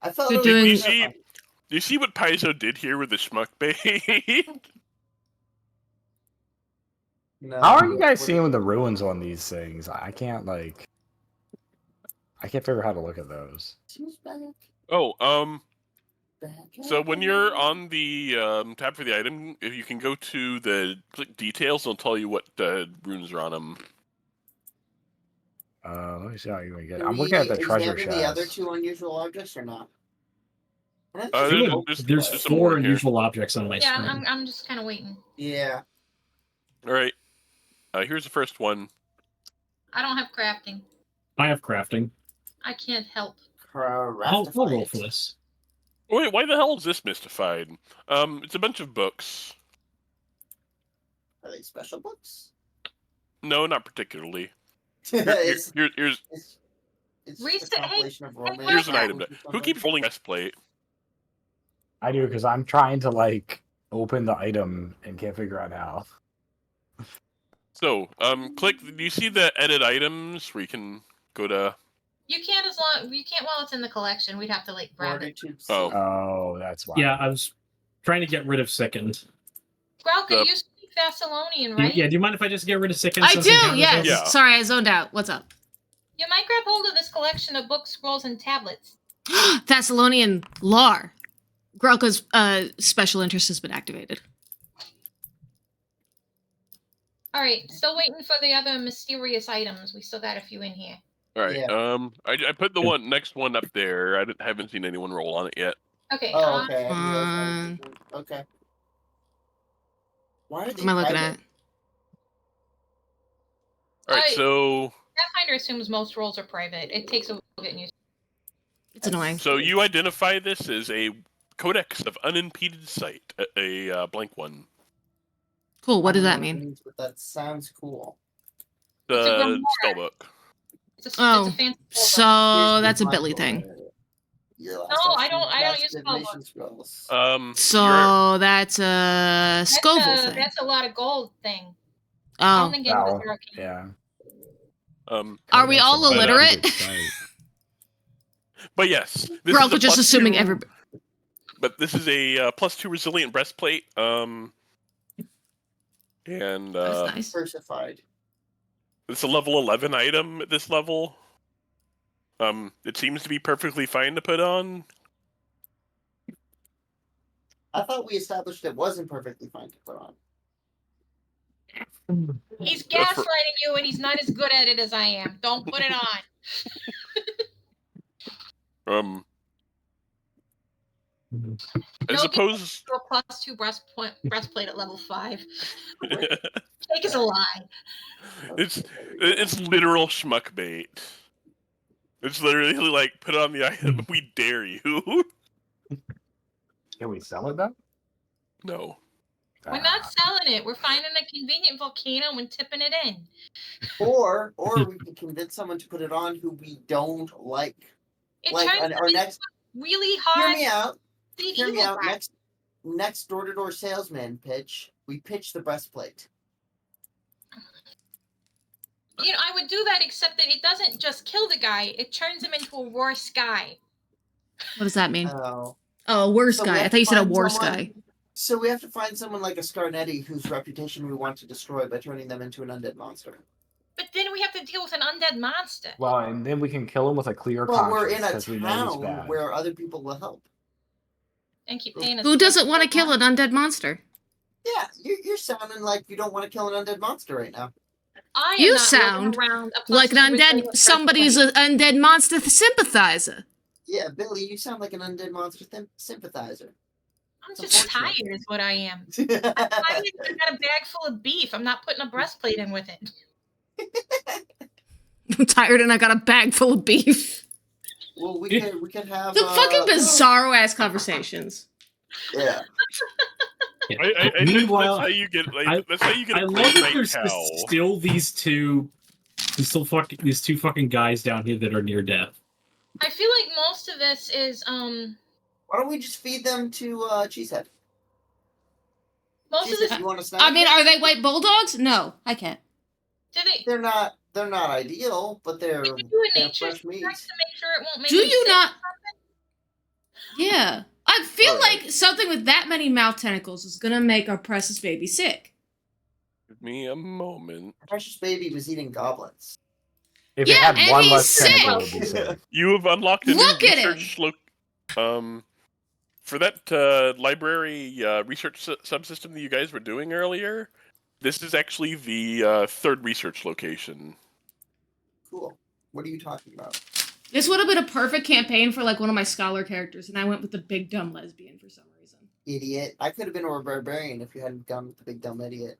I felt You're doing. Do you see what Paizo did here with the schmuck bait? No, How are you guys what- seeing the ruins on these things? I can't I can't figure out how to look at those. Who's back? Oh, Back so when again. you're on the tab for the item, if you can go to the click details, it'll tell you what runes are on them. Let me see how you can get. Can I'm we looking at the treasure examine the other chest. two unusual objects or not? There's some four more in here. unusual objects on my Yeah, screen. I'm just kind of waiting. Yeah. All right. Here's the first one. I don't have crafting. I have crafting. I can't help. I'll roll for this. Wait, why the hell is this mystified? It's a bunch of books. Are they special books? No, not particularly. it's, Here's it's just Reset- a compilation of romance. here's an Okay. item. Who keeps rolling breastplate? I do because I'm trying to like open the item and can't figure out how. So, click. Do you see the edit items where you can go to? You can't while it's in the collection. We'd have to like grab it. Oh. Oh, that's why. Yeah, I was trying to get rid of Sickened. Grauka, The- you speak Thessalonian, Do- right? Yeah, do you mind if I just get rid of Sickened? I since do, encounters yes. Yeah. Sorry, I zoned out. What's up? You might grab hold of this collection of books, scrolls, and tablets. Thessalonian lore. Grelka's special interest has been activated. All right, still waiting for the other mysterious items. We still got a few in here. All right. Yeah. I put the next one up there. I haven't seen anyone roll on it yet. Okay. Oh, okay. Okay. Why are What they am I looking private? at? All right. So Pathfinder assumes most roles are private. It takes a while getting used. It's annoying. So you identify this as a Codex of Unimpeded Sight, a blank one. Cool. What does I that don't know what it mean? means, but that sounds cool. It's a The grimoire. spellbook. It's Oh, a fancy. So Here's that's a my Billy book. thing. Your last No, I action, don't cast use divination scrolls. So that's a Scoville thing. That's a lot of gold thing. I don't Oh, think any of Wow. us are okay. Yeah. are we That's all a lot of illiterate? good sight. But yes, this Grelka is a just plus assuming 2 everybody. But this is a +2 resilient breastplate. And That's nice. Diversified. it's a level 11 item at this level. It seems to be perfectly fine to put on. I thought we established it wasn't perfectly fine to put on. He's That's for- gaslighting you, and he's not as good at it as I am. Don't put it on. As No, opposed, Do a +2 breastplate at level 5. Take is a lie. it's literal schmuck bait. It's literally like put on the item. We dare you. Can we sell it though? No. We're not selling it. We're finding a convenient volcano and tipping it in. Or we can convince someone to put it on who we don't like. It Like turns our into next. really Hear hard. me out. big Hear me evil out. guy. Next door-to-door salesman pitch. We pitch the breastplate. You know, I would do that, except that it doesn't just kill the guy; it turns him into a worse guy. What does that mean? Oh. Oh, a worse So we guy. I have thought you to said a find worse someone- guy. So we have to find someone like a Scarnetti whose reputation we want to destroy by turning them into an undead monster. But then we have to deal with an undead monster. Well, and then we can kill him with a clear Well, we're in conscience a because we know he's town bad. where other people will help. And keep paying us. Who doesn't want to kill an undead monster? Yeah, you're sounding like you don't want to kill an undead monster right now. I am You not sound looking around a Like an +2 undead, resilient somebody's breastplate. an undead monster sympathizer. Yeah, Billy, you sound like an undead monster sympathizer. I'm it's just unfortunate. tired, is what I am. I got a bag full of beef. I'm not putting a breastplate in with it. I'm tired and I got a bag full of beef. Well, we could have The fucking bizarro ass conversations. Yeah. Meanwhile, that's how you get. That's how you get I a love great that night there's cow. still these two fucking guys down here that are near death. I feel like most of this is Why don't we just feed them to Cheesehead? most of this. Cheesehead, you want a snack? I mean, are they white bulldogs? No, I can't. Do they? They're not ideal, but they're Did you do a they're nature fresh check to meat. make sure it won't make Do them you sick? not? Yeah. I feel Alright. like something with that many mouth tentacles is gonna make our precious baby sick. Give me a moment. Precious baby was eating goblins. If Yeah, it had and one he's less tentacle, it sick! would be safe. You have unlocked a Look new at him! research for that library research subsystem that you guys were doing earlier. This is actually the third research location. Cool. What are you talking about? This would have been a perfect campaign for like one of my scholar characters, and I went with the big dumb lesbian for some reason. Idiot. I could have been a barbarian if you hadn't gone with the big dumb idiot.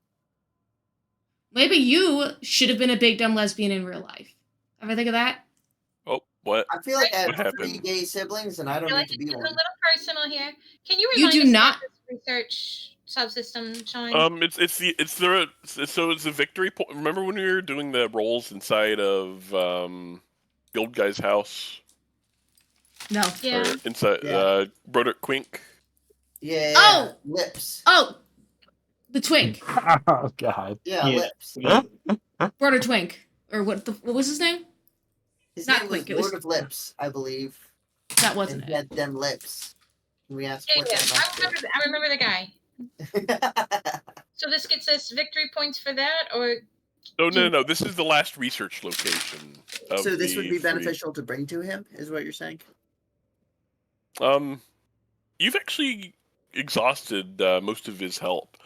Maybe you should have been a big dumb lesbian in real life. Ever think of that? Oh, what? I feel like I What have 3 happened? gay siblings and I I don't feel need like to it's be getting a one. little personal here. Can you You remind do us not- about this research subsystem, Sean? It's the victory point. Remember when we were doing the rolls inside of the old guy's house? No. Yeah. Or inside Yeah. Broderick Quink? Yeah. Oh! Lips. Oh! The twink. Oh god. Yeah, Yeah. lips. Brother Twink. Or what was his name? His Not name Quink, it was was- Lord of Lips, I believe. That And wasn't he it. had them lips. And we asked Yeah, what yeah. that I remember the guy. meant. So this gets us victory points for that, or Oh no! This is the last research location. Of So this would the be three. beneficial to bring to him, is what you're saying? You've actually exhausted most of his help.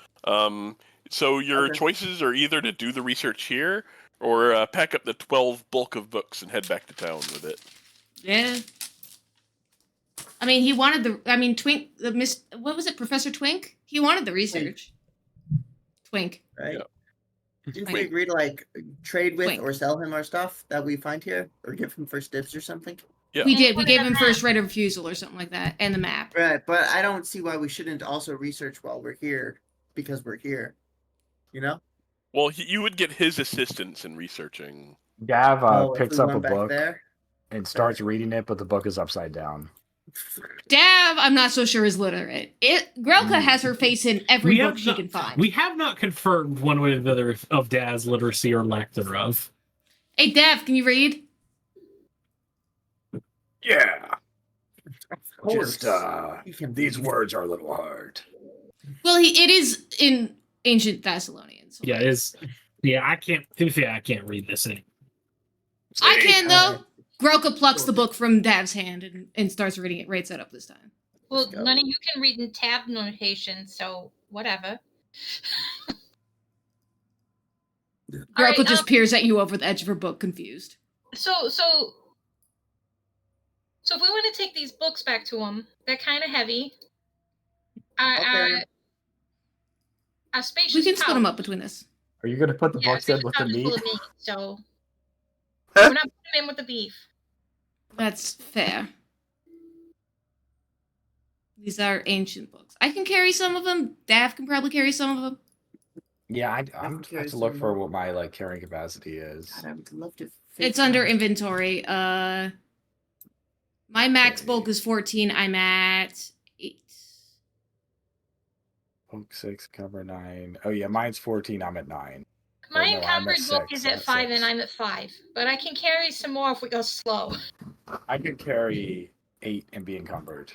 So your Okay. choices are either to do the research here or pack up the 12 bulk of books and head back to town with it. Yeah. I mean, he wanted Twink, what was it, Professor Twink? He wanted the research. Twink. Right? Yeah. Didn't we Twink. agree to like trade with Twink. or sell him our stuff that we find here? Or give him first dibs or something? Yeah. We did. And We what gave about him the first right of refusal or something like that, and the map. Right, but I don't see why we shouldn't also research while we're here because we're here. You know? Well, you would get his assistance in researching. Gav If picks we up a went back book there. and starts reading it, but the book is upside down. Dav, I'm not so sure is literate. Grelka has her face in every book she can find. We have not confirmed one way or the other of Dad's literacy or lack thereof. Hey, Dav, can you read? Yeah. Of course. Just He can these read. words are a little hard. Well, it is in ancient Thessalonian. So Yeah, it's I can't. To be fair, I can't read this thing. I can though. Alright. Grelka plucks the book from Dav's hand and starts reading it right side up this time. well, Let's go. none of you can read in tab notation, so whatever. Grelka Alright, just peers at you over the edge of her book, confused. So if we want to take these books back to them, they're kind of heavy. Okay. A spacious We can split them pouch. up between us. Are you going to put the Yeah, books in spacious with the pouch is meat? full of meat, so we're not putting them in with the beef. That's fair. These are ancient books. I can carry some of them. Dav can probably carry some of them. Yeah, I'm can have carry to look some for more. what my carrying capacity is. God, I would love to. It's under inventory. My max Okay. bulk is 14. I'm at 8. Book 6, cover 9. Oh yeah, mine's 14. I'm at 9. My Oh, no, I'm at encumbered book 6, is I'm at at 5, 6. and I'm at 5. But I can carry some more if we go slow. I can carry 8 and be encumbered.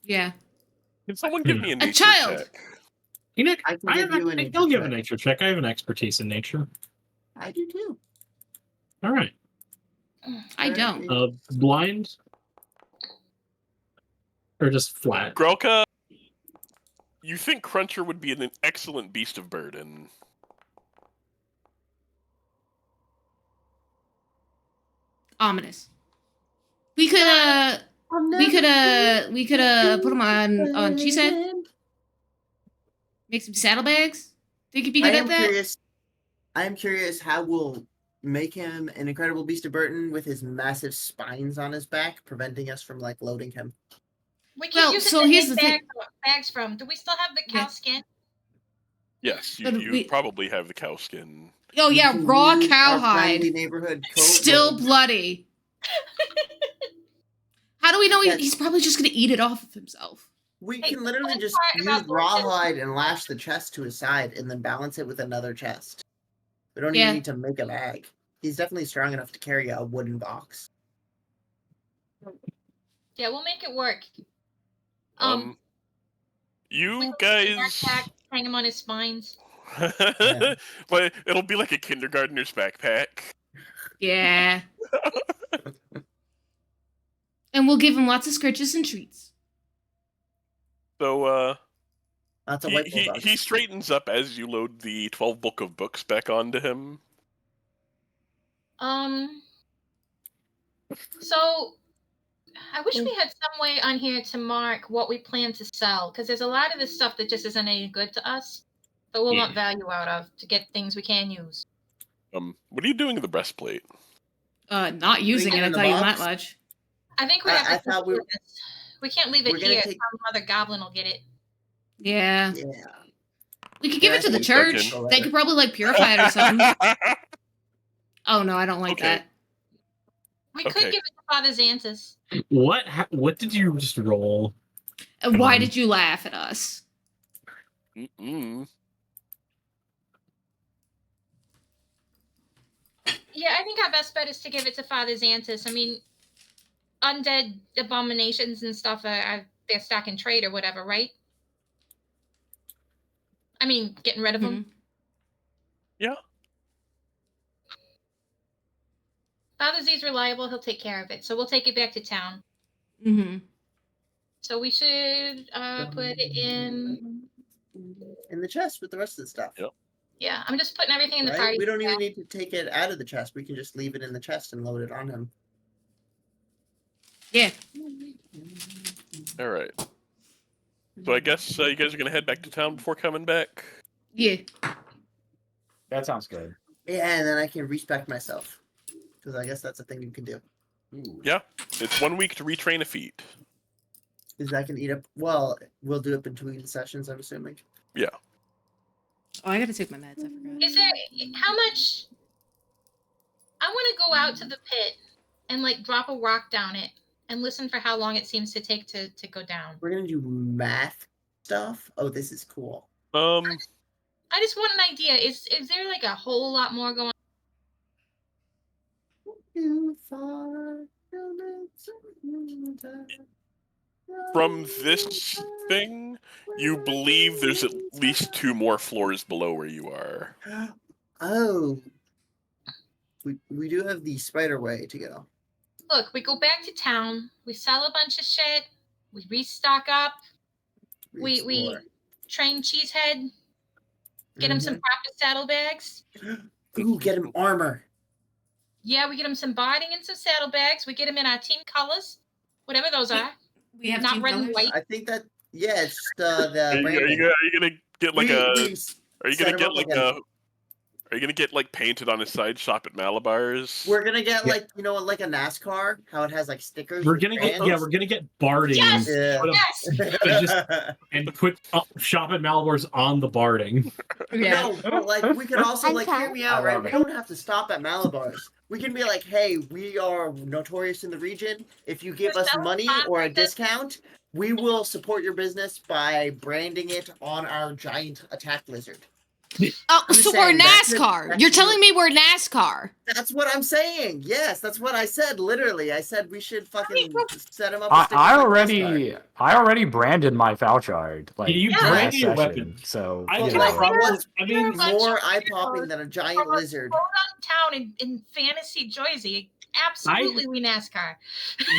Yeah. Can someone give me a nature child! check? You know, I can give you a nature I'll give a check. nature check. I have an expertise in nature. I do too. All right. I don't. Blind or just flat? Grelka, you think Cruncher would be an excellent beast of burden. Ominous. We could put them on Cheesehead. Make some saddlebags. Think you'd be good at that? I am curious how we'll make him an incredible beast of burden with his massive spines on his back, preventing us from like loading him. We can Well, use it so to here's make the thing. bags from. Do we still have the cow Yeah. skin? Yes, But you we- probably have the cow skin. Oh We yeah, can raw use our cowhide. friendly neighborhood code Still word. bloody. How do we know Yes. he's probably just gonna eat it off of himself? We Hey, can literally the just part about use horses- rawhide and lash the chest to his side and then balance it with another chest. We don't Yeah. even need to make a bag. He's definitely strong enough to carry a wooden box. Yeah, we'll make it work. You Backpack, guys. hang him on his spines. But it'll be like a kindergartner's backpack. Yeah. And we'll give him lots of scritches and treats. So, That's a white bulldog. he straightens up as you load the 12 book of books back onto him. So I wish we had some way on here to mark what we plan to sell, because there's a lot of this stuff that just isn't any good to us, but we'll want value out of to get things we can use. What are you doing in the breastplate? Not using it, I tell you that much. I think we have to do this. We can't leave it here. Some other goblin will get it. Yeah. Yeah. We could give it to the church. They could probably like purify it or something. Oh no, I don't like that. We could give it to Father Xanthus. What did you just roll? And why did you laugh at us? Yeah, I think our best bet is to give it to Father Xanthus. I mean, undead abominations and stuff are they're stock in trade or whatever, right? I mean, getting rid of them. Yeah. Father Z's reliable. He'll take care of it. So we'll take it back to town. So we should put it in the chest with the rest of the stuff. Yep. Yeah, I'm just putting everything in the party. We don't even need to take it out of the chest. We can just leave it in the chest and load it on him. Yeah. All right. So I guess you guys are gonna head back to town before coming back. Yeah. That sounds good. Yeah, and then I can respec myself, because I guess that's a thing you can do. Ooh. Yeah, it's 1 week to retrain a feat. Because I can eat up. Well, we'll do it between sessions, I'm assuming. Yeah. Oh, I gotta take my meds. I forgot. Is there how much? I want to go out to the pit and like drop a rock down it and listen for how long it seems to take to go down. We're gonna do math stuff. Oh, this is cool. I just want an idea. Is there like a whole lot more going on? From this thing, you believe there's at least 2 more floors below where you are. Oh. We do have the spider way to go. Look, we go back to town. We sell a bunch of shit. We restock up. We train Cheesehead. Get him some proper saddlebags. Ooh, get him armor. Yeah, we get him some barding and some saddlebags. We get him in our team colors, whatever those are. We have not red and white. I think that it's the. Are you gonna get like Are you gonna get like painted on the side shop at Malabar's? We're gonna get like like a NASCAR, how it has like stickers. We're gonna get barding. And put shop at Malabar's on the barding. Yeah. No, but like we could also hear me out, right? We don't have to stop at Malabar's. We can be like, hey, we are notorious in the region. If you give us money or a discount, we will support your business by branding it on our giant attack lizard. Oh, so we're NASCAR. You're telling me we're NASCAR. That's what I'm saying. Yes, that's what I said. Literally, I said we should fucking set him up. I already branded my Falchard. Like you branded your weapon, so what's more eye popping than a giant lizard? Town in Fantasy Jersey. Absolutely, we NASCAR.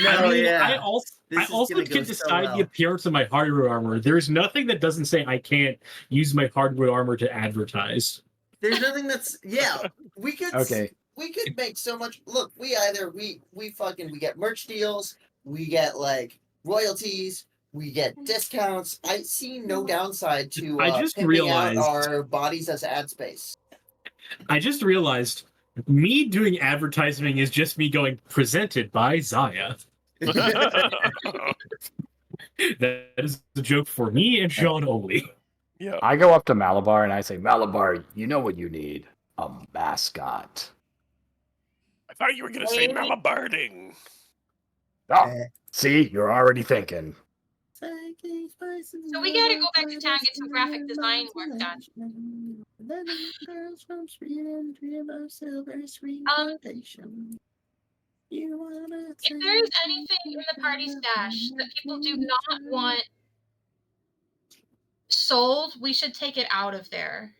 I also can decide the appearance of my hardware armor. There's nothing that doesn't say I can't use my hardware armor to advertise. There's nothing that's we could we could make so much. Look, we get merch deals, we get like royalties, we get discounts. I see no downside to I just realized our bodies as ad space. I just realized me doing advertising is just me going presented by Zaya. That is the joke for me and Sean only. Yeah. I go up to Malabar and I say, Malabar, you know what you need? A mascot. I thought you were going to say Malabarding. Oh, see, you're already thinking. So we gotta go back to town and get some graphic design work done. If there is anything in the party stash that people do not want sold, we should take it out of there.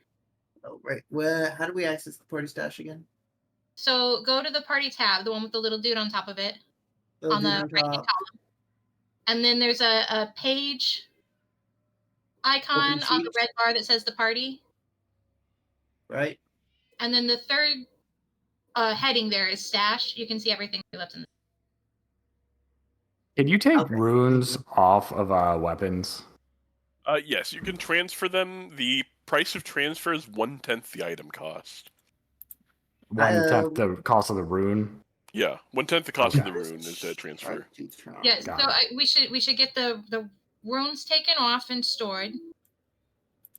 Oh, right. Well, how do we access the party stash again? So go to the party tab, the one with the little dude on top of it, Oh, on the dude on right-hand top. column. And then there's a page icon Open on the sheet. red bar that says the party. Right. And then the third heading there is stash. You can see everything we left in there. Can you take Okay. runes off of weapons? Yes, you can transfer them. The price of transfer is 1/10 the item cost. 1/10 the cost of the rune. Yeah, 1/10 the cost of Okay. the rune is a transfer. Yes, Got so it. we should get the runes taken off and stored.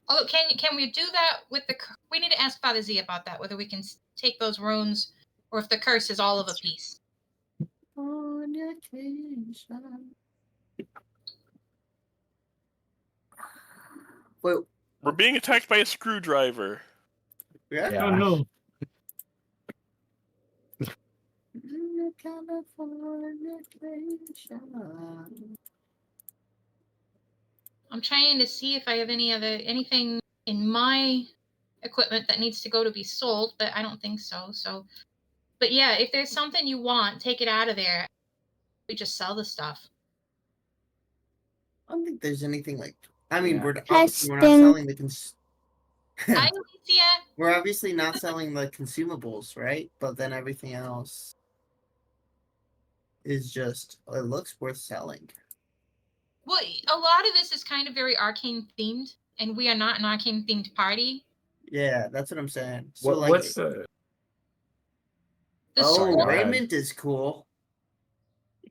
Oh, can we do that with the? We need to ask Father Z about that. Whether we can take those runes, or if the curse is all of a piece. Well, We're being attacked by a screwdriver. yeah. Yeah. Oh no. I'm trying to see if I have anything in my equipment that needs to go to be sold, but I don't think so. So, but yeah, if there's something you want, take it out of there. We just sell the stuff. I don't think there's anything like. I mean, Yeah. obviously we're not selling the Hi, Alicia. We're obviously not selling the consumables, right? But then everything else is just. It looks worth selling. Well, a lot of this is kind of very arcane themed, and we are not an arcane themed party. Yeah, that's what I'm saying. So What's the? The Oh, Sorry, go ahead. raiment is cool.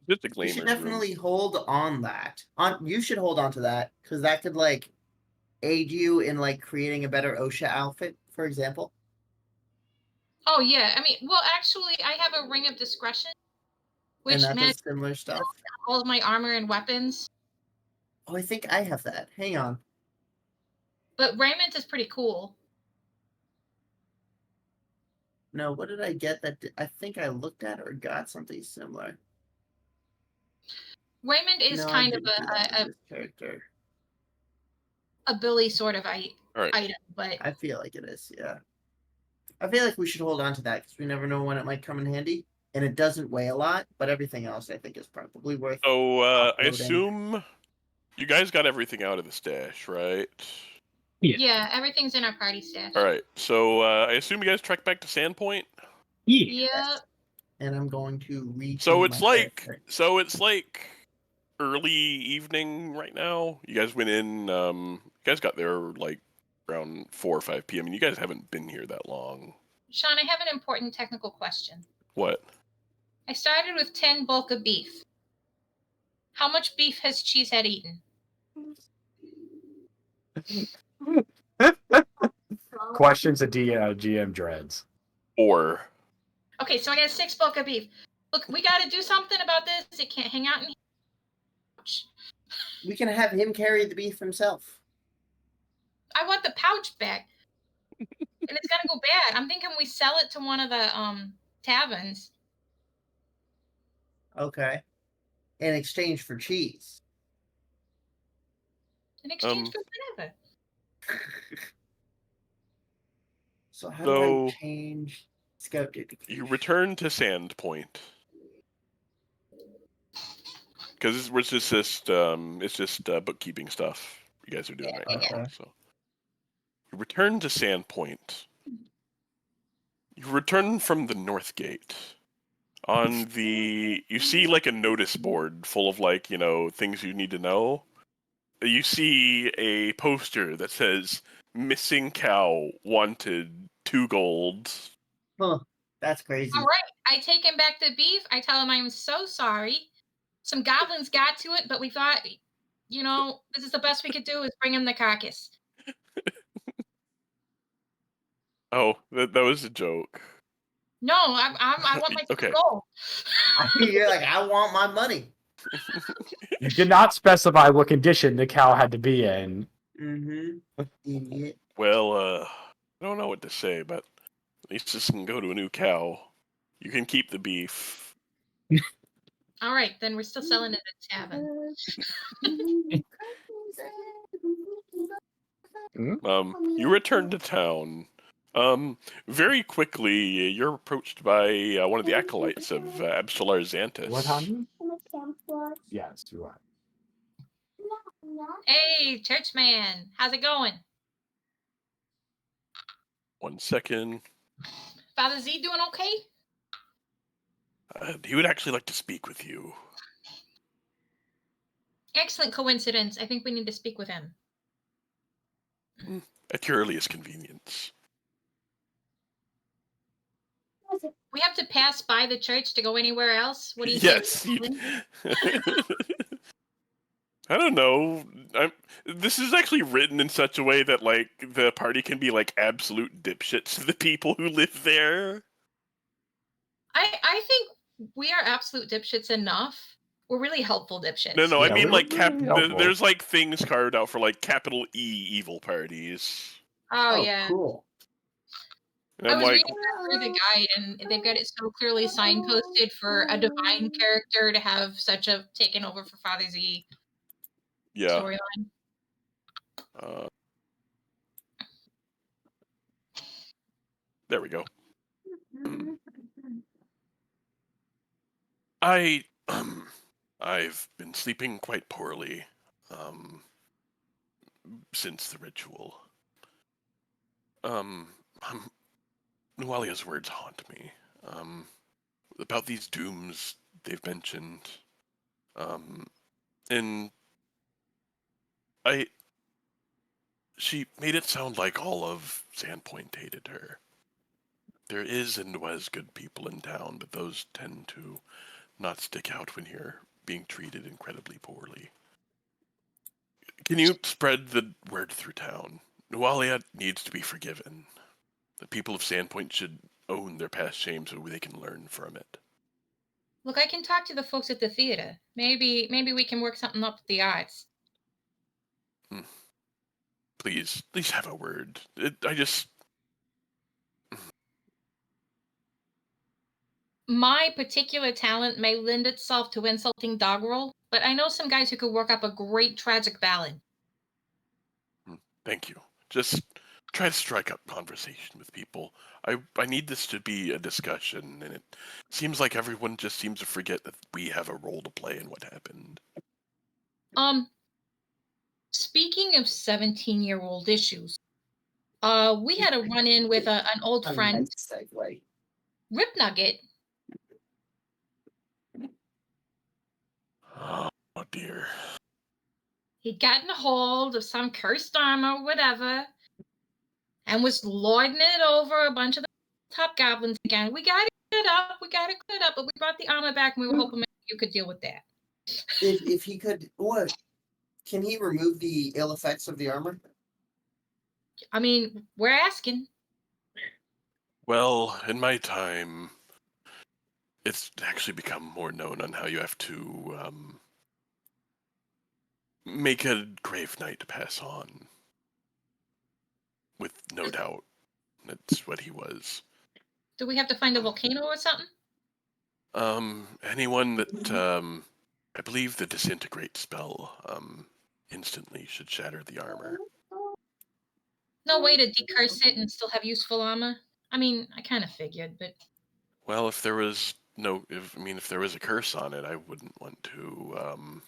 Just a You should glamour definitely hold on that. You should hold on to that because that could like aid you in like creating a better OSHA outfit, for example. Oh yeah, I mean, well, actually, I have a ring of discretion, And which that manages does similar stuff. all of my armor and weapons. Oh, I think I have that. Hang on. But raiment is pretty cool. No, what did I get that I think I looked at or got something similar? Raymond is No, I kind of didn't do that with this character. a Billy sort of All right. item, but I feel like it is, yeah. I feel like we should hold on to that because we never know when it might come in handy. And it doesn't weigh a lot, but everything else I think is probably worth. So I uploading. assume you guys got everything out of the stash, right? yeah, everything's in our party stash. All right. So I assume you guys trek back to Sandpoint. Yeah. Yeah. And I'm going to read. So it's like early evening right now. You guys went in. You guys got there like around 4 or 5 p.m. and you guys haven't been here that long. Sean, I have an important technical question. What? I started with 10 bulk of beef. How much beef has Cheesehead eaten? Questions that GM dreads. Or Okay, so I got 6 bulk of beef. Look, we got to do something about this. It can't hang out in here. We can have him carry the beef himself. I want the pouch back. And it's gonna go bad. I'm thinking we sell it to one of the taverns. Okay. In exchange for cheese. In exchange for whatever. So how do I So change scout duty? you return to Sandpoint because it's just bookkeeping stuff you guys are doing right now. Okay. So you return to Sandpoint. You return from the North Gate. You see like a notice board full of like, things you need to know. You see a poster that says missing cow wanted 2 gold. Huh. That's crazy. All right. I take him back the beef. I tell him I'm so sorry. Some goblins got to it, but we thought, this is the best we could do is bring him the carcass. Oh, that was a joke. No, I want my Okay. gold. You're like, I want my money. You did not specify what condition the cow had to be in. Mm-hmm. Idiot. Well, I don't know what to say, but at least this can go to a new cow. You can keep the beef. All right, then we're still selling it at the tavern. You return to town. Very quickly, you're approached by one of the acolytes of Absalar Xantus. What time? Yes, you are. Hey, churchman, how's it going? 1 second. Father Z doing okay? He would actually like to speak with you. Excellent coincidence. I think we need to speak with him. At your earliest convenience. We have to pass by the church to go anywhere else? What do you Yes. think? I don't know. This is actually written in such a way that, like, the party can be, like, absolute dipshits to the people who live there. I think we are absolute dipshits enough. We're really helpful dipshits. No, I Yeah, mean, we're like, really helpful. there's, like, things carved out for, like, capital E evil parties. Oh, yeah. Cool. And I I'm was like, reading that through the guide, and they've got it so clearly signposted for a divine character to have such a taken over for Father Z yeah. storyline. There we go. I've been sleeping quite poorly, since the ritual. Nualia's words haunt me. About these dooms they've mentioned. And she made it sound like all of Sandpoint hated her. There is and was good people in town, but those tend to not stick out when you're being treated incredibly poorly. Can you spread the word through town? Nualia needs to be forgiven. The people of Sandpoint should own their past shame so they can learn from it. Look, I can talk to the folks at the theater. Maybe we can work something up with the arts. Please have a word. My particular talent may lend itself to insulting doggerel, but I know some guys who could work up a great tragic ballad. Thank you. Just try to strike up conversation with people. I need this to be a discussion, and it seems like everyone just seems to forget that we have a role to play in what happened. Speaking of 17-year-old issues, we had a run-in with an old friend, Segue. Rip Nugget. Oh dear. He'd gotten a hold of some cursed armor or whatever, and was lording it over a bunch of the top goblins again. We got it cleared up, but we brought the armor back, and we were hoping you could deal with that. If he could, what? Can he remove the ill effects of the armor? I mean, we're asking. Well, in my time, it's actually become more known on how you have to make a grave knight to pass on. With no doubt, that's what he was. Do we have to find a volcano or something? Anyone that I believe the disintegrate spell instantly should shatter the armor. No way to decurse it and still have useful armor? I mean, I kind of figured, but... Well, if there was if there was a curse on it, I wouldn't want to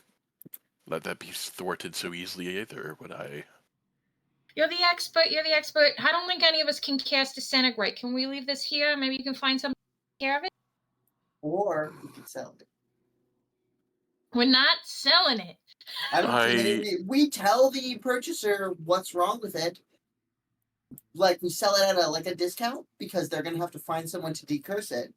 let that be thwarted so easily either, would I? You're the expert. I don't think any of us can cast disintegrate. Can we leave this here? Maybe you can find someone to take care of it? Or we can sell it. We're not selling it. We tell the purchaser what's wrong with it. Like, we sell it at a discount because they're gonna have to find someone to decurse it.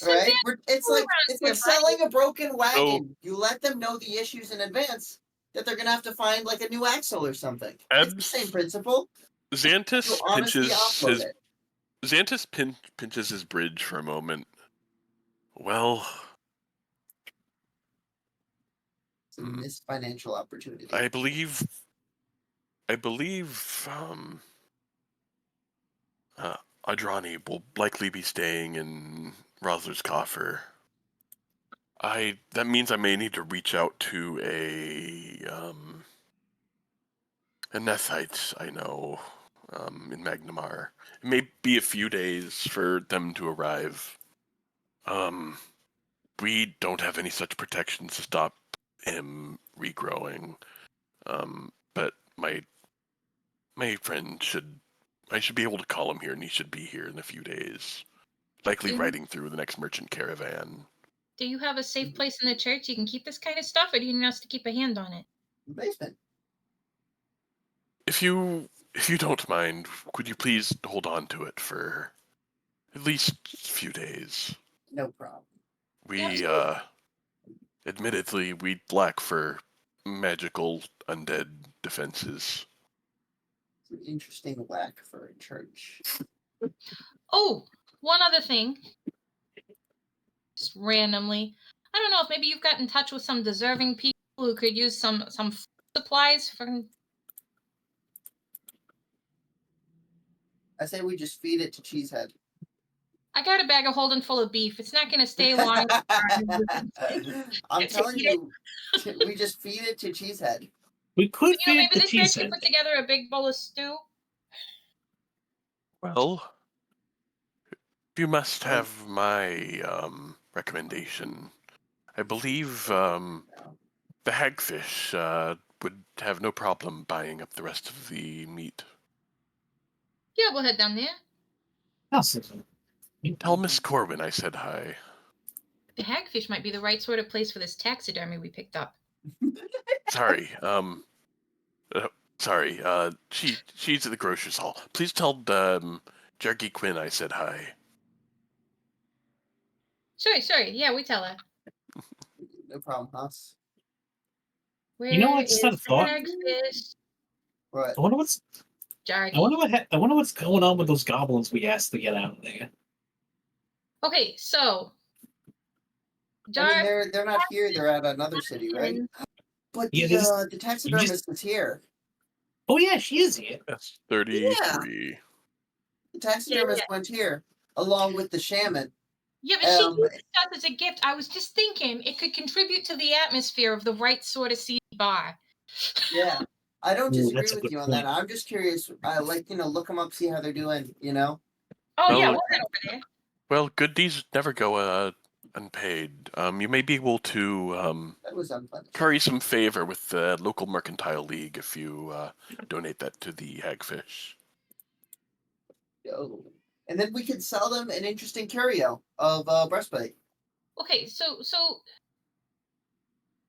Right? It's like selling a broken wagon. You let them know the issues in advance that they're gonna have to find like a new axle or something. It's the same principle. Xantus pinches his bridge for a moment. Well, it's a missed financial opportunity. I believe Adrani will likely be staying in Rosler's coffer. That means I may need to reach out to Nethites, I know, in Magnamar. It may be a few days for them to arrive. We don't have any such protections to stop him regrowing. But my friend I should be able to call him here, and he should be here in a few days. Likely riding through the next merchant caravan. Do you have a safe place in the church you can keep this kind of stuff, or do you need us to keep a hand on it? Basement. If you don't mind, could you please hold on to it for at least a few days? No problem. We, admittedly, we lack for magical undead defenses. It's an interesting whack for a church. Oh, one other thing. Just randomly. I don't know if maybe you've got in touch with some deserving people who could use some supplies from. I say we just feed it to Cheesehead. I got a bag of Holden full of beef. It's not going to stay long. I'm telling you, we just feed it to Cheesehead. We could You know, feed maybe the this cheese guy should put together a big bowl of stew. Well, you must have my recommendation. I believe the hagfish would have no problem buying up the rest of the meat. Yeah, we'll head down there. Awesome. Tell Miss Corbin I said hi. The hagfish might be the right sort of place for this taxidermy we picked up. Sorry, she's at the grocer's hall. Please tell Jerky Quinn I said hi. Sorry. Yeah, we tell her. No problem, Haas. Where You know what? I is just had a the thought. hagfish? What? I wonder what's Jargy. I wonder what's going on with those goblins we asked to get out of there. Okay, so I mean, they're not here. They're at another city, right? But Yeah, the taxidermist is here. Oh yeah, she is here. That's 33. The taxidermist went here along with the shaman. Yeah, but she used stuff as a gift. I was just thinking it could contribute to the atmosphere of the right sort of seedy bar. Yeah, I don't Ooh, disagree that's a with good you on point. that. I'm just curious. I look them up, see how they're doing. You know. Oh yeah, Well, we'll head over there. Well, good deeds never go unpaid. You may be able to That was unpunished. curry some favor with the local mercantile league if you donate that to the hagfish. Oh. And then we could sell them an interesting curio of breastplate. Okay, so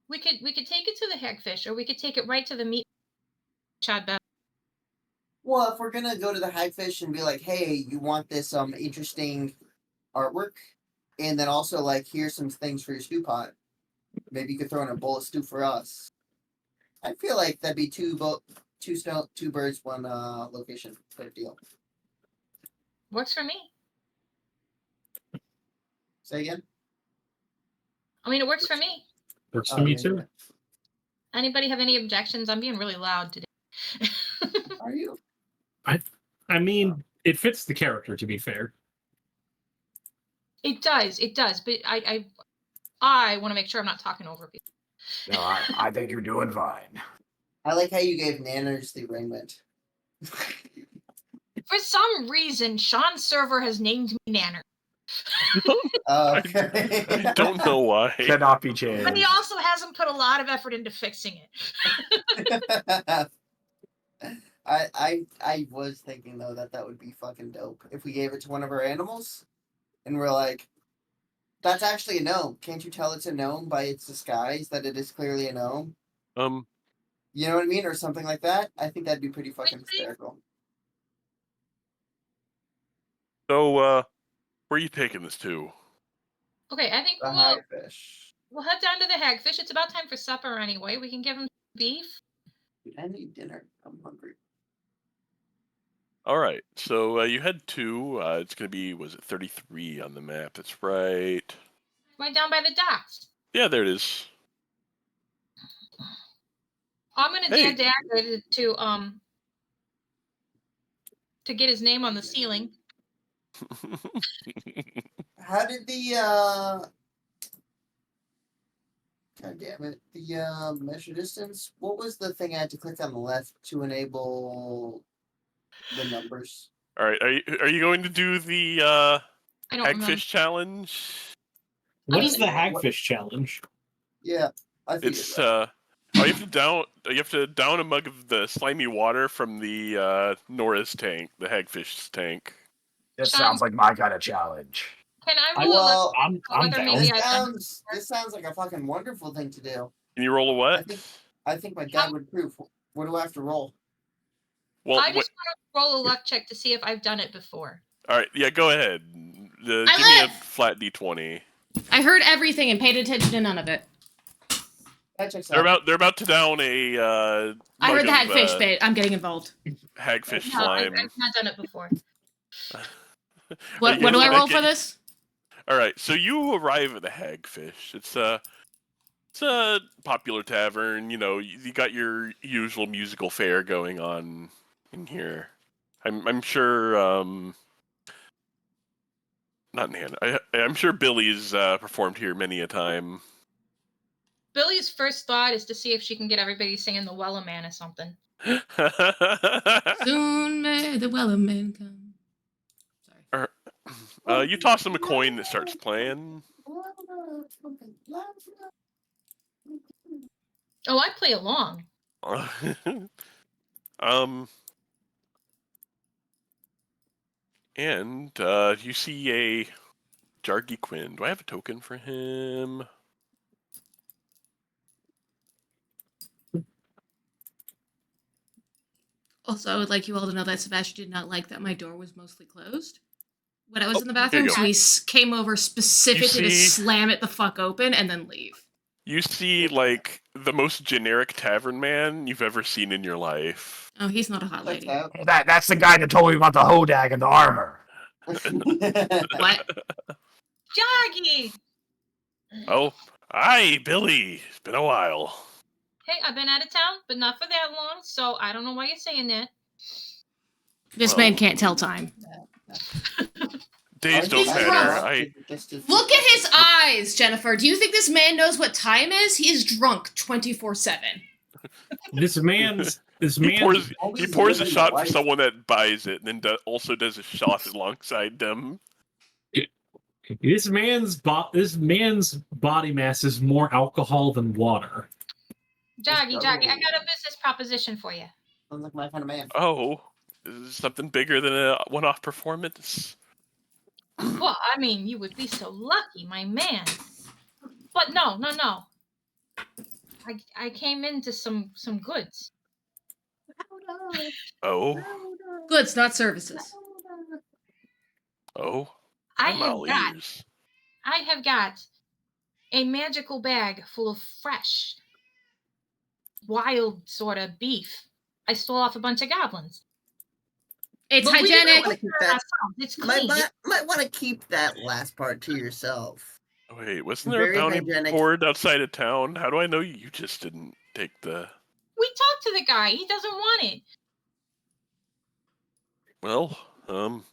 we could take it to the hagfish, or we could take it right to the meat shot back. Well, if we're gonna go to the hagfish and be like, "Hey, you want this interesting artwork?" and then also like, "Here's some things for your stew pot. Maybe you could throw in a bowl of stew for us." I feel like that'd be two birds, one location type deal. Works for me. Say again. I mean, it works for me. Works for me yeah, too. yeah. Anybody have any objections? I'm being really loud today. Are you? I mean, it fits the character, to be fair. It does, but I want to make sure I'm not talking over people. No, I think you're doing fine. I like how you gave Nanners the arraignment. For some reason, Sean's server has named me Nanner. Okay. I don't know why. Cannot be changed. But he also hasn't put a lot of effort into fixing it. I was thinking though that would be fucking dope if we gave it to one of our animals, and we're like, "That's actually a gnome. Can't you tell it's a gnome by its disguise that it is clearly a gnome?" You know what I mean, or something like that. I think that'd be pretty fucking hysterical. So, where are you taking this to? Okay, I think The hagfish. we'll head down to the hagfish. It's about time for supper anyway. We can give him beef. I need dinner. I'm hungry. All right, so you head to, it's going to be, was it 33 on the map? That's right. Right down by the docks. Yeah, there it is. I'm gonna dare Dagger to get his name on the ceiling. How did the God damn it. The measure distance. What was the thing I had to click on the left to enable the numbers? All right, are you going to do the I don't remember. hagfish challenge? What I is mean- the hagfish challenge? Yeah, I figured It's that. you have to down a mug of the slimy water from the Nora's tank, the hagfish tank. This sounds like my kind of challenge. Can I I- roll Well, I'm whether down. maybe I've done this sounds like a fucking wonderful thing to do. Can you roll a what? I think my dad would approve. What do I have to roll? Well, I just want to roll a luck check to see if I've done it before. all right, yeah, go ahead. Give me a live! flat d20. I heard everything and paid attention to none of it. That checks They're out. about to down a I heard the mug of, hagfish bait. I'm getting involved. hagfish No, I've slime. not done it before. What Yeah, do I I roll get- for this? All right, so you arrive at the Hagfish. It's a popular tavern. You know, you got your usual musical fare going on in here. I'm sure. Not in Hannah. I'm sure Billy's performed here many a time. Billy's first thought is to see if she can get everybody singing the Weller Man or something. Soon may the Wellerman come. Sorry. You toss him a coin that starts playing. Oh, I play along. And you see a Jargy Quinn. Do I have a token for him? Also, I would like you all to know that Sebastian did not like that my door was mostly closed when I was Oh, in the here you bathroom, go. so he came over specifically to see- slam it the fuck open and then leave. You see, like, the most generic tavern man you've ever seen in your life. Oh, he's not a hot Checks lady. out. That's the guy that told me about the hodag and the armor. What? Joggy! Oh, hi, Billy. It's been a while. Hey, I've been out of town, but not for that long, so I don't know why you're saying that. This Well- man can't tell time. Days don't He's matter. drunk. Look at his eyes, Jennifer. Do you think this man knows what time is? He is drunk 24/7. This man's He pours a shot for someone that buys it, and then also does a shot alongside them. this man's body mass is more alcohol than water. Joggy, I got a business proposition for you. Sounds like my kind of man. Oh, is this something bigger than a one-off performance? Well, I mean, you would be so lucky, my man. But no. I came into some goods. Oh, Goods, not services. oh, I I'm all have got ears. a magical bag full of fresh, wild sort of beef. I stole off a bunch of goblins. It's But we didn't hygienic. wanna keep prepare that- ourselves. It's clean. Might want to keep that last part to yourself. Wait, wasn't there a Very bounty hygienic. board outside of town? How do I know you just didn't take the... We talked to the guy. He doesn't want it. Well,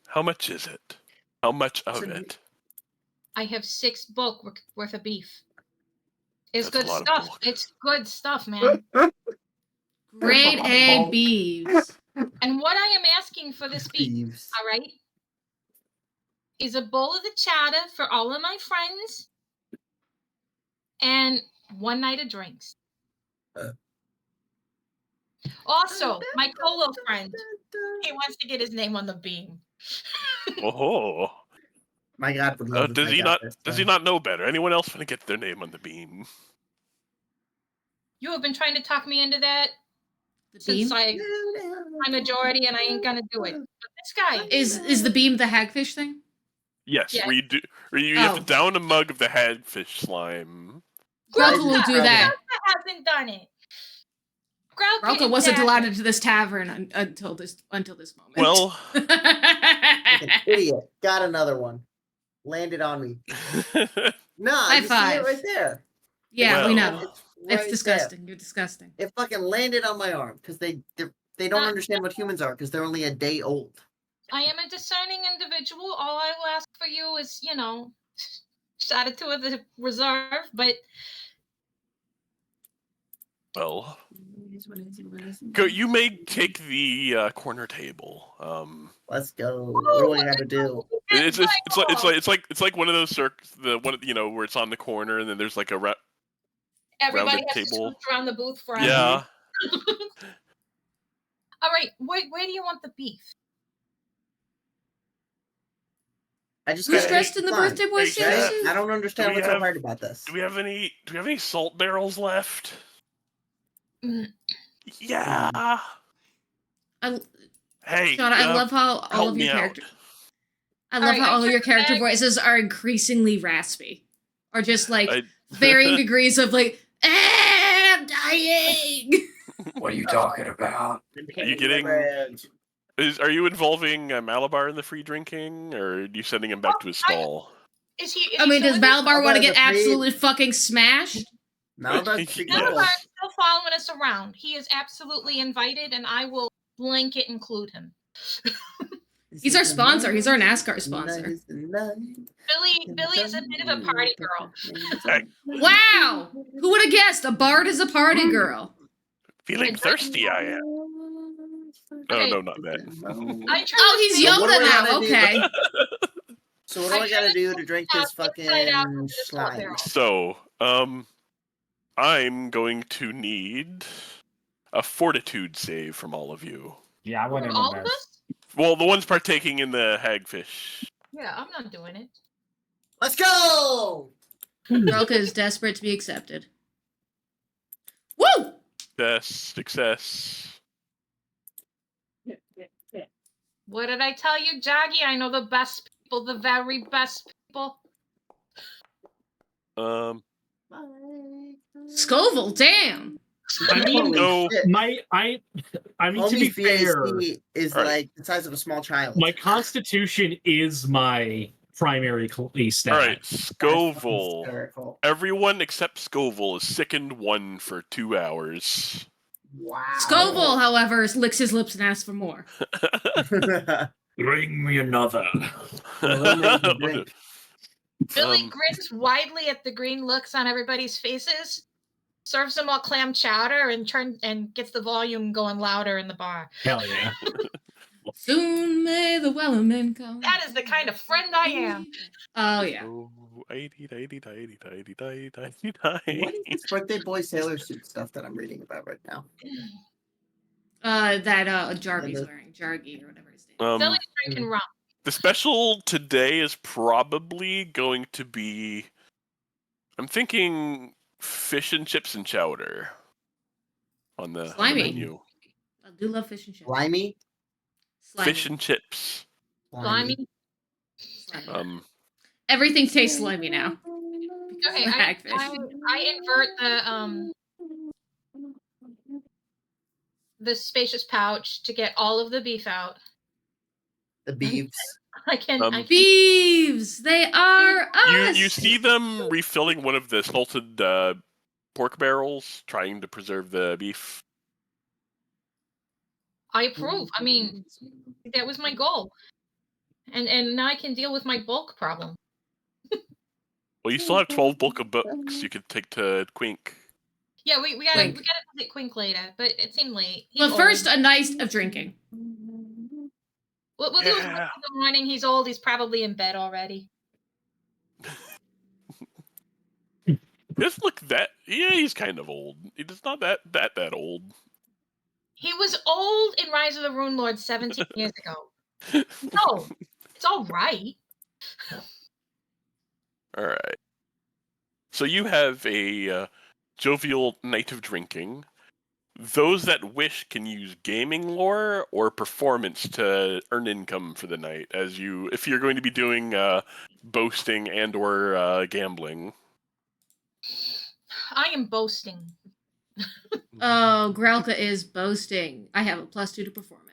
how much is it? How much of So you- it? I have 6 bulk worth of beef. It's That's a good lot of stuff. bulk. It's good stuff, man. Grade A beeves. And what I am asking for this beef, Thieves. all right, is a bowl of the chowder for all of my friends and 1 night of drinks. Also, my Colo friend, he wants to get his name on the beam. Oh, My God, would love if does I he got not? this Does he done. not know better? Anyone else want to get their name on the beam? You have been trying to talk me into that The since beam I'm majority and I ain't gonna do it. But this guy, is the beam the hagfish thing? Yes, Yes. we do. Or you have to Oh. down a mug of the hagfish slime. Grelka will do that. hasn't done it. Grelka Grelka is wasn't bad. allowed into this tavern until this moment. Well, Fucking idiot. Got another one. Landed on me. Nah, High you see five. it right there. yeah, we Well. know. It's It's right disgusting. there. You're disgusting. It fucking landed on my arm because they don't understand what humans are because they're only a day old. I am a discerning individual. All I will ask for you is, shot or 2 of the reserve, but Well, you may take the corner table. Let's go. What do I got to do? It's like one of those the one where it's on the corner and then there's like a Everybody rounded has table. to switch around the booth for Yeah. All right, where do you want the beef? I just Who's got dressed in the birthday boy Hey, suit? I don't understand we what's so have- hard about this. Do we have any salt barrels left? Mm. Yeah. I, Hey, Sean, I love how all help of me your out. characters. I love Alright, how I all of took your the character bag. voices are increasingly raspy, or just like I- varying degrees of like, I'm dying. What are you talking about? Are you getting? Are you involving Malabar in the free drinking, or are you sending him back to his stall? Is he? I mean, does Malabar want to Malabar's get afraid. absolutely fucking smashed? Malabar's pretty Yes. cool. Malabar's still following us around. He is absolutely invited, and I will blanket include him. He's our sponsor. He's our NASCAR sponsor. Billy is a bit of a party girl. Wow! Who would have guessed? A bard is a party girl. Feeling thirsty, I am. Okay. No, not that. I turned Oh, this he's page what do I Yoda now. gotta do? Okay. So what do I gotta do to drink this fucking inside out into the salt slime? barrel. So, I'm going to need a fortitude save from all of you. Yeah, I went in For on all of this. us? Well, the ones partaking in the hagfish. Yeah, I'm not doing it. Let's go! Grelka is desperate to be accepted. Woo! Success. What did I tell you, Jaggy? I know the best people, the very best people. Scoville, damn. I mean, No. shit. I mean, to be Homie's fair, VAC is All right. like the size of a small child. my constitution is my primary stat. All right, That's Scoville. hysterical. Everyone except Scoville is sickened 1 for 2 hours. Wow. Scoville, however, licks his lips and asks for more. Bring me another. Well, make you drink. Billy Um, grins widely at the green looks on everybody's faces, serves them all clam chowder, and gets the volume going louder in the bar. Hell yeah. Soon may the Wellerman come. That is the kind of friend I am. Oh, yeah. Oh, 80. What is this birthday boy sailor suit stuff that I'm reading about right now? That Jarvy's wearing. Jargy or whatever his name is. Billy's drinking rum. The special today is probably going to be, I'm thinking fish and chips and chowder on the Slimy. menu. I do love fish and chips. Slimy? Slimy. Fish and chips. Slimy. Slimy. Everything tastes slimy now. Okay, Hagfish. I invert the spacious pouch to get all of the beef out. The beeves. I can. Beeves! They are us! You see them refilling one of the salted pork barrels, trying to preserve the beef. I approve. I mean, that was my goal, and now I can deal with my bulk problem. Well, you still have 12 bulk of books you could take to Quink. Yeah, we gotta Quink. visit Quink later, but it seemed late. He's But old. first, a night of drinking. We'll do it in the morning. He's old. He's probably in bed already. Just look that. Yeah, he's kind of old. He's not that old. He was old in Rise of the Rune Lord 17 years ago. No, it's all right. All right. So you have a jovial night of drinking. Those that wish can use gaming lore or performance to earn income for the night. If you're going to be doing boasting and or gambling. I am boasting. Oh, Grelka is boasting. I have a +2 to performance.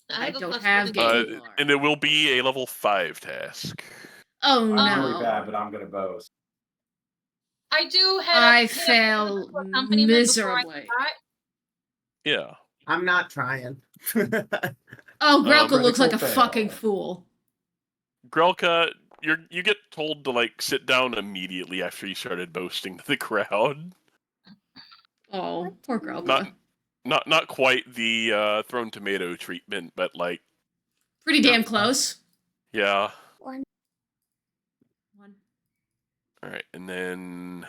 I have a don't plus have one to gaming gaming. lore. And it will be a level 5 task. Oh, I'm no. really bad, but I'm gonna boast. I do have. I fail miserably. Yeah. I'm not trying. Oh, Grelka looks critical like a fail. fucking fool. Grelka, you get told to sit down immediately after you started boasting to the crowd. Oh, poor Grelka. Not quite the thrown tomato treatment, but like Pretty damn close. yeah. One. All right, and then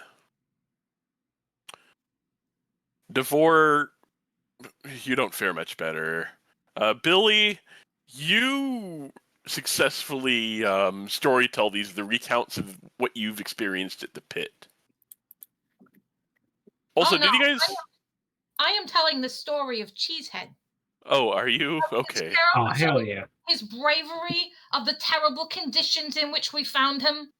Devore, you don't fare much better. Billy, you successfully storytell the recounts of what you've experienced at the pit. Also, Oh, no, did you guys? I am telling the story of Cheesehead. Oh, are you? His Okay. Oh, terrible- hell yeah. His bravery, of the terrible conditions in which we found him,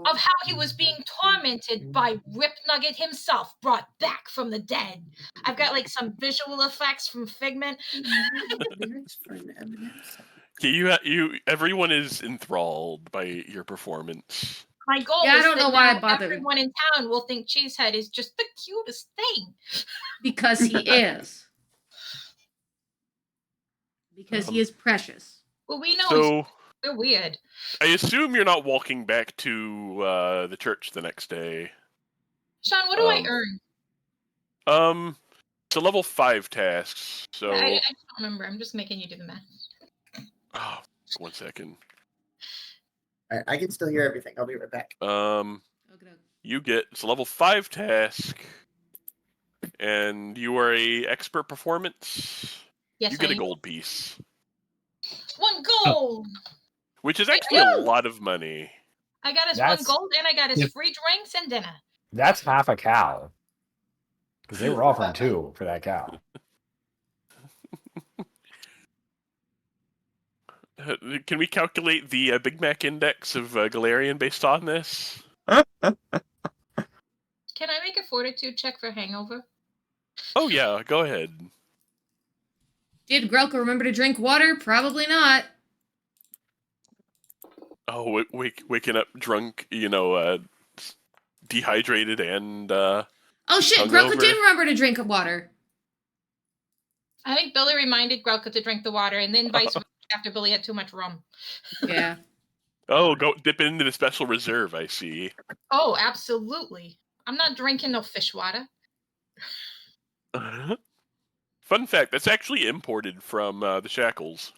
of how he was being tormented by Rip Nugget himself, brought back from the dead. I've got like some visual effects from Figment. Yeah, everyone is enthralled by your performance. My goal Yeah, I is don't that know why I now bothered. everyone in town will think Cheesehead is just the cutest thing. Because he is. Because he is precious. Well, we know So we're weird. I assume you're not walking back to the church the next day. Sean, what do I earn? It's a level 5 task, so I don't remember. I'm just making you do the math. oh, 1 second. All right, I can still hear everything. I'll be right back. You get it's a level 5 task, and you are a expert performance. Yes, You get I a am. gold piece, 1 gold. which is actually a lot of money. I got us That's- 1 gold, and I got us Yep. free drinks and dinner. That's half a cow. Because they were offering 2 for that cow. Can we calculate the Big Mac index of Galarian based on this? Can I make a fortitude check for hangover? Oh yeah, go ahead. Did Grelka remember to drink water? Probably not. Oh, waking up drunk, dehydrated and Oh shit, hungover. Grelka did remember to drink water. I think Billy reminded Grelka to drink the water, and then vice versa after Billy had too much rum. Yeah. Oh, go dip into the special reserve. I see. Oh, absolutely. I'm not drinking no fish water. Fun fact: that's actually imported from the Shackles.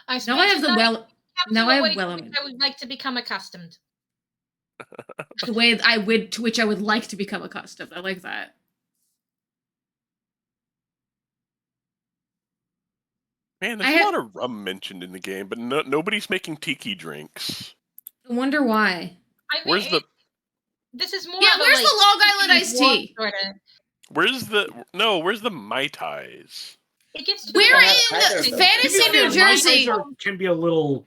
I Now I have the well. Now I have way to well. which I would like to become accustomed. The way I would to which I would like to become accustomed. I like that. Man, there's a lot of rum mentioned in the game, but nobody's making tiki drinks. I wonder why. I mean, Where's the? This is more. Yeah, of a, where's like, the Long Island iced tea? Sorta. Where's the Mai Tais? It gets to We're either in of those. Fantasy New Jersey. Can be a little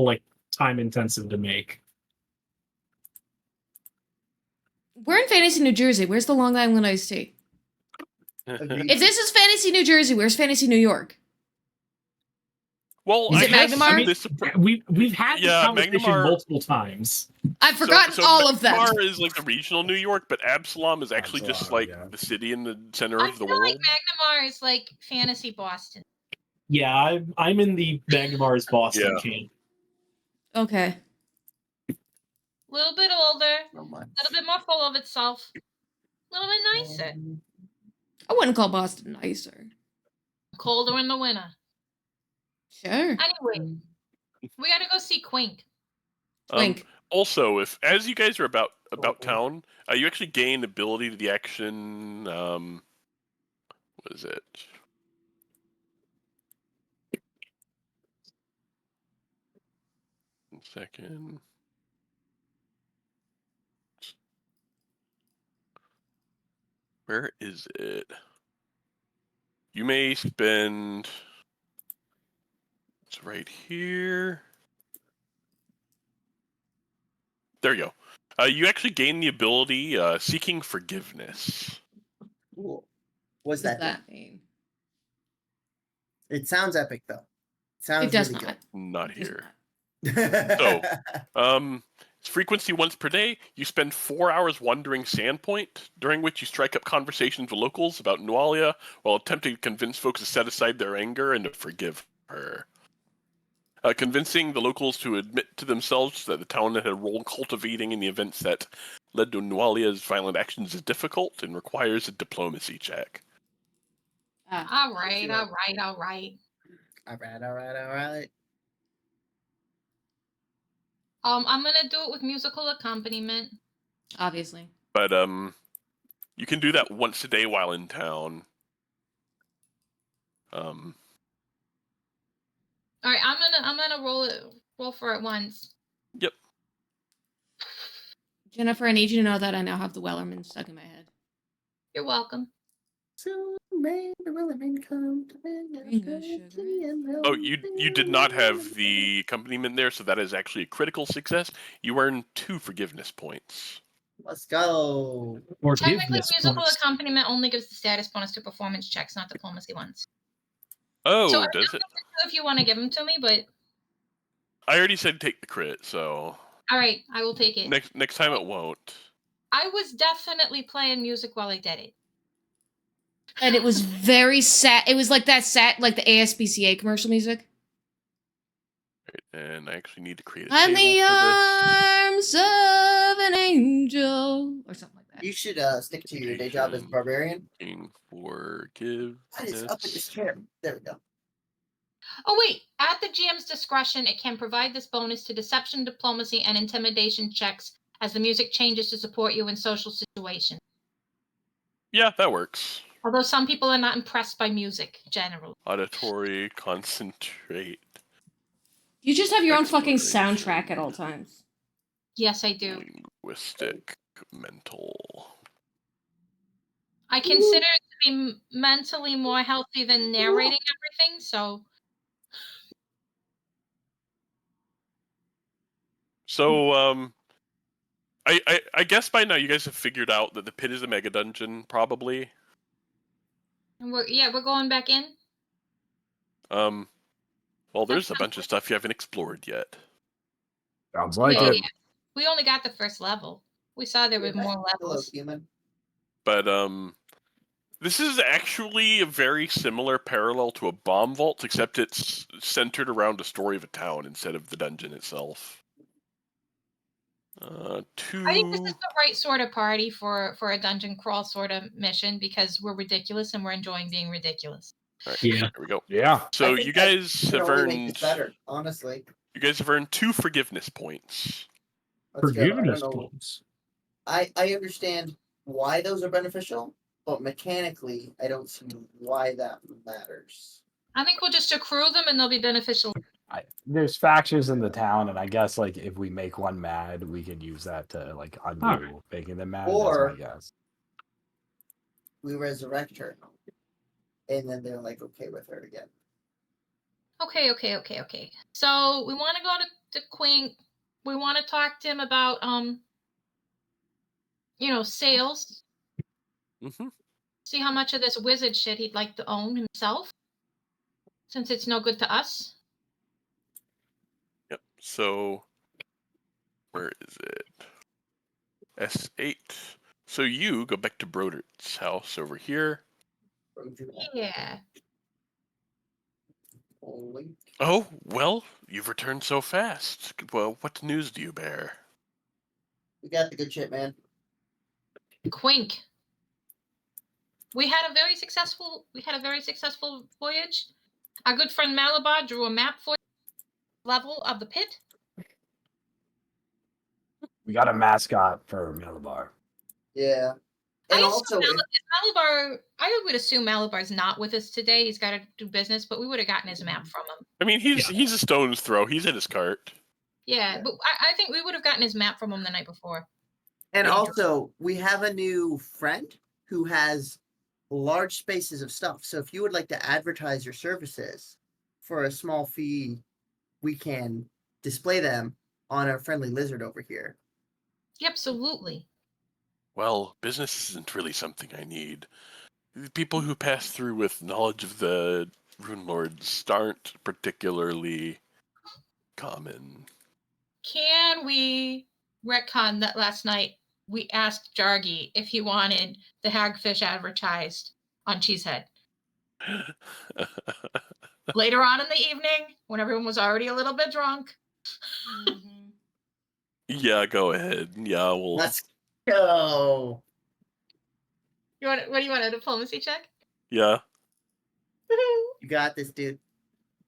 like time intensive to make. We're in Fantasy New Jersey. Where's the Long Island iced tea? If this is Fantasy New Jersey, where's Fantasy New York? Well, Is it I Magnamar? guess We've had this conversation Magnamar- multiple times. I've forgotten all of them. Magnamar is like the regional New York, but Absalom is actually just Absalom, like yeah. the city in the center I of the feel world. like Magnamar is like fantasy Boston. Yeah, I'm in the Magnamar's Boston camp. Okay. A little bit older, a So much. little bit more full of itself, a little bit nicer. I wouldn't call Boston nicer. Colder in the winter. Sure. Anyway, we gotta go see Quink. Twink. Also, if as you guys are about town, you actually gain ability to the action. What is it? One second. Where is it? You may spend. It's right here. There you go. You actually gain the ability Seeking Forgiveness. Cool. What What's does that? that mean? It sounds epic though. It sounds It does really not. Not It does here. good. It's frequency once per day. You spend 4 hours wandering Sandpoint, during which you strike up conversations with locals about Nualia while attempting to convince folks to set aside their anger and to forgive her. Convincing the locals to admit to themselves that the town had a role cultivating in the events that led to Nwalia's violent actions is difficult and requires a diplomacy check. Ah, All right, all right, all right. All right. I'm gonna do it with musical accompaniment. obviously. But you can do that once a day while in town. All right, I'm gonna roll for it once. Yep. Jennifer, I need you to know that I now have the Wellerman stuck in my head. You're welcome. Soon may the Wellerman come to Bring us sugar. Oh, you did not have the accompaniment there, so that is actually a critical success. You earn 2 forgiveness points. Let's go. Technically, Forgiveness musical points. accompaniment only gives the status bonus to performance checks, not diplomacy ones. Oh, So does it? if you want to give them to me, but I already said take the crit, so all right, I will take it. next time it won't. I was definitely playing music while I did it. And it was very sad. It was like that sad, like the ASPCA commercial music. Right, and I actually need to create a I'm table the for this. arms of an angel, or something like that. You should stick to your day job as barbarian. Forgiveness. That is up in this chair. There we go. Oh wait, at the GM's discretion, it can provide this bonus to deception, diplomacy, and intimidation checks as the music changes to support you in social situations. Yeah, that works. Although some people are not impressed by music generally. Auditory, concentrate. You just have your own fucking Exploration. soundtrack at all times. Yes, I do. Linguistic, mental. I consider it to be mentally more healthy than narrating everything, so So, I guess by now you guys have figured out that the pit is a mega dungeon, probably. we're going back in. Well, there's a bunch of stuff you haven't explored yet. Sounds like Yeah, it. yeah. We only got the first level. We saw there were more Hello, levels. human. But this is actually a very similar parallel to a bomb vault, except it's centered around a story of a town instead of the dungeon itself. I think this is the right sort of party for a dungeon crawl sort of mission because we're ridiculous and we're enjoying being ridiculous. All right, Yeah. here we go. Yeah. So I think you that guys could have only make earned this better, honestly. you guys have earned 2 forgiveness points. Let's go. I don't Forgiveness know. points. I understand why those are beneficial, but mechanically, I don't see why that matters. I think we'll just accrue them and they'll be beneficial. There's factions in the town, and I guess like if we make one mad, we can use that to like undo Alright. making them mad. Or- That's my guess. We resurrect her, and then they're like okay with her again. Okay. So we want to go to Queen. We want to talk to him about sales. Mm-hmm. See how much of this wizard shit he'd like to own himself, since it's no good to us. Yep. So where is it? S8. So you go back to Brodert's house over here. Yeah. Holy. Oh, well, you've returned so fast. Well, what news do you bear? We got the good shit, man. Quink. We had a very successful voyage. Our good friend Malabar drew a map for level of the pit. We got a mascot for Malabar. Yeah. And also, Malabar, I would assume Malabar's not with us today. He's got to do business, but we would have gotten his map from him. I mean, he's a stone's throw. He's in his cart. Yeah, but I think we would have gotten his map from him the night before. and also, we have a new friend who has large spaces of stuff. So if you would like to advertise your services for a small fee, we can display them on our friendly lizard over here. Absolutely. Well, business isn't really something I need. The people who pass through with knowledge of the Rune Lords aren't particularly common. Can we retcon that last night we asked Jargi if he wanted the hagfish advertised on Cheesehead? later on in the evening, when everyone was already a little bit drunk. Yeah, go ahead. Yeah, we'll. Let's go. What do you want, a diplomacy check? Yeah. You got this, dude.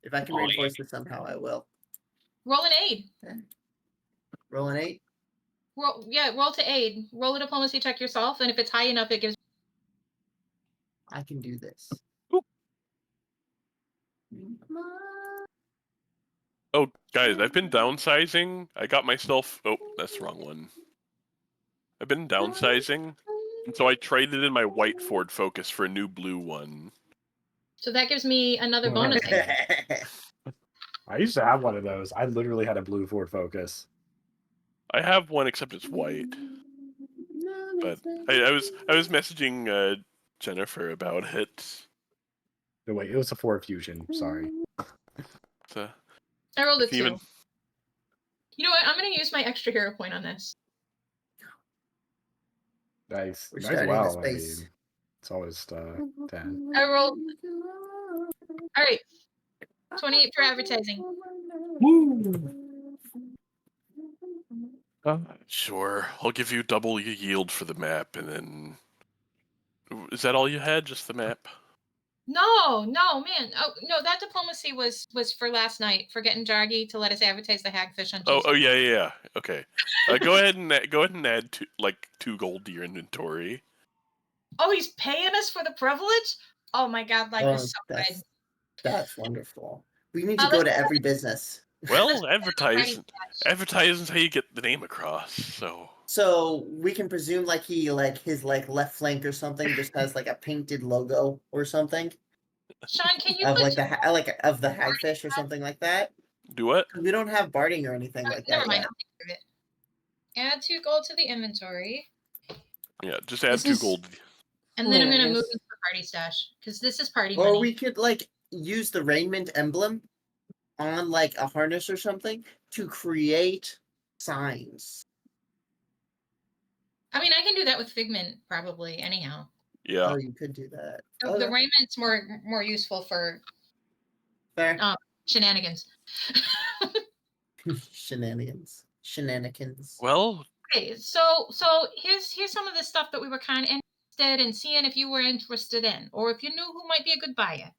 If I can Oh, reinforce this somehow, I will. Roll an aid. Roll an 8. Roll to aid. Roll a diplomacy check yourself, and if it's high enough, it gives. I can do this. Oop. Oh, guys, I've been downsizing. I got myself. Oh, that's the wrong one. I've been downsizing, and so I traded in my white Ford Focus for a new blue one. So that gives me another bonus. I used to have one of those. I literally had a blue Ford Focus. I have one, except it's white. But I was messaging Jennifer about it. No, wait, it was a Ford Fusion. Sorry. So, I rolled a 2. even You know what? I'm going to use my extra hero point on this. Nice. We're Nice. starting Wow. the I space. mean, it's always 10. I rolled. All right. 28 for advertising. Woo! sure, I'll give you double your yield for the map, and then is that all you had? Just the map? No, man. Oh no, that diplomacy was for last night for getting Jargy to let us advertise the hagfish on Tuesday. Oh yeah. Okay. Go ahead and add 2 gold to your inventory. Oh, he's paying us for the privilege? Oh my god, life is so good. That's wonderful. We need to go to every business. Well, advertising's how you get the name across. So we can presume like his left flank or something just has like a painted logo or something Sean, can you of put like of the hagfish or something like that. Do what? We don't have barding or anything like never that mind, yet. I'll think of it. Add 2 gold to the inventory. Yeah, just add 2 gold. And then I'm gonna move Hilarious. into the party stash. Because this is party Or money. we could like use the raiment emblem on like a harness or something to create signs. I mean, I can do that with Figment probably anyhow. Yeah. Oh, you could do that. The raiment's more useful for Fair. shenanigans. Shenanigans. Well, Okay, so here's some of the stuff that we were kind of interested in seeing if you were interested in, or if you knew who might be a good buyer.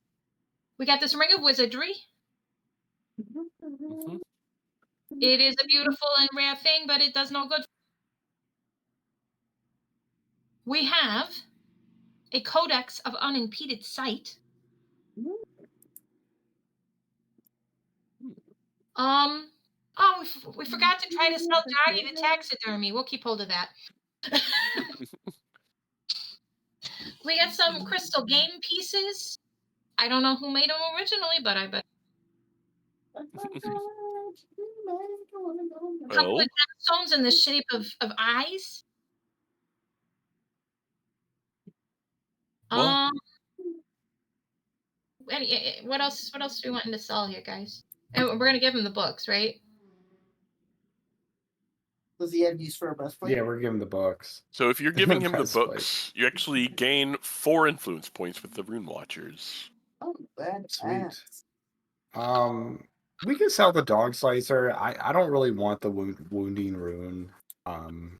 We got this Ring of Wizardry. mhm. It is a beautiful and rare thing, but it does no good. We have a Codex of Unimpeded Sight. Oh, we forgot to try to sell Jargy the taxidermy. We'll keep hold of that. We got some crystal game pieces. I don't know who made them originally, but I bet. A couple of gemstones in the shape of eyes. Well, What else do we want to sell here, guys? And we're gonna give him the books, right? Does he have use for a breastplate? Yeah, we're giving the books. so if you're giving him the Breastplate. books, you actually gain 4 influence points with the Rune Watchers. Oh, bad. Sweet. We can sell the dog slicer. I don't really want the wounding rune. And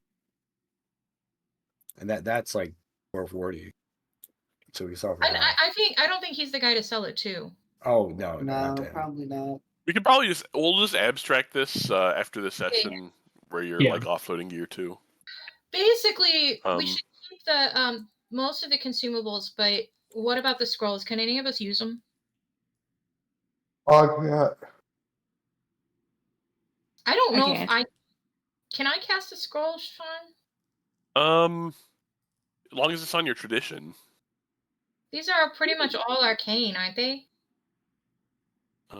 that's like 440. So we sell for that. I don't think he's the guy to sell it to. Oh no, not No, to him. probably not. We could probably we'll just abstract this after the session where you're like offloading gear too. Basically, we should keep the most of the consumables, but what about the scrolls? Can any of us use them? Oh yeah. I don't know if can't. can I cast a scroll, Sean? As long as it's on your tradition. These are pretty much all arcane, aren't they?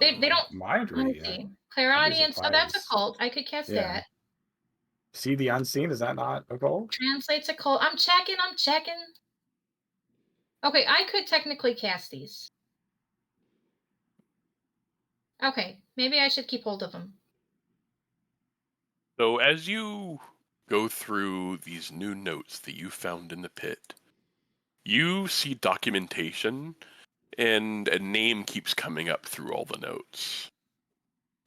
They don't. Mind Let me read. see. Clairaudience. So that's a cult. I could cast that. See the unseen? Is that not a goal? Translates a cult. I'm checking. Okay, I could technically cast these. Okay, maybe I should keep hold of them. So as you go through these new notes that you found in the pit, you see documentation And a name keeps coming up through all the notes.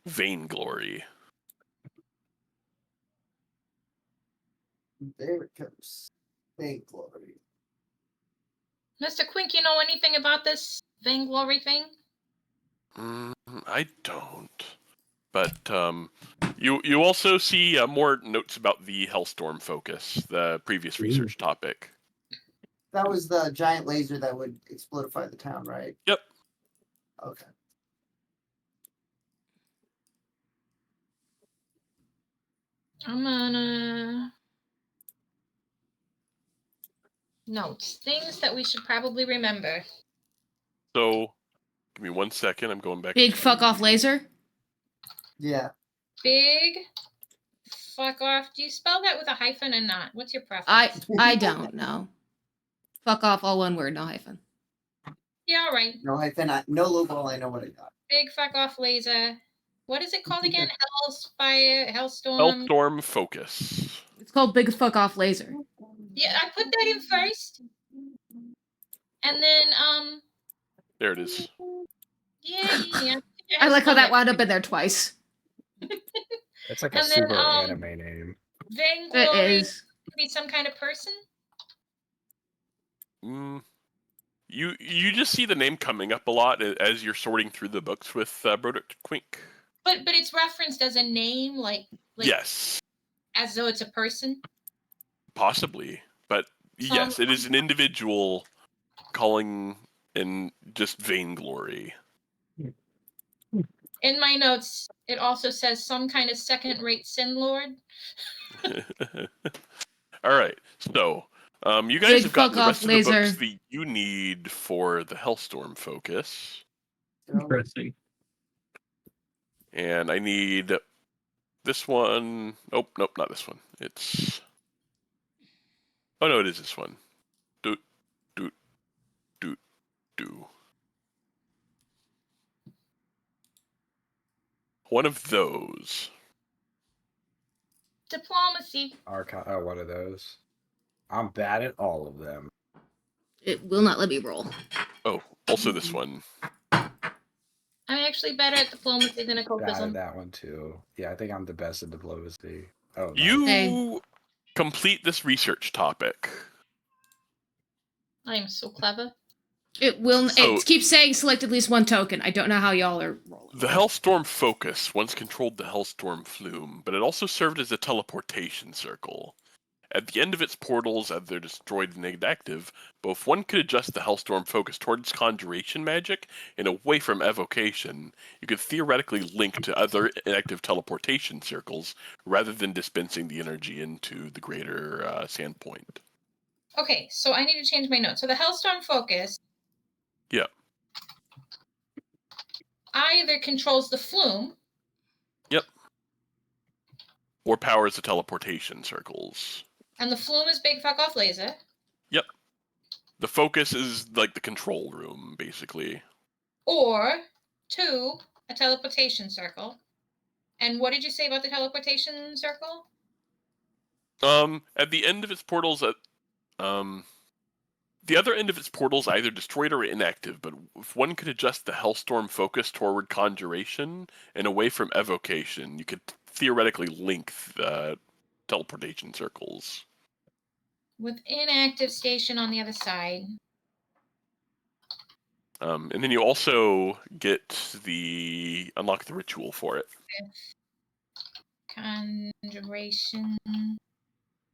Vainglory. There it comes. Vainglory. Mr. Quink, you know anything about this vainglory thing? I don't. But you also see more notes about the Hellstorm focus, the previous research topic. That was the giant laser that would explodify the town, right? Yep. Okay. I'm gonna notes. Things that we should probably remember. So, give me 1 second. I'm going back. Big to... fuck off laser. Yeah. Big fuck off. Do you spell that with a hyphen or not? What's your preference? I don't know. Fuck off, all one word, no hyphen. Yeah, all right. No hyphen. No logo. I know what I got. Big fuck off laser. What is it called again? Hellstorm. Hellstorm focus. It's called Big Fuck Off Laser. Yeah, I put that in first. And then There it is. yeah. I like how that wound up in there twice. It's like a And then, super anime name. Vainglory It is. could be some kind of person. You just see the name coming up a lot as you're sorting through the books with Broderick Quink. But it's referenced as a name, like Yes. as though it's a person. Possibly. But yes, it is an individual calling in just vainglory. In my notes, it also says some kind of second-rate sin lord. All right. So, you guys Big have got the fuck rest off of the books laser. that you need for the Hellstorm focus. Interesting. And I need this one. Oh, nope, not this one. It's... Oh, no, it is this one. Do. One of those. Diplomacy. Oh, one of those. I'm bad at all of them. It will not let me roll. Oh, also this one. I'm actually better at diplomacy than Bad at occultism. that one too. Yeah, I think I'm the best at diplomacy. Oh, nice. You Okay. complete this research topic. I am so clever. It will. So- It keeps saying select at least one token. I don't know how y'all are rolling. The Hellstorm focus once controlled the Hellstorm flume, but it also served as a teleportation circle. At the end of its portals, as they're destroyed and inactive, both one could adjust the Hellstorm focus towards conjuration magic and away from evocation. You could theoretically link to other inactive teleportation circles rather than dispensing the energy into the greater Sandpoint. Okay, so I need to change my notes. So the Hellstorm focus. Yeah. Either controls the flume. Yep. Or powers the teleportation circles. And the flume is big fuck off laser. Yep. The focus is like the control room, basically. Or 2, a teleportation circle. And what did you say about the teleportation circle? At the end of its portals, the other end of its portals either destroyed or inactive, but if one could adjust the Hellstorm focus toward conjuration and away from evocation, you could theoretically link the teleportation circles. With inactive station on the other side. And then you also get unlock the ritual for it. Conjuration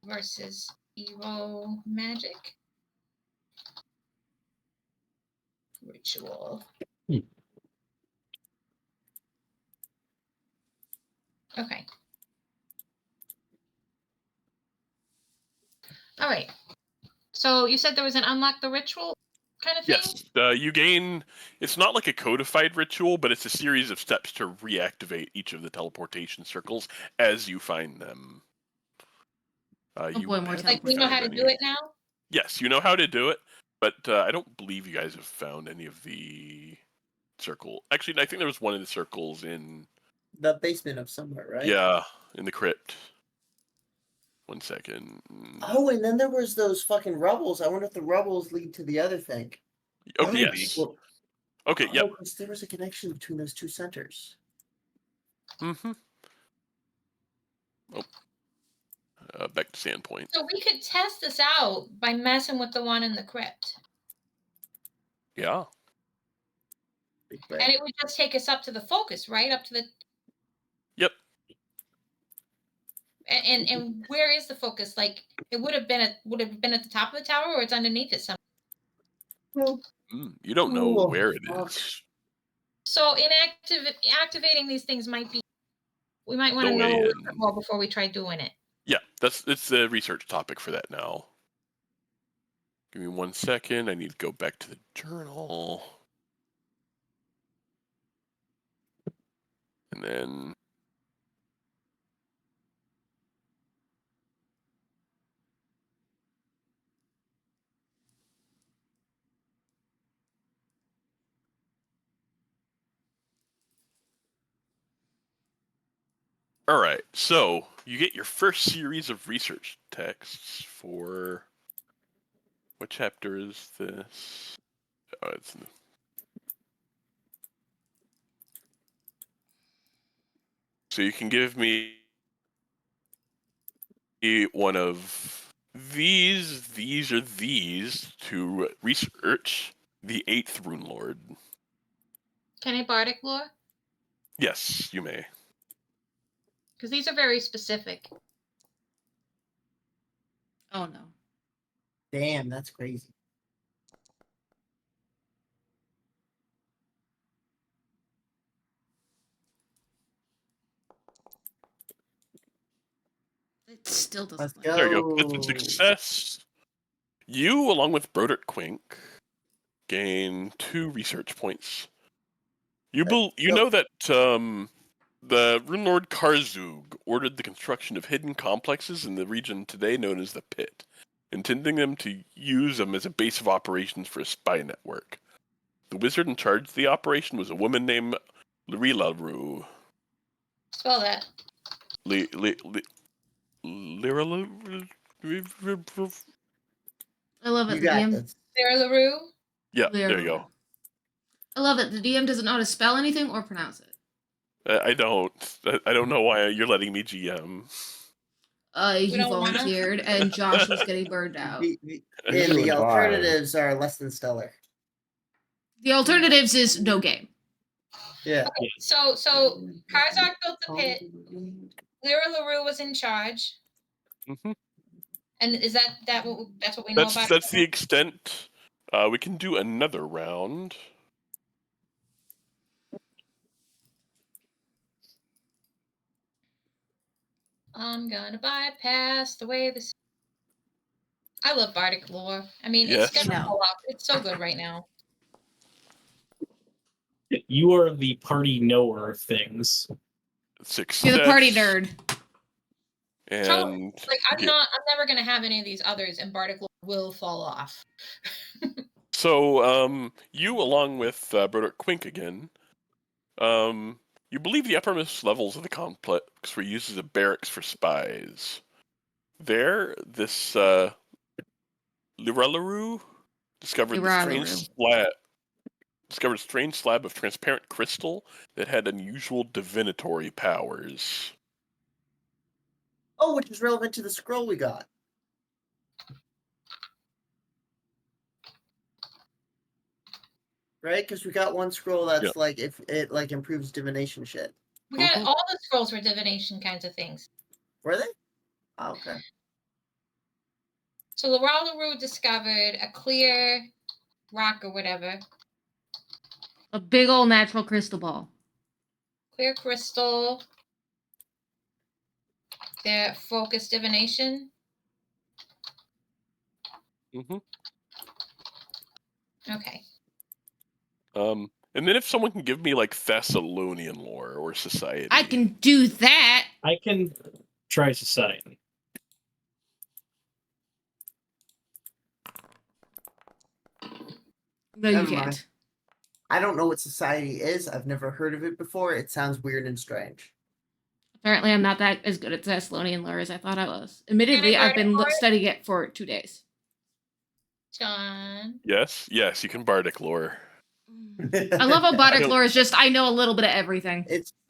versus Evo magic. Ritual. Okay. All right. So you said there was an unlock the ritual kind of thing? Yes. You gain... It's not like a codified ritual, but it's a series of steps to reactivate each of the teleportation circles as you find them. boy, more Like we know how to do it now? Yes, you know how to do it, but I don't believe you guys have found any of the circle. Actually, I think there was one of the circles in... The basement of somewhere, right? Yeah, in the crypt. 1 second. Oh, and then there was those fucking rubbles. I wonder if the rubbles lead to the other thing. Oh, yes. Well, Okay, yep. Oh, 'cause there was a connection between those two centers. Mm-hmm. Oh. Back to Sandpoint. So we could test this out by messing with the one in the crypt. Yeah. And it would just take us up to the focus, right? Up to the. Yep. And where is the focus? Like it would have been at the top of the tower, or it's underneath it somewhere. You don't know where it is. So activating these things might be. We might want The to know a way little in. bit more before we try doing it. Yeah, it's the research topic for that now. Give me 1 second. I need to go back to the journal. And then all right, so you get your first series of research texts for what chapter is this? Oh, it's in the... So you can give me one of these or these to research the 8th Rune Lord. Can I bardic lore? Yes, you may. Because these are very specific. Oh no. Damn, that's crazy. It still doesn't. Let's like- go. There you go. That's a success. You, along with Broderick Quink, gain 2 research points. You know that the Rune Lord Karzug ordered the construction of hidden complexes in the region today known as the Pit, intending them to use them as a base of operations for a spy network. The wizard in charge of the operation was a woman named Lirilaru. Spell that. I love it. You The got DM. this. Sarah LaRue. Yeah, there you go. I love it. The DM doesn't know how to spell anything or pronounce it. I don't know why you're letting me GM. He don't wanna. volunteered, and Josh was getting burned out. And the alternatives are less than stellar. The alternatives is no game. Yeah. Okay, so Karzak built the pit. Lyra LaRue was in charge. Mm-hmm. And is that's what we know about? That's the extent. We can do another round. I'm gonna bypass the way this. I love bardic lore. I mean, Yes. it's gonna pull up. It's so good right now. You are the party knower of things. Success. You're the party nerd. And Like I'm never gonna have any of these others, and bardic lore will fall off. so, you along with Broderick Quink again, you believe the uppermost levels of the complex were used as a barracks for spies. There, this Lirelaru discovered a strange slab of transparent crystal that had unusual divinatory powers. Oh, which is relevant to the scroll we got. Right? Because we got one scroll that's like if it like improves divination shit. We got all the scrolls for divination kinds of things. Were they? Oh, okay. So Laurel LaRue discovered a clear rock or whatever. A big old natural crystal ball. Clear crystal. Their focus divination. Mm-hmm. Okay. And then if someone can give me like Thessalonian lore or society. I can do that. I can try society. No, you Never can't. mind. I don't know what society is. I've never heard of it before. It sounds weird and strange. Apparently, I'm not that as good at Thessalonian lore as I thought I was. Admittedly, I've been studying it for 2 days. John. Yes, you can bardic lore. I love how Butterclore is just, I know a little bit of everything.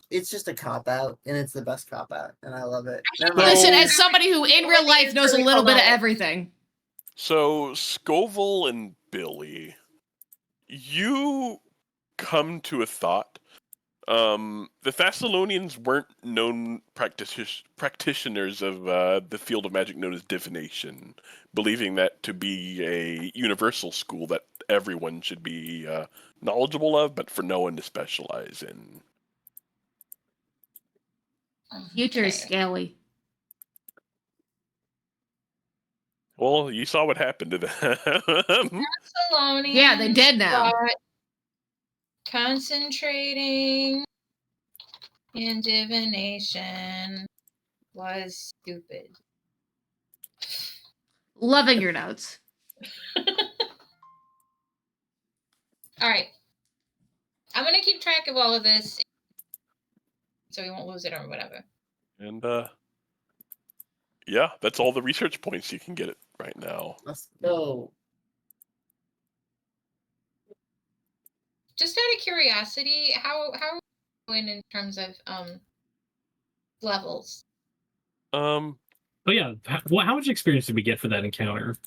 It's just a cop out, and it's the best cop out, and I love it. Never mind. Listen, as somebody who in real life knows a little bit of everything. So, Scoville and Billy, you come to a thought. The Thessalonians weren't known practitioners of the field of magic known as divination, believing that to be a universal school that everyone should be knowledgeable of, but for no one to specialize in. Future is scaly. Well, you saw what happened to them. Thessalonians. Yeah, they're dead now. Concentrating in divination was stupid. Loving your notes. All right. I'm going to keep track of all of this so we won't lose it or whatever. And, yeah, that's all the research points you can get it right now. Let's go. Just out of curiosity, how are we doing in terms of levels? Oh yeah, how much experience did we get for that encounter?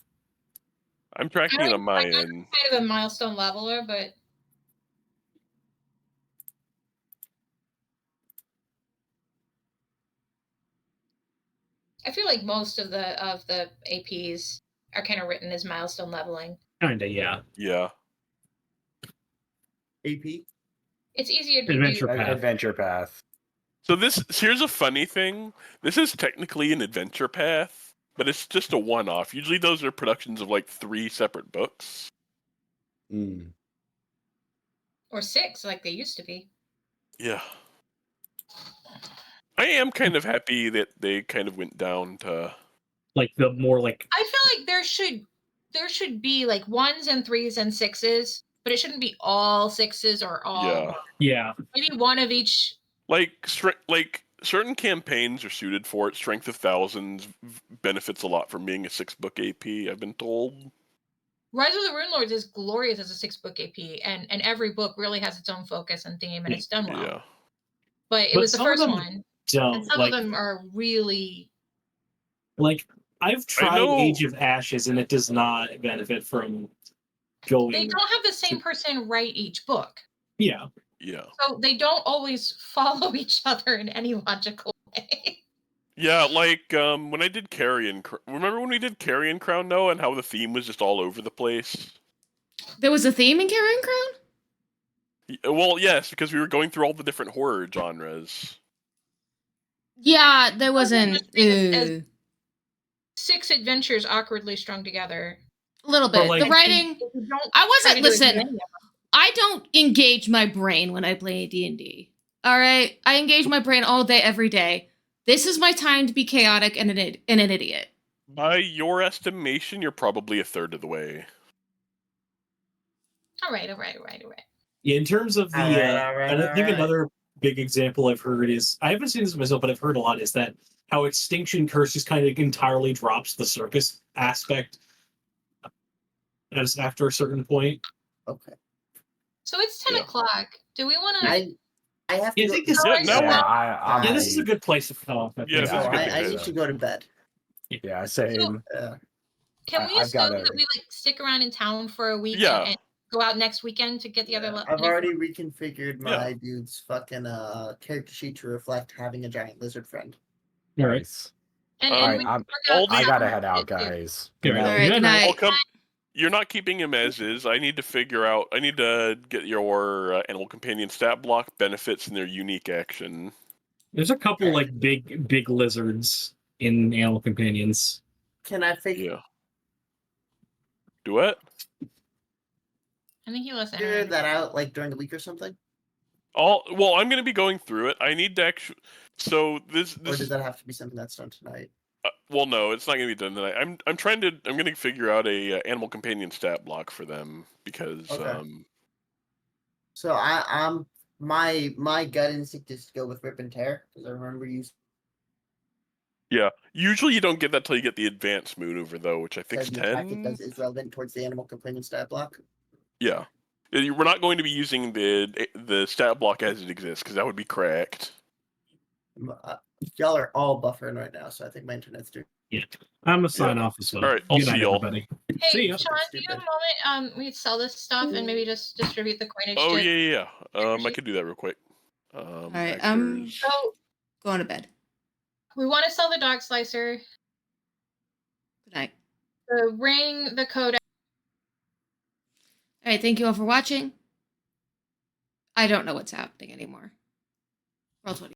I'm tracking it on my end. I'm kind of a milestone leveler, but I feel like most of the APs are kind of written as milestone leveling. Kinda, yeah. Yeah. AP? It's easier to Adventure do. Path. Adventure Path. So here's a funny thing. This is technically an adventure path, but it's just a one-off. Usually those are productions of like 3 separate books. Mm. Or 6, like they used to be. Yeah. I am kind of happy that they kind of went down to like the more like. I feel like there should be like 1s and 3s and 6s, but it shouldn't be all 6s or all. Yeah. Maybe one of each. Like certain campaigns are suited for it. Strength of Thousands benefits a lot from being a 6-book AP, I've been told. Rise of the Rune Lords is glorious as a 6-book AP, and every book really has its own focus and theme, and it's done well. Yeah. But it was the first one. Don't, and some of them are really. Like, I've tried Age of Ashes, and it does not benefit from going. They don't have the same person write each book. Yeah. Yeah. So they don't always follow each other in any logical way. Yeah, like when I did Carrion. Remember when we did Carrion Crown, Noah, and how the theme was just all over the place? There was a theme in Carrion Crown? Well, yes, because we were going through all the different horror genres. Yeah, there wasn't. As 6 adventures awkwardly strung together. A little bit. Like, the writing. I wasn't. Listen. I don't engage my brain when I play D&D. All right, I engage my brain all day, every day. This is my time to be chaotic and an idiot. By your estimation, you're probably a third of the way. All right. Yeah, in terms of the, and I think another big example I've heard is, I haven't seen this myself, but I've heard a lot, is that how Extinction Curse just kind of entirely drops the circus aspect as after a certain point. Okay. So it's 10 o'clock. Do we want to? I have to. This is a good place to stop. I need to go to bed. Yeah, same. Can we assume that we like stick around in town for a week and go out next weekend to get the other? I've already reconfigured my dude's fucking character sheet to reflect having a giant lizard friend. All right. And I gotta head out, guys. All right, good night. You're not keeping him as is. I need to get your animal companion stat block benefits and their unique action. There's a couple like big lizards in animal companions. Can I figure? Yeah. Do what? I think he was figure that out like during the week or something. Well, I'm going to be going through it. I need to actually. So this. Or does that have to be something that's done tonight? Well, no, it's not going to be done tonight. I'm going to figure out a animal companion stat block for them because. So I'm my gut instinct is to go with Rip and Tear because I remember you. Yeah, usually you don't get that till you get the advanced maneuver though, which I think is 10. Is relevant towards the animal companion stat block. Yeah, We're not going to be using the stat block as it exists because that would be cracked. Y'all are all buffering right now, so I think my internet's doing. Yeah. I'm gonna sign Yeah. off as well. All right, I'll Good see night, y'all. everybody. Hey, See ya. Sean, do you have a moment? We sell this stuff and maybe just distribute the coinage. Oh to... yeah. I could do that real quick. All right, actors. So going to bed. we want to sell the dog slicer, Good night. the ring, the codex. All right, thank you all for watching. I don't know what's happening anymore. Roll 20.